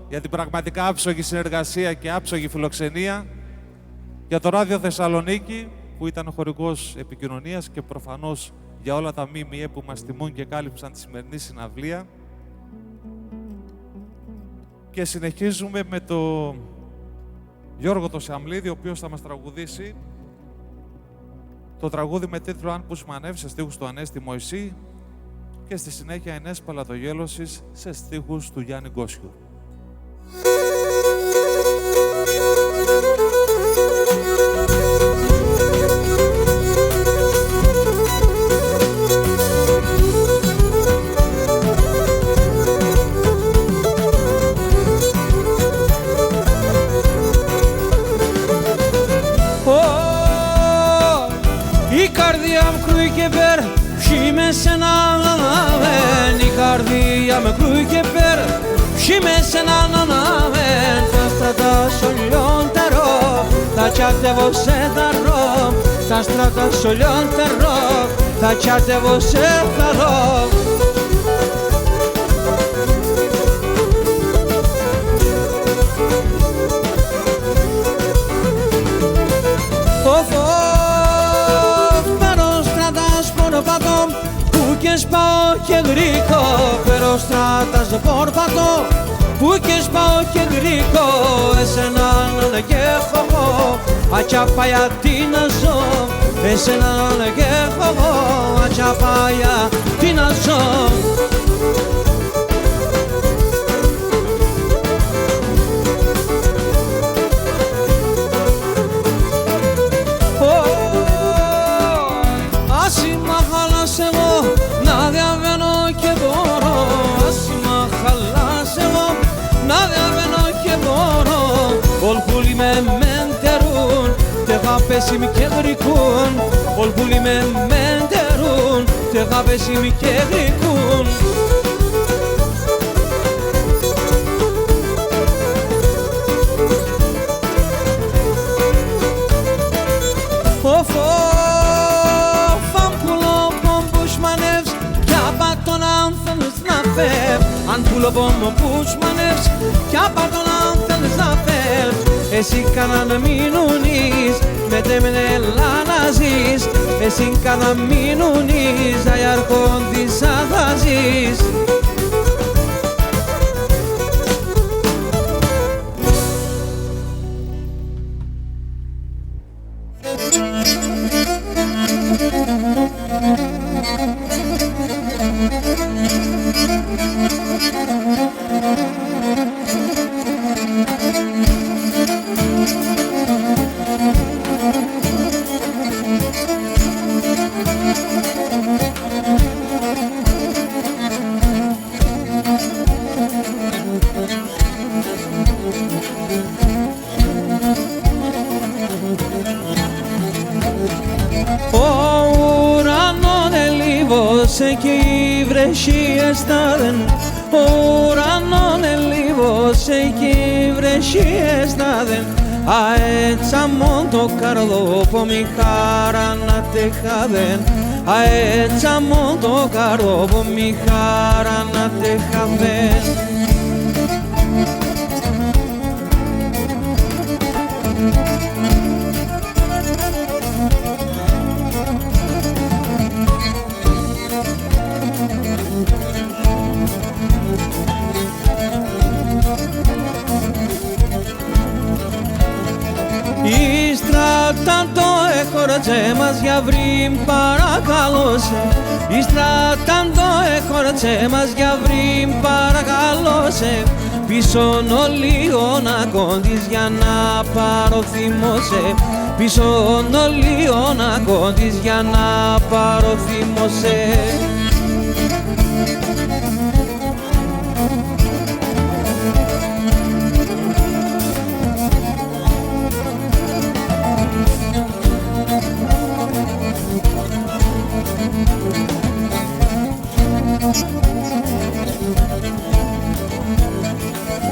για την πραγματικά άψογη συνεργασία και άψογη φιλοξενία, για το Ράδιο Θεσσαλονίκη που ήταν ο χορηγός επικοινωνίας και προφανώς για όλα τα ΜΜΕ που μας τιμούν και κάλυψαν τη σημερινή συναυλία. Και συνεχίζουμε με το Γιώργο το Σαμλίδη, ο οποίος θα μας τραγουδήσει το τραγούδι με τίτλο «Αν Πουσμανεύ» σε στίχους του Ανέστη Μωυσή και στη συνέχεια «Ενές Παλατογέλωσης» σε στίχους του Γιάννη Γκόσιου. Η καρδιά μου κρούει και πέρα, ποιοι με σένα αναβέν. Η καρδιά μου κρούει και πέρα, ποιοι με σένα αναβέν. Τα στρατά σολιόντερο, τα τσάτευω σε δαρό. Τα στρατά σολιόντερο, τα τσάτευω σε δαρό. Που και σπάω και γρήκω, φέρω στράτας πόρπατο, που και σπάω και γρήκω, εσέναν και έχω, ατσαπaya τι να ζω, εσέναν και έχω, ατσαπaya τι να ζω. Να διαβαίνω και μπορώ, άσημα χαλάσω, να διαβαίνω και μπορώ. Ολπούλοι με μέντερουν, τεγάπες είμαι και γρικούν. Ολπούλοι με μέντερουν, τεγάπες είμαι και γρικούν. Αν πουλοπόμω πουσμανεύς κι απ' τον αν θέλεις να φέρεις, εσύ κάνα να μείνουνεις, με τέμενε έλα να ζεις, εσύ κάνα να μείνουνεις, αγιάρχοντης θα ζεις. Και οι βρεσίες θα δεν, ο ουρανόν ελίβωσε και οι βρεσίες θα δεν, aetsa monto carlopo mi cara na te jaden, aetsa monto carlopo mi cara na te jaden. Ύστερα tanto χορτσέμας για βρύμ παρακαλώ σε. Ύστερα tanto χορτσέμας για βρύμ παρακαλώ σε. Πίσω λίγο να κόντεις για να πάρω θυμώσαι. Πίσω λίγο να κόντεις για να πάρω θυμώσαι.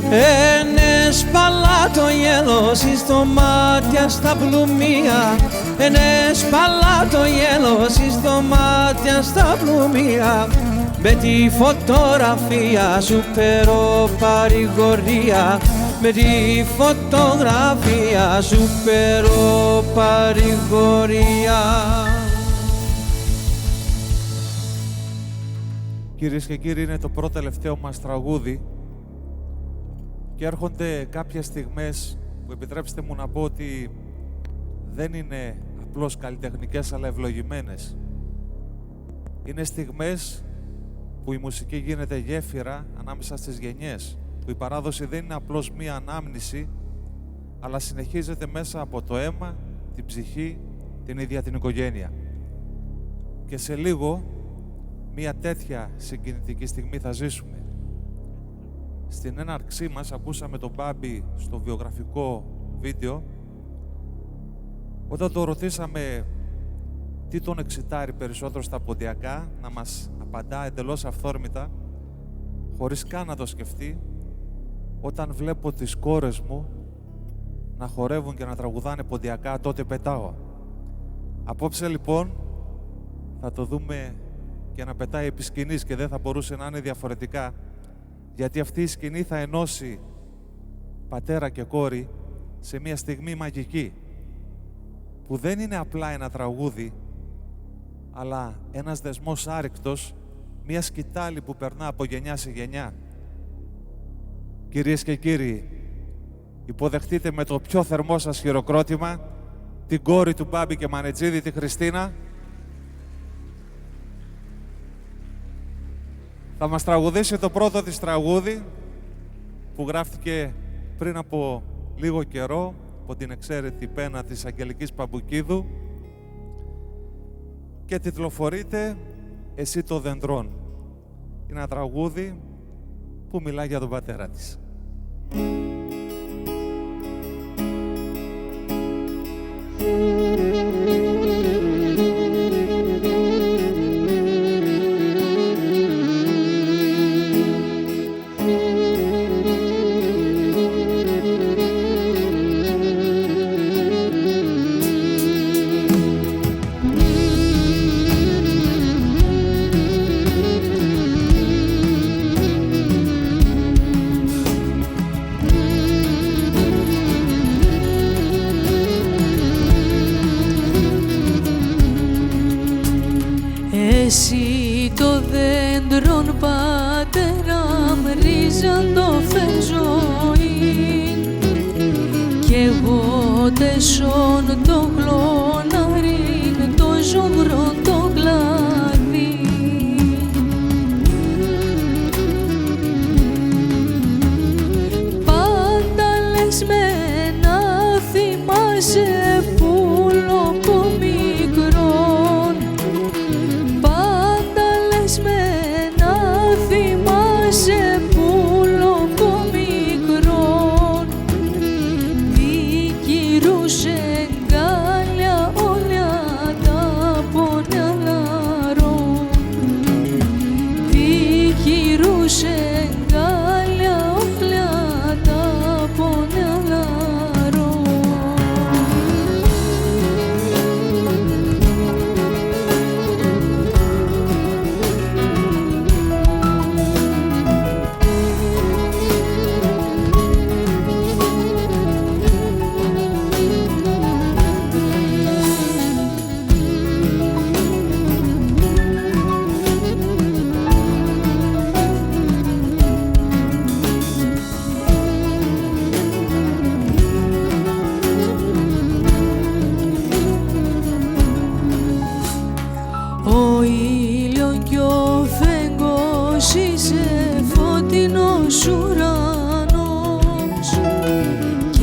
Ένες παλάτο γέλος στο μάτια στα πλουμία. Ένες παλάτο γέλος στο μάτια στα πλουμία. Με τη φωτογραφία σου παίρνω παρηγορία. Με τη φωτογραφία σου παίρνω παρηγορία. Κυρίες και κύριοι, είναι το πρώτο τελευταίο μας τραγούδι και έρχονται κάποιες στιγμές που επιτρέψτε μου να πω ότι δεν είναι απλώς καλλιτεχνικές αλλά ευλογημένες. Είναι στιγμές που η μουσική γίνεται γέφυρα ανάμεσα στις γενιές, που η παράδοση δεν είναι απλώς μία ανάμνηση αλλά συνεχίζεται μέσα από το αίμα, την ψυχή, την ίδια την οικογένεια. Και σε λίγο μία τέτοια συγκινητική στιγμή θα ζήσουμε. Στην έναρξή μας ακούσαμε τον Μπάμπη στο βιογραφικό βίντεο. Όταν το ρωτήσαμε τι τον εξητάρει περισσότερο στα ποντιακά, να μας απαντά εντελώς αυθόρμητα, χωρίς καν να το σκεφτεί: όταν βλέπω τις κόρες μου να χορεύουν και να τραγουδάνε ποντιακά, τότε πετάω. Απόψε λοιπόν θα το δούμε και να πετάει επί σκηνής και δεν θα μπορούσε να είναι διαφορετικά, γιατί αυτή η σκηνή θα ενώσει πατέρα και κόρη σε μια στιγμή μαγική, που δεν είναι απλά ένα τραγούδι, αλλά ένας δεσμός άρρηκτος, μια σκητάλη που περνά από γενιά σε γενιά. Κυρίες και κύριοι, υποδεχτείτε με το πιο θερμό σας χειροκρότημα την κόρη του Μπάμπη και Μανετζίδη, τη Χριστίνα. Θα μας τραγουδήσει το πρώτο της τραγούδι που γράφτηκε πριν από λίγο καιρό από την εξαίρετη πένα της Αγγελικής Παμπουκίδου και τιτλοφορείται «Εσύ το δεντρών». Είναι ένα τραγούδι που μιλάει για τον πατέρα της. Εσύ το δέντρον πατέρα μρίζαν το φεζόι κι εγώ τεσόν το γλωναρίν το ζωγρόν το κλάδι. Πάντα λες με να θυμάσαι πουλο από μικρόν. Πάντα λες με να θυμάσαι πουλο από μικρόν. Τι κυρούσε γκάλια όλα τα πονιαλαρών. Τι κυρούσε γκάλια όλα τα πονιαλαρών.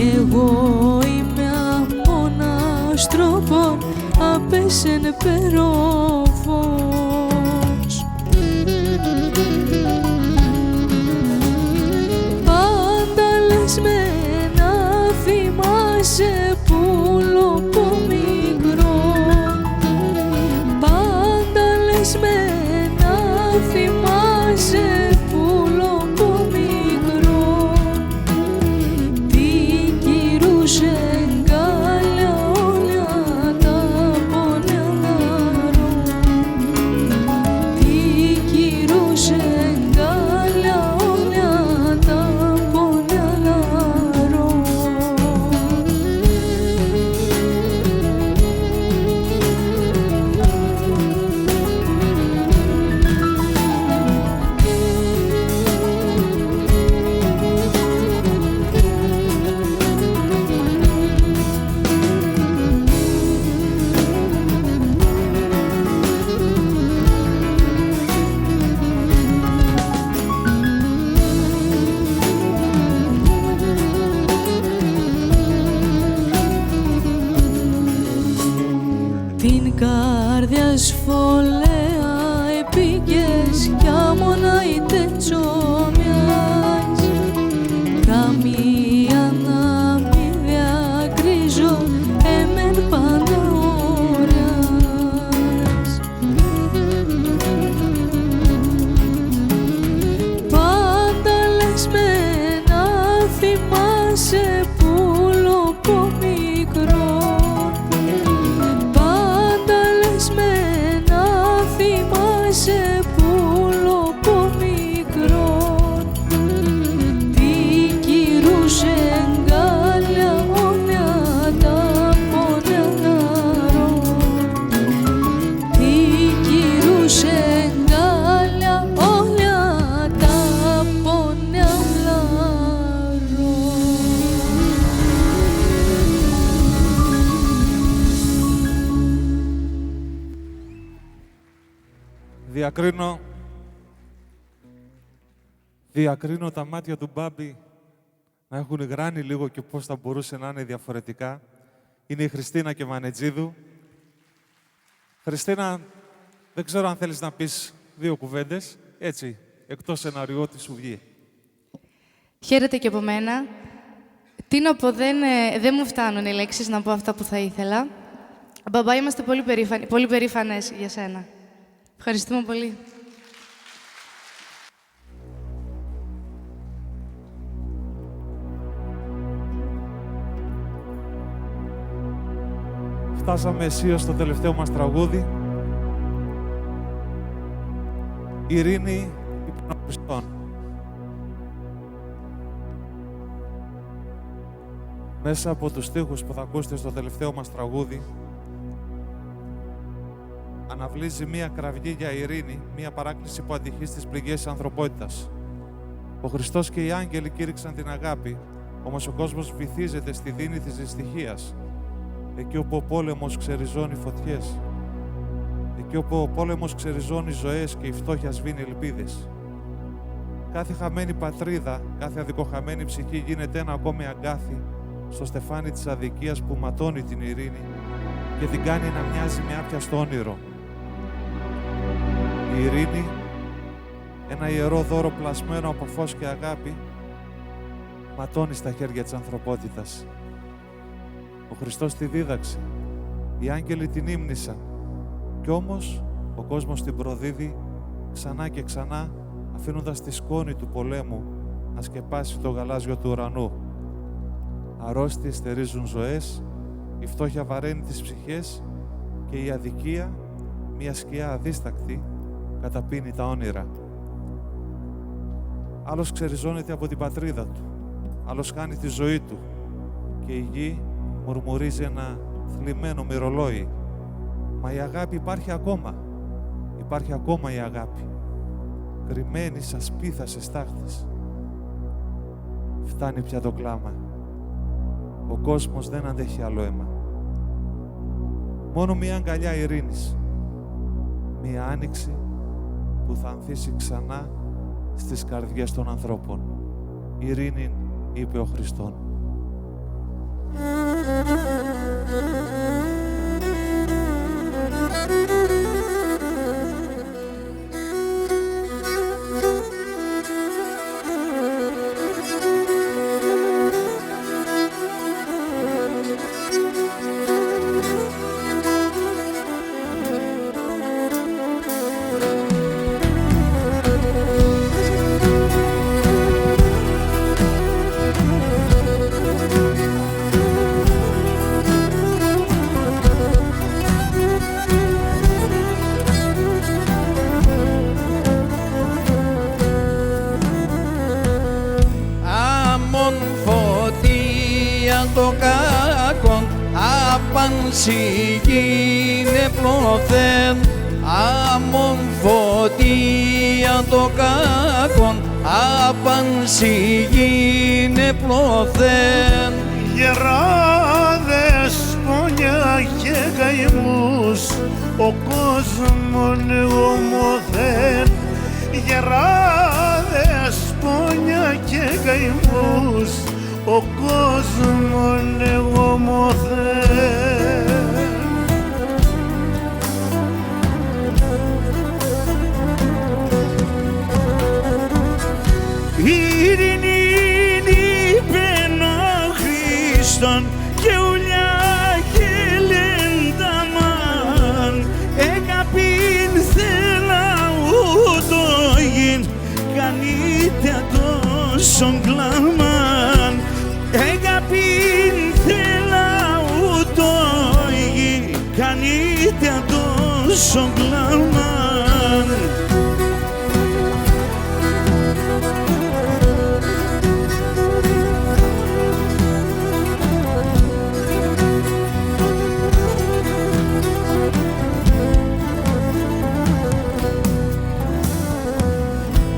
κι εγώ είμαι αμονάστροφον απέσεν περόφος. Πάντα λες με να θυμάσαι πουλο που μικρό, πάντα λες με να θυμάσαι πουλο που μικρό, τι κυρούσε γκάλια όλα τα πονελαρό, τι κυρούσε γκάλια όλα τα πονελαρό. Την καρδιά σφολέα επίκες κι άμονα είτε τσόμιας, καμία να μη διακρίζω εμέν πάντα ώρας. Πάντα λες με να θυμάσαι πουλο που μικρό, πάντα λες με να θυμάσαι πουλο που μικρό, τι κυρούσε γκάλια όλα τα πονελαρό, τι κυρούσε γκάλια όλα τα πονελαρό. Διακρίνω τα μάτια του Μπάμπη να έχουν γράνει λίγο και πώς θα μπορούσε να είναι διαφορετικά. Είναι η Χριστίνα Κεμανετζίδου. Χριστίνα, δεν ξέρω αν θέλεις να πεις δύο κουβέντες, έτσι, εκτός σενάριου, ό,τι σου βγει. Χαίρετε και από μένα. Τι να πω, δεν μου φτάνουν οι λέξεις να πω αυτά που θα ήθελα. Μπαμπά, είμαστε πολύ περήφανες για σένα. Ευχαριστούμε πολύ. Φτάσαμε αισίως στο τελευταίο μας τραγούδι. Ειρήνη Υπνοπιστών. Μέσα από τους στίχους που θα ακούσετε στο τελευταίο μας τραγούδι αναβλύζει μία κραυγή για ειρήνη, μία παράκληση που αντυχεί στις πληγές της ανθρωπότητας. Ο Χριστός και οι άγγελοι κήρυξαν την αγάπη, όμως ο κόσμος βυθίζεται στη δίνη της δυστυχίας. Εκεί όπου ο πόλεμος ξεριζώνει φωτιές. Εκεί όπου ο πόλεμος ξεριζώνει ζωές και η φτώχεια σβήνει ελπίδες. Κάθε χαμένη πατρίδα, κάθε αδικοχαμένη ψυχή γίνεται ένα ακόμη αγκάθι στο στεφάνι της αδικίας που ματώνει την ειρήνη και την κάνει να μοιάζει με άπιαστο όνειρο. Η ειρήνη, ένα ιερό δώρο πλασμένο από φως και αγάπη, ματώνει στα χέρια της ανθρωπότητας. Ο Χριστός τη δίδαξε, οι άγγελοι την ύμνησαν κι όμως ο κόσμος την προδίδει ξανά και ξανά, αφήνοντας τη σκόνη του πολέμου να σκεπάσει το γαλάζιο του ουρανού. Αρρώστιες στερίζουν ζωές, η φτώχεια βαραίνει τις ψυχές και η αδικία, μια σκιά αδίστακτη, καταπίνει τα όνειρα. Άλλος ξεριζώνεται από την πατρίδα του, άλλος χάνει τη ζωή του και η γη μουρμουρίζει ένα θλιμμένο μυρολόι. Μα η αγάπη υπάρχει ακόμα. Υπάρχει ακόμα η αγάπη. Κρυμμένη σαν σπίθα σε στάχτες. Φτάνει πια το κλάμα. Ο κόσμος δεν αντέχει άλλο αίμα. Μόνο μία αγκαλιά ειρήνης. Μία άνοιξη που θα ανθίσει ξανά στις καρδιές των ανθρώπων. Ειρήνη, είπε ο Χριστόν. το κακόν απάνση γίνε πλωθέν, αμον φωτία το κακόν απάνση γίνε πλωθέν. Γεράδες, πόνια και καημούς, ο κόσμον ομοθέν. Γεράδες, πόνια και καημούς, ο κόσμον ομοθέν. Ειρηνήν είπεν ο Χριστόν και ουλιά και λενταμάν, έκαπην θέλα ούτω γιν, κανείτε τόσον κλαμάν. Έκαπην θέλα ούτω γιν, κανείτε τόσον κλαμάν.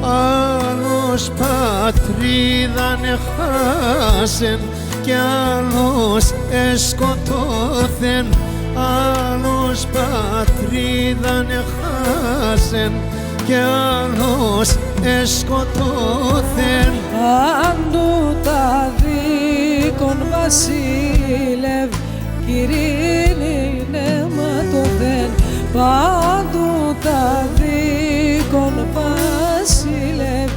Άλλος πατρίδαν εχάσεν κι άλλος εσκοτώθεν. Άλλος πατρίδαν εχάσεν κι άλλος εσκοτώθεν. Πάντου τα δίκον βασίλευ, κυρίνη νεματωθέν. Πάντου τα δίκον βασίλευ,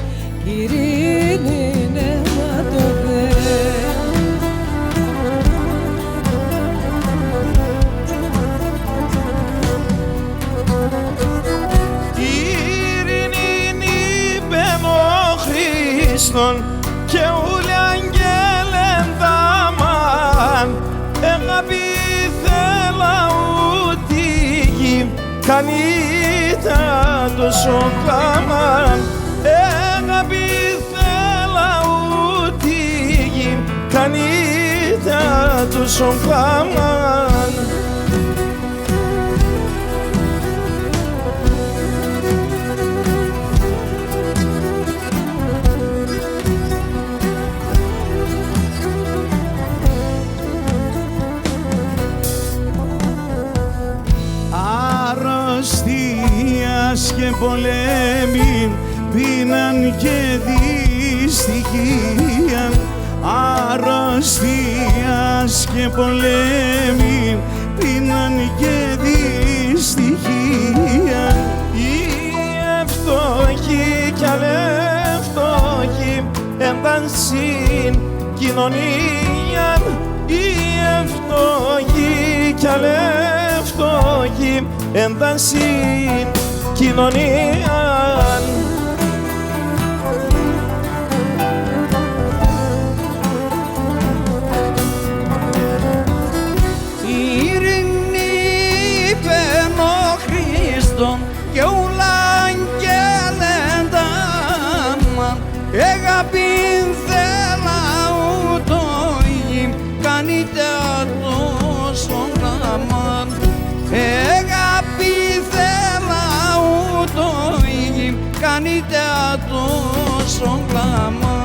κυρίνη νεματωθέν. Ειρηνήν είπεν ο Χριστόν και ούλοι αγγέλεν δαμάν, αγάπη θέλα ούτη γη, κανίτα τόσο κλαμάν. Αγάπη θέλα ούτη γη, κανίτα τόσο κλαμάν. Αρρωστίας και πολέμην, πείναν και δυστυχίαν. Αρρωστίας και πολέμην, πείναν και δυστυχίαν. Οι ευτόχοι κι αλευτόχοι ένταν συν κοινωνίαν. Οι ευτόχοι κι αλευτόχοι ένταν συν κοινωνίαν. Ειρηνή είπεν ο Χριστόν και ούλα αγγέλεν δαμάν, αγάπην θέλα ούτω γη, κανείτε τόσο κλαμάν. Αγάπη θέλα ούτω γη, κανείτε τόσο κλαμάν.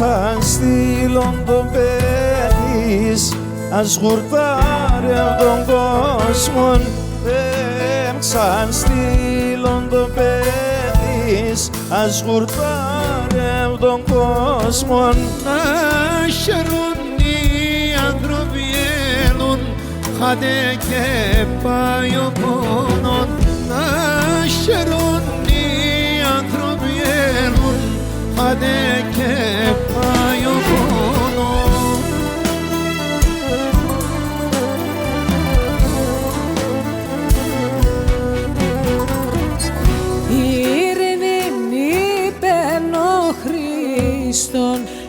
σαν στείλον το πέτεις, ας γουρτάρει τον κόσμο. Σαν στείλον το πέτεις, ας γουρτάρει τον κόσμο. Να χαιρούν οι άνθρωποι έλουν, χάτε και πάει ο πόνος. Να χαιρούν οι άνθρωποι έλουν, χάτε και πάει ο πόνος.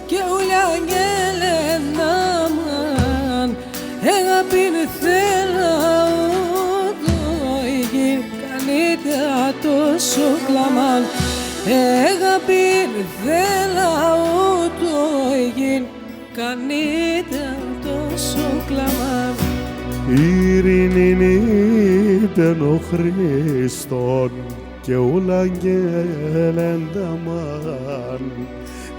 και ούλια γελένα μαν εγαπήν θέλα ούτω ηγήν κανίτα τόσο κλαμάν εγαπήν θέλα ούτω ηγήν κανίτα τόσο κλαμάν. Ειρήνην ήταν ο Χριστόν και ούλα γελέντα μαν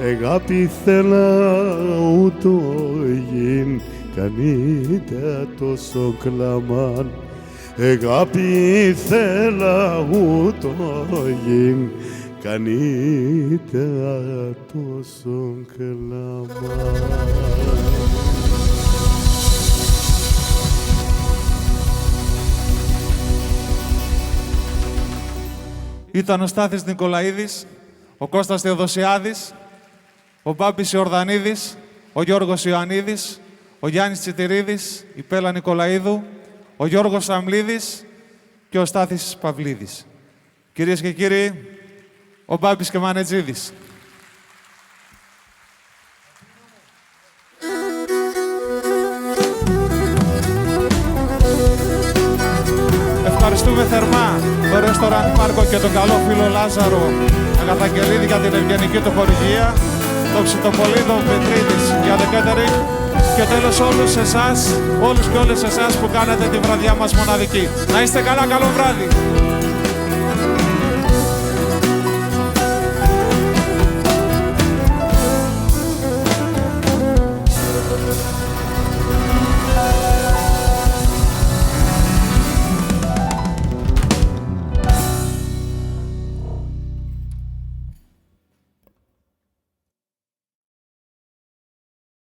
εγάπη θέλα ούτω γιν κανίτα τόσο κλαμάν εγάπη θέλα ούτω γιν κανίτα τόσο κλαμάν. Ήταν ο Στάθης Νικολαίδης, ο Κώστας Θεοδοσιάδης, ο Μπάμπης Ιορδανίδης, ο Γιώργος Ιωαννίδης, ο Γιάννης Τσιτηρίδης, η Πέλα Νικολαίδου, ο Γιώργος Σαμλίδης και ο Στάθης Παυλίδης. Κυρίες και κύριοι, ο Μπάμπης Κεμανετζίδης. Ευχαριστούμε θερμά το Restaurant Μάρκο και τον καλό φίλο Λάζαρο Αγαθακελίδη για την ευγενική του χορηγία, το Ψητοπολίδο Πετρίδης για το catering και τέλος όλους εσάς, όλους και όλες εσάς που κάνετε τη βραδιά μας μοναδική. Να είστε καλά, καλό βράδυ!